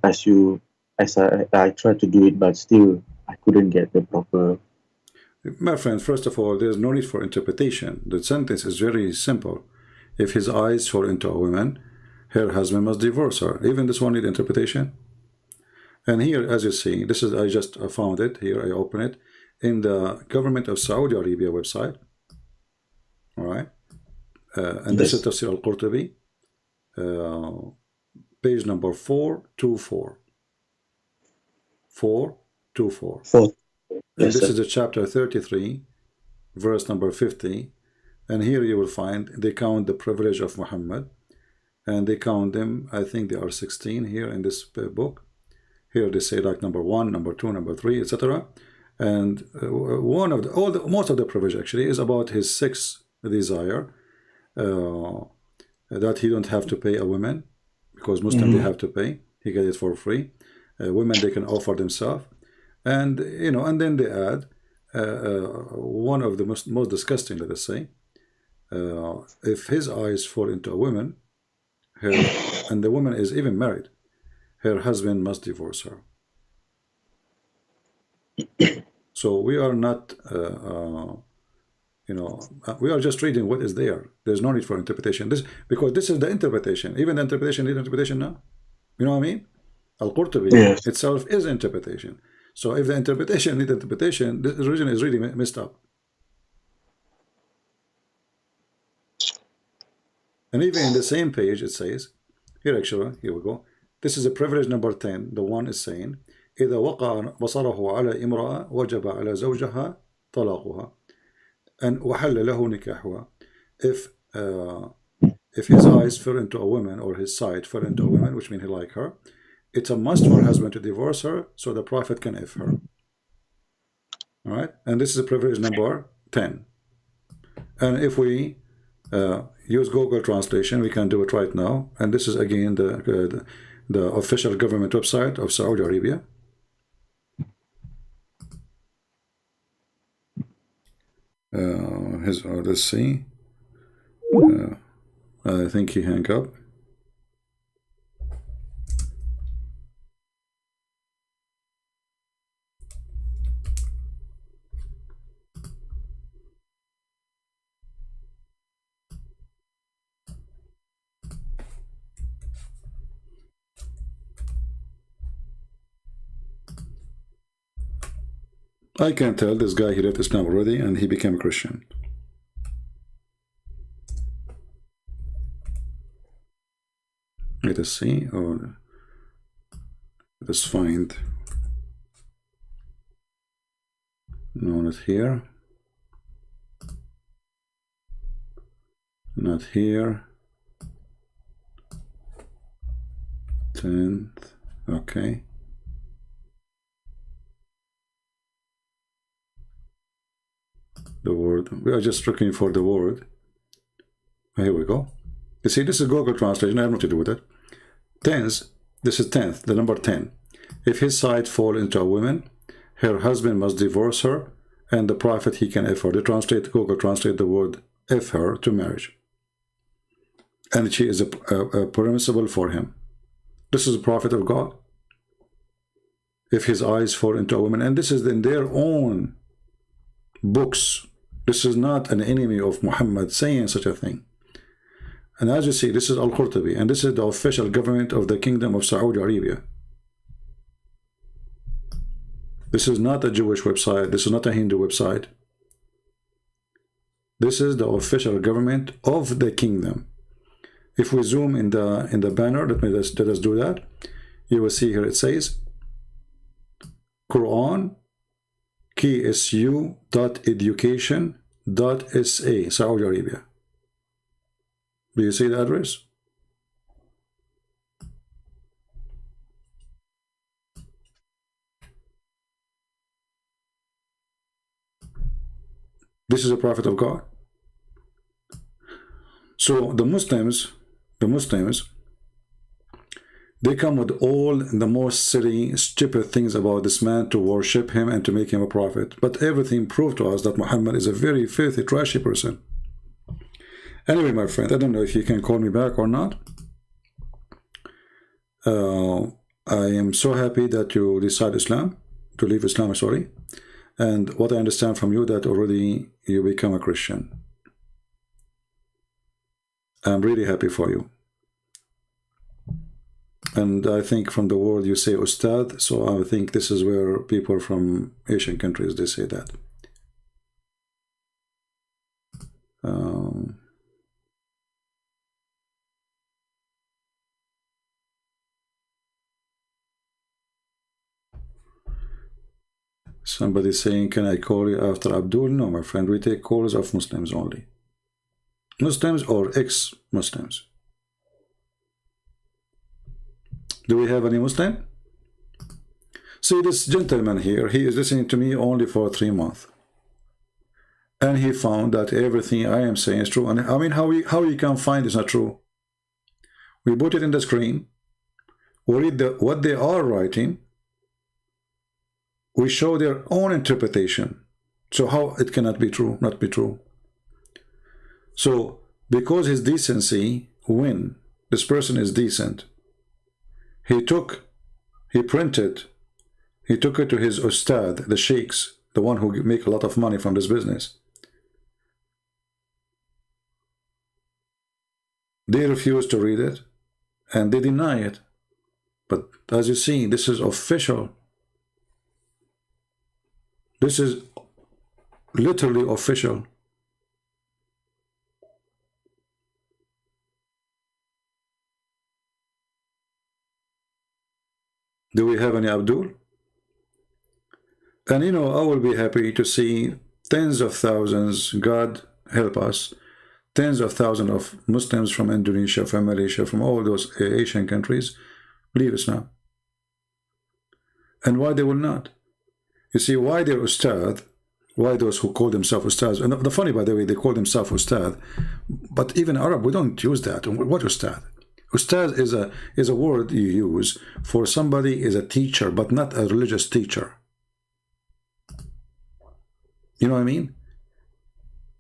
tried to do it, but still I couldn't get the proper. My friend, first of all, there's no need for interpretation. The sentence is very simple. If his eyes fall into a woman, her husband must divorce her. Even this one need interpretation. And here, as you see, this is, I just found it here, I open it in the government of Saudi Arabia website. All right. And this is Tafsir al-Qurtubi, page number 424. 424. And this is the chapter 33, verse number 50. And here you will find they count the privilege of Muhammad. And they count them, I think they are 16 here in this book. Here they say like number 1, number 2, number 3, etc. And one of the, most of the privilege actually is about his sixth desire, that he don't have to pay a woman, because Muslims they have to pay. He gets it for free. Women they can offer themselves, and you know, and then they add one of the most disgusting, let us say, if his eyes fall into a woman, and the woman is even married, her husband must divorce her. So we are not, you know, we are just reading what is there. There's no need for interpretation. Because this is the interpretation. Even the interpretation needs interpretation now. You know what I mean? Al-Qurtubi itself is interpretation. So if the interpretation needs interpretation, this religion is really messed up. And even in the same page, it says, here actually, here we go. This is a privilege number 10. The one is saying, إذا وقع بصره على امرأة وجب على زوجها طلاقها and وحل له نكاحها. If his eyes fell into a woman, or his sight fell into a woman, which means he like her, it's a must for her husband to divorce her so the Prophet can F her. All right, and this is a privilege number 10. And if we use Google Translation, we can do it right now. And this is again the official government website of Saudi Arabia. Let's see. I think he hung up. I can tell this guy, he left Islam already and he became a Christian. Let us see, or let us find. No, not here. Not here. 10th. Okay. The word. We are just looking for the word. Here we go. You see, this is Google Translation. I have nothing to do with it. Tens. This is 10th, the number 10. If his sight fall into a woman, her husband must divorce her, and the Prophet he can F her. They translate, Google translate the word F her to marriage. And she is a permissible for him. This is the Prophet of God. If his eyes fall into a woman, and this is in their own books. This is not an enemy of Muhammad saying such a thing. And as you see, this is Al-Qurtubi, and this is the official government of the Kingdom of Saudi Arabia. This is not a Jewish website. This is not a Hindu website. This is the official government of the kingdom. If we zoom in the banner, let us do that. You will see here it says Quran ksu.education.sa, Saudi Arabia. Do you see the address? This is a Prophet of God. So the Muslims, They come with all the most silly, stupid things about this man to worship him and to make him a prophet. But everything proved to us that Muhammad is a very filthy, trashy person. Anyway, my friend, I don't know if you can call me back or not. I am so happy that you decide Islam, to leave Islam, sorry. And what I understand from you, that already you become a Christian. I'm really happy for you. And I think from the word you say Ustad, so I think this is where people from Asian countries, they say that. Somebody saying, can I call you after Abdul? No, my friend, we take calls of Muslims only. Muslims or ex-Muslims. Do we have any Muslim? See, this gentleman here, he is listening to me only for 3 months. And he found that everything I am saying is true. And I mean, how you can find it's not true? We put it in the screen. We read what they are writing. We show their own interpretation. So how it cannot be true, not be true? So, because his decency, when this person is decent, he printed, he took it to his ustad, the sheikhs, the one who make a lot of money from this business. They refuse to read it, and they deny it. But as you see, this is official. This is literally official. Do we have any Abdul? And you know, I will be happy to see tens of thousands, God help us, tens of thousands of Muslims from Indonesia, from Malaysia, from all those Asian countries leave Islam. And why they will not? You see, why their ustad, why those who call themselves ustads, and the funny, by the way, they call themselves ustad, but even Arab, we don't use that. What ustad? Ustad is a word you use for somebody is a teacher, but not a religious teacher. You know what I mean?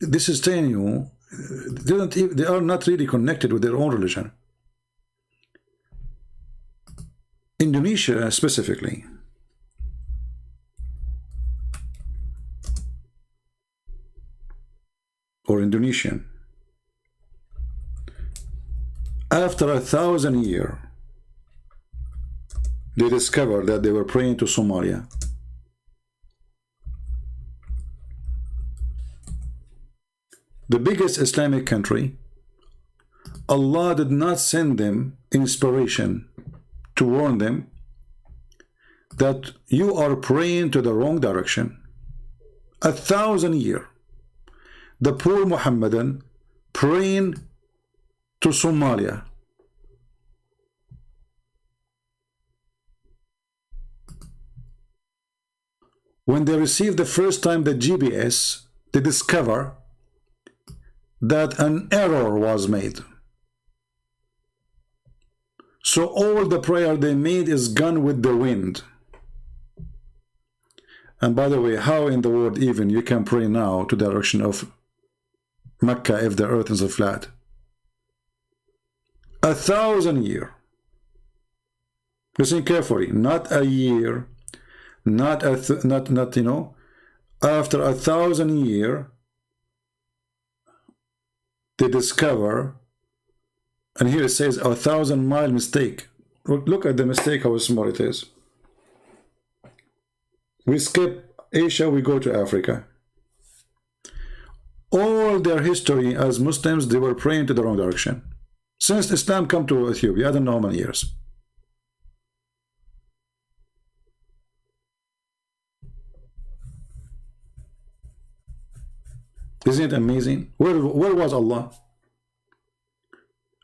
This is telling you, they are not really connected with their own religion. Indonesia specifically, or Indonesian, after 1,000 years, they discovered that they were praying to Somalia. The biggest Islamic country, Allah did not send them inspiration to warn them that you are praying to the wrong direction. 1,000 years, the poor Muhammadan praying to Somalia. When they received the first time the GPS, they discover that an error was made. So all the prayer they made is gone with the wind. And by the way, how in the world even you can pray now to the direction of Mecca if the earth is flat? 1,000 years. Listen carefully. Not a year, not you know. After 1,000 years, they discover, and here it says 1,000-mile mistake. Look at the mistake, how small it is. We skip Asia, we go to Africa. All their history as Muslims, they were praying to the wrong direction. Since Islam come to Ethiopia, I don't know how many years. Isn't it amazing? Where was Allah?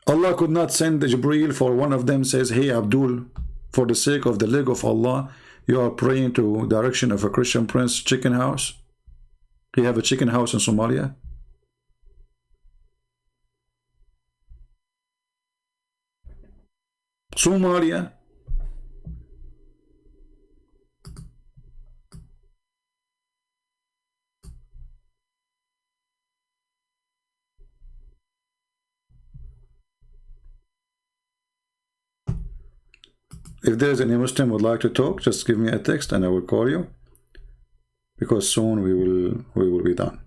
Allah could not send Jibreel for one of them says, hey Abdul, for the sake of the leg of Allah, you are praying to direction of a Christian prince chicken house. He have a chicken house in Somalia. Somalia. If there's any Muslim would like to talk, just give me a text and I will call you, because soon we will be done.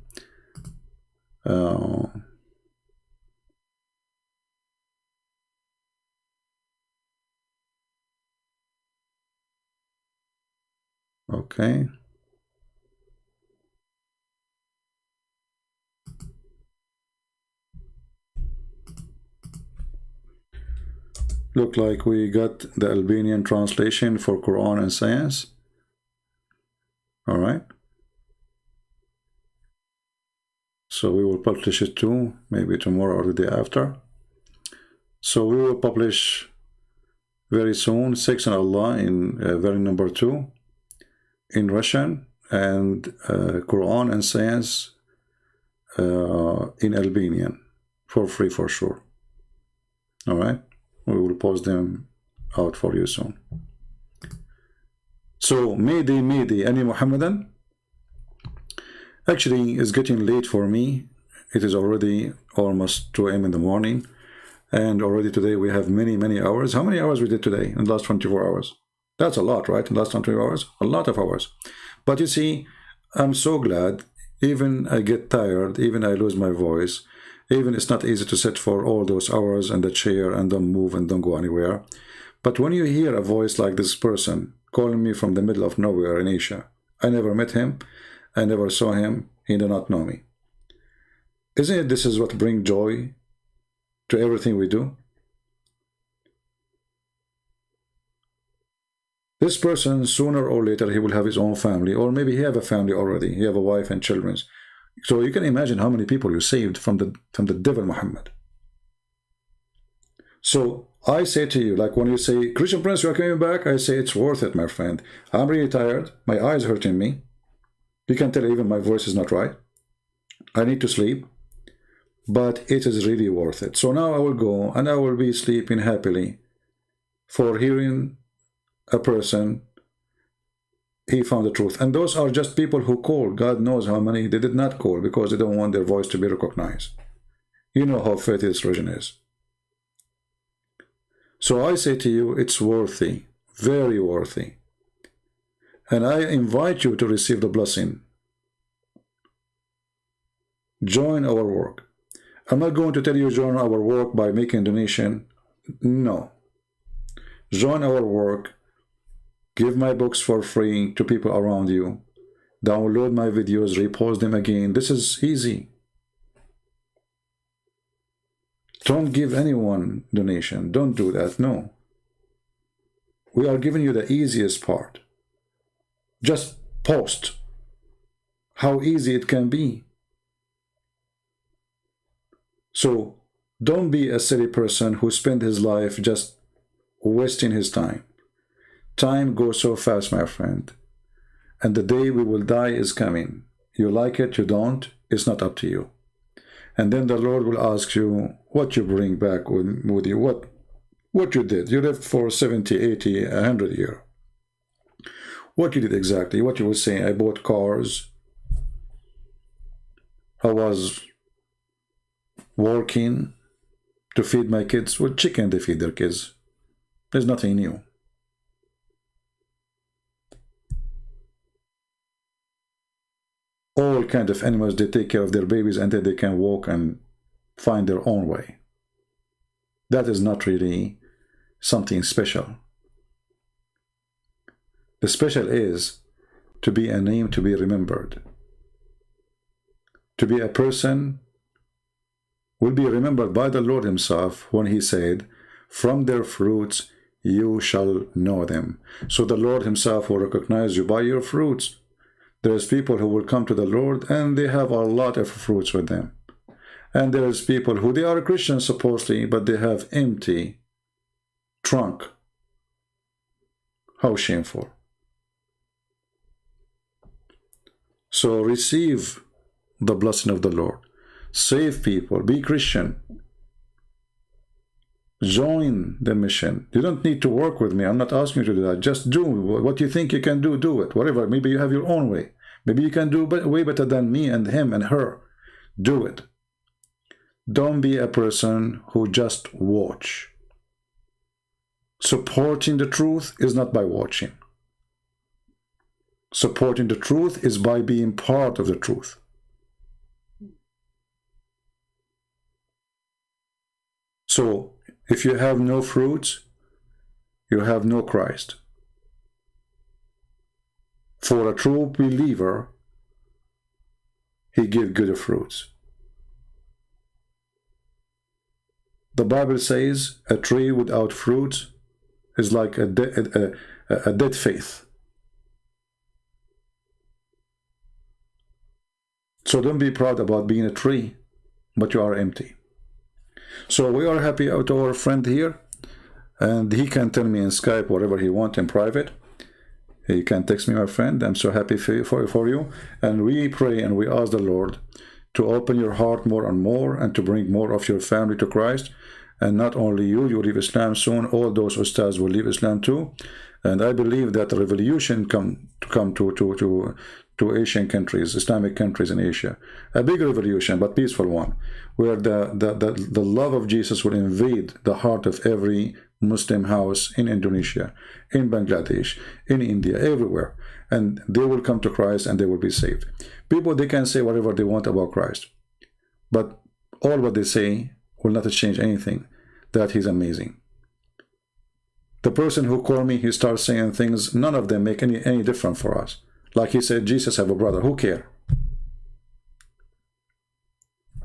Okay. Look like we got the Albanian translation for Quran and Science. All right. So we will publish it too, maybe tomorrow or the day after. So we will publish very soon, 6 in Allah in very number 2 in Russian, and Quran and Science in Albanian for free for sure. All right. We will post them out for you soon. So Mehdi, any Muhammadan? Actually, it's getting late for me. It is already almost 2 a.m. in the morning, and already today we have many hours. How many hours we did today in the last 24 hours? That's a lot, right? In the last 24 hours, a lot of hours. But you see, I'm so glad. Even I get tired, even I lose my voice, even it's not easy to sit for all those hours in the chair and don't move and don't go anywhere. But when you hear a voice like this person calling me from the middle of nowhere in Asia, I never met him, I never saw him, he did not know me. Isn't it this is what brings joy to everything we do? This person, sooner or later, he will have his own family, or maybe he have a family already. He have a wife and children. So you can imagine how many people you saved from the devil Muhammad. So I say to you, like when you say, Christian Prince, you are coming back, I say it's worth it, my friend. I'm really tired. My eyes hurting me. You can tell even my voice is not right. I need to sleep. But it is really worth it. So now I will go and I will be sleeping happily for hearing a person, he found the truth. And those are just people who called. God knows how many they did not call because they don't want their voice to be recognized. You know how faithful this religion is. So I say to you, it's worthy, very worthy. And I invite you to receive the blessing. Join our work. I'm not going to tell you join our work by making donation. No. Join our work. Give my books for free to people around you. Download my videos, repost them again. This is easy. Don't give anyone donation. Don't do that. No. We are giving you the easiest part. Just post how easy it can be. So don't be a silly person who spent his life just wasting his time. Time goes so fast, my friend. And the day we will die is coming. You like it, you don't, it's not up to you. And then the Lord will ask you what you bring back with you, what you did. You lived for 70, 80, 100 years. What you did exactly, what you were saying, I bought cars, I was working to feed my kids. With chicken they feed their kids. There's nothing new. All kind of animals, they take care of their babies until they can walk and find their own way. That is not really something special. The special is to be a name to be remembered. To be a person will be remembered by the Lord himself when he said, from their fruits you shall know them. So the Lord himself will recognize you by your fruits. There's people who will come to the Lord and they have a lot of fruits with them. And there's people who they are Christians supposedly, but they have empty trunk. How shameful. So receive the blessing of the Lord. Save people. Be Christian. Join the mission. You don't need to work with me. I'm not asking you to do that. Just do what you think you can do. Do it. Whatever. Maybe you have your own way. Maybe you can do way better than me and him and her. Do it. Don't be a person who just watch. Supporting the truth is not by watching. Supporting the truth is by being part of the truth. So, if you have no fruits, you have no Christ. For a true believer, he gives good fruits. The Bible says a tree without fruit is like a dead faith. So don't be proud about being a tree, but you are empty. So we are happy out our friend here, and he can tell me in Skype whatever he wants in private. He can text me, my friend. I'm so happy for you. And we pray and we ask the Lord to open your heart more and more, and to bring more of your family to Christ. And not only you leave Islam soon, all those ustads will leave Islam too. And I believe that the revolution come to Asian countries, Islamic countries in Asia. A big revolution, but peaceful one, where the love of Jesus will invade the heart of every Muslim house in Indonesia, in Bangladesh, in India, everywhere. And they will come to Christ and they will be saved. People, they can say whatever they want about Christ, but all what they say will not change anything, that he's amazing. The person who called me, he starts saying things, none of them make any difference for us. Like he said, Jesus have a brother. Who care?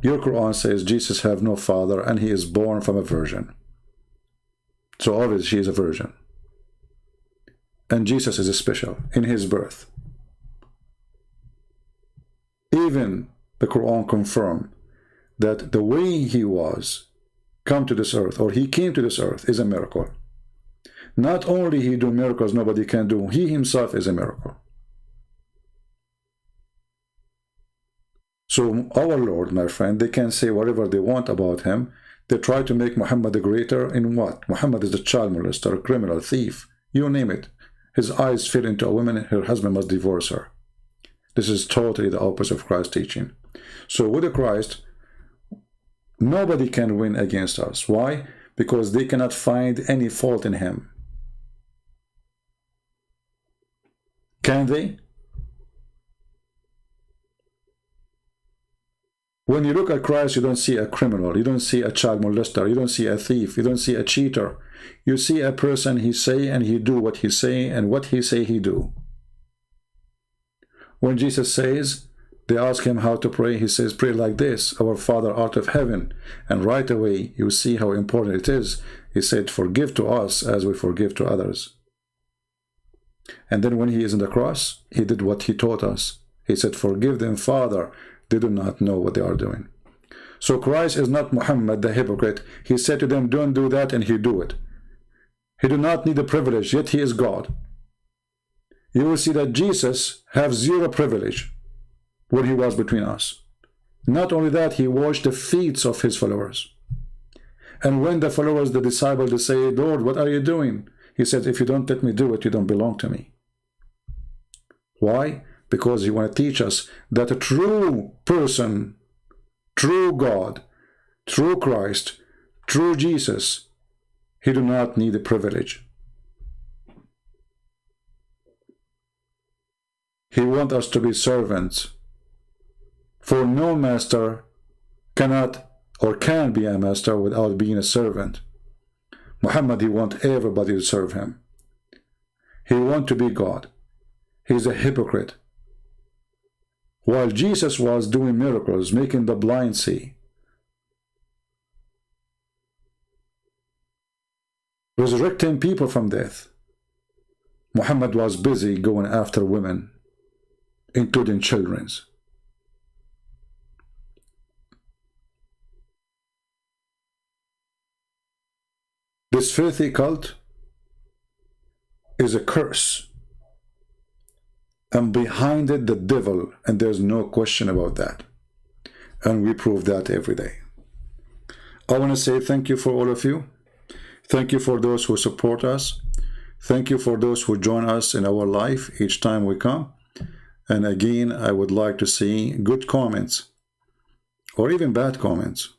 Your Quran says Jesus have no father and he is born from a virgin. So obviously she is a virgin. And Jesus is special in his birth. Even the Quran confirmed that the way he was come to this earth, or he came to this earth, is a miracle. Not only he do miracles nobody can do, he himself is a miracle. So our Lord, my friend, they can say whatever they want about him. They try to make Muhammad the greater in what? Muhammad is a child molester, a criminal, thief, you name it. His eyes fell into a woman, her husband must divorce her. This is totally the opposite of Christ's teaching. So with the Christ, nobody can win against us. Why? Because they cannot find any fault in him. Can they? When you look at Christ, you don't see a criminal, you don't see a child molester, you don't see a thief, you don't see a cheater. You see a person, he say and he do what he say, and what he say he do. When Jesus says, they ask him how to pray, he says, pray like this, our Father art of heaven. And right away, you see how important it is. He said, forgive to us as we forgive to others. And then when he is on the cross, he did what he taught us. He said, forgive them, Father, they do not know what they are doing. So Christ is not Muhammad the hypocrite. He said to them, don't do that, and he do it. He do not need the privilege, yet he is God. You will see that Jesus have zero privilege when he was between us. Not only that, he washed the feet of his followers. And when the followers, the disciples, they say, Lord, what are you doing? He said, if you don't let me do it, you don't belong to me. Why? Because he want to teach us that a true person, true God, true Christ, true Jesus, he do not need a privilege. He wants us to be servants. For no master cannot or can be a master without being a servant. Muhammad, he wants everybody to serve him. He wants to be God. He's a hypocrite. While Jesus was doing miracles, making the blind see, resurrecting people from death, Muhammad was busy going after women, including children. This filthy cult is a curse, and behind it the devil, and there's no question about that. And we prove that every day. I want to say thank you for all of you. Thank you for those who support us. Thank you for those who join us in our life each time we come. And again, I would like to see good comments or even bad comments.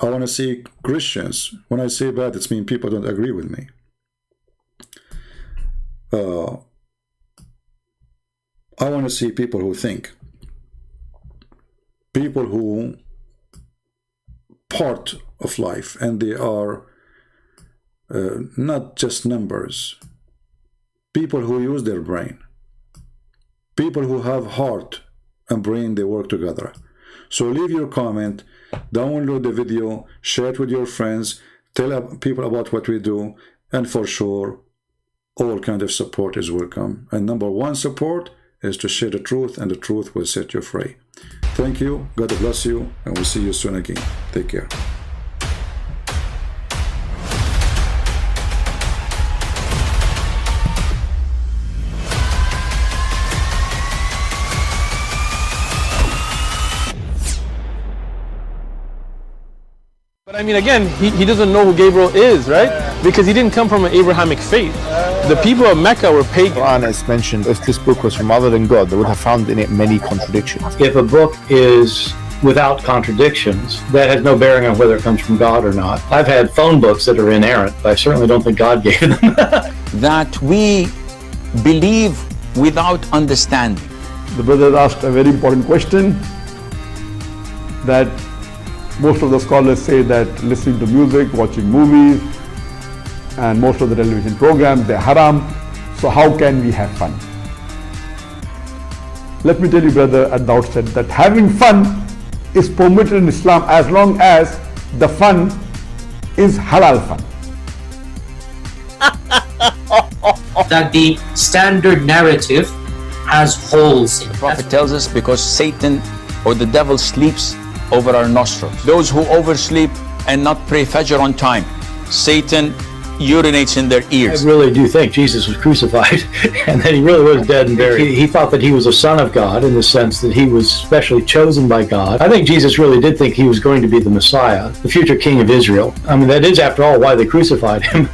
I want to see Christians. When I say bad, it means people don't agree with me. I want to see people who think. People who part of life, and they are not just numbers. People who use their brain. People who have heart and brain, they work together. So leave your comment, download the video, share it with your friends, tell people about what we do, and for sure, all kind of support is welcome. And number one support is to share the truth, and the truth will set you free. Thank you, God bless you, and we'll see you soon again. Take care. But I mean, again, he doesn't know who Gabriel is, right? Because he didn't come from an Abrahamic faith. The people of Mecca were pagan. The Quran has mentioned if this book was from other than God, they would have found in it many contradictions. If a book is without contradictions, that has no bearing on whether it comes from God or not. I've had phone books that are inerrant, but I certainly don't think God gave them. That we believe without understanding. The brother asked a very important question, that most of the scholars say that listening to music, watching movies, and most of the television programs, they're haram. So how can we have fun? Let me tell you, brother, at the outset that having fun is permitted in Islam as long as the fun is halal fun. That the standard narrative has holes in it. The Prophet tells us because Satan or the devil sleeps over our nostrils. Those who oversleep and not pray Fajr on time, Satan urinates in their ears. I really do think Jesus was crucified and that he really was dead and buried. He thought that he was a son of God in the sense that he was specially chosen by God. I think Jesus really did think he was going to be the Messiah, the future king of Israel. I mean, that is, after all, why they crucified him.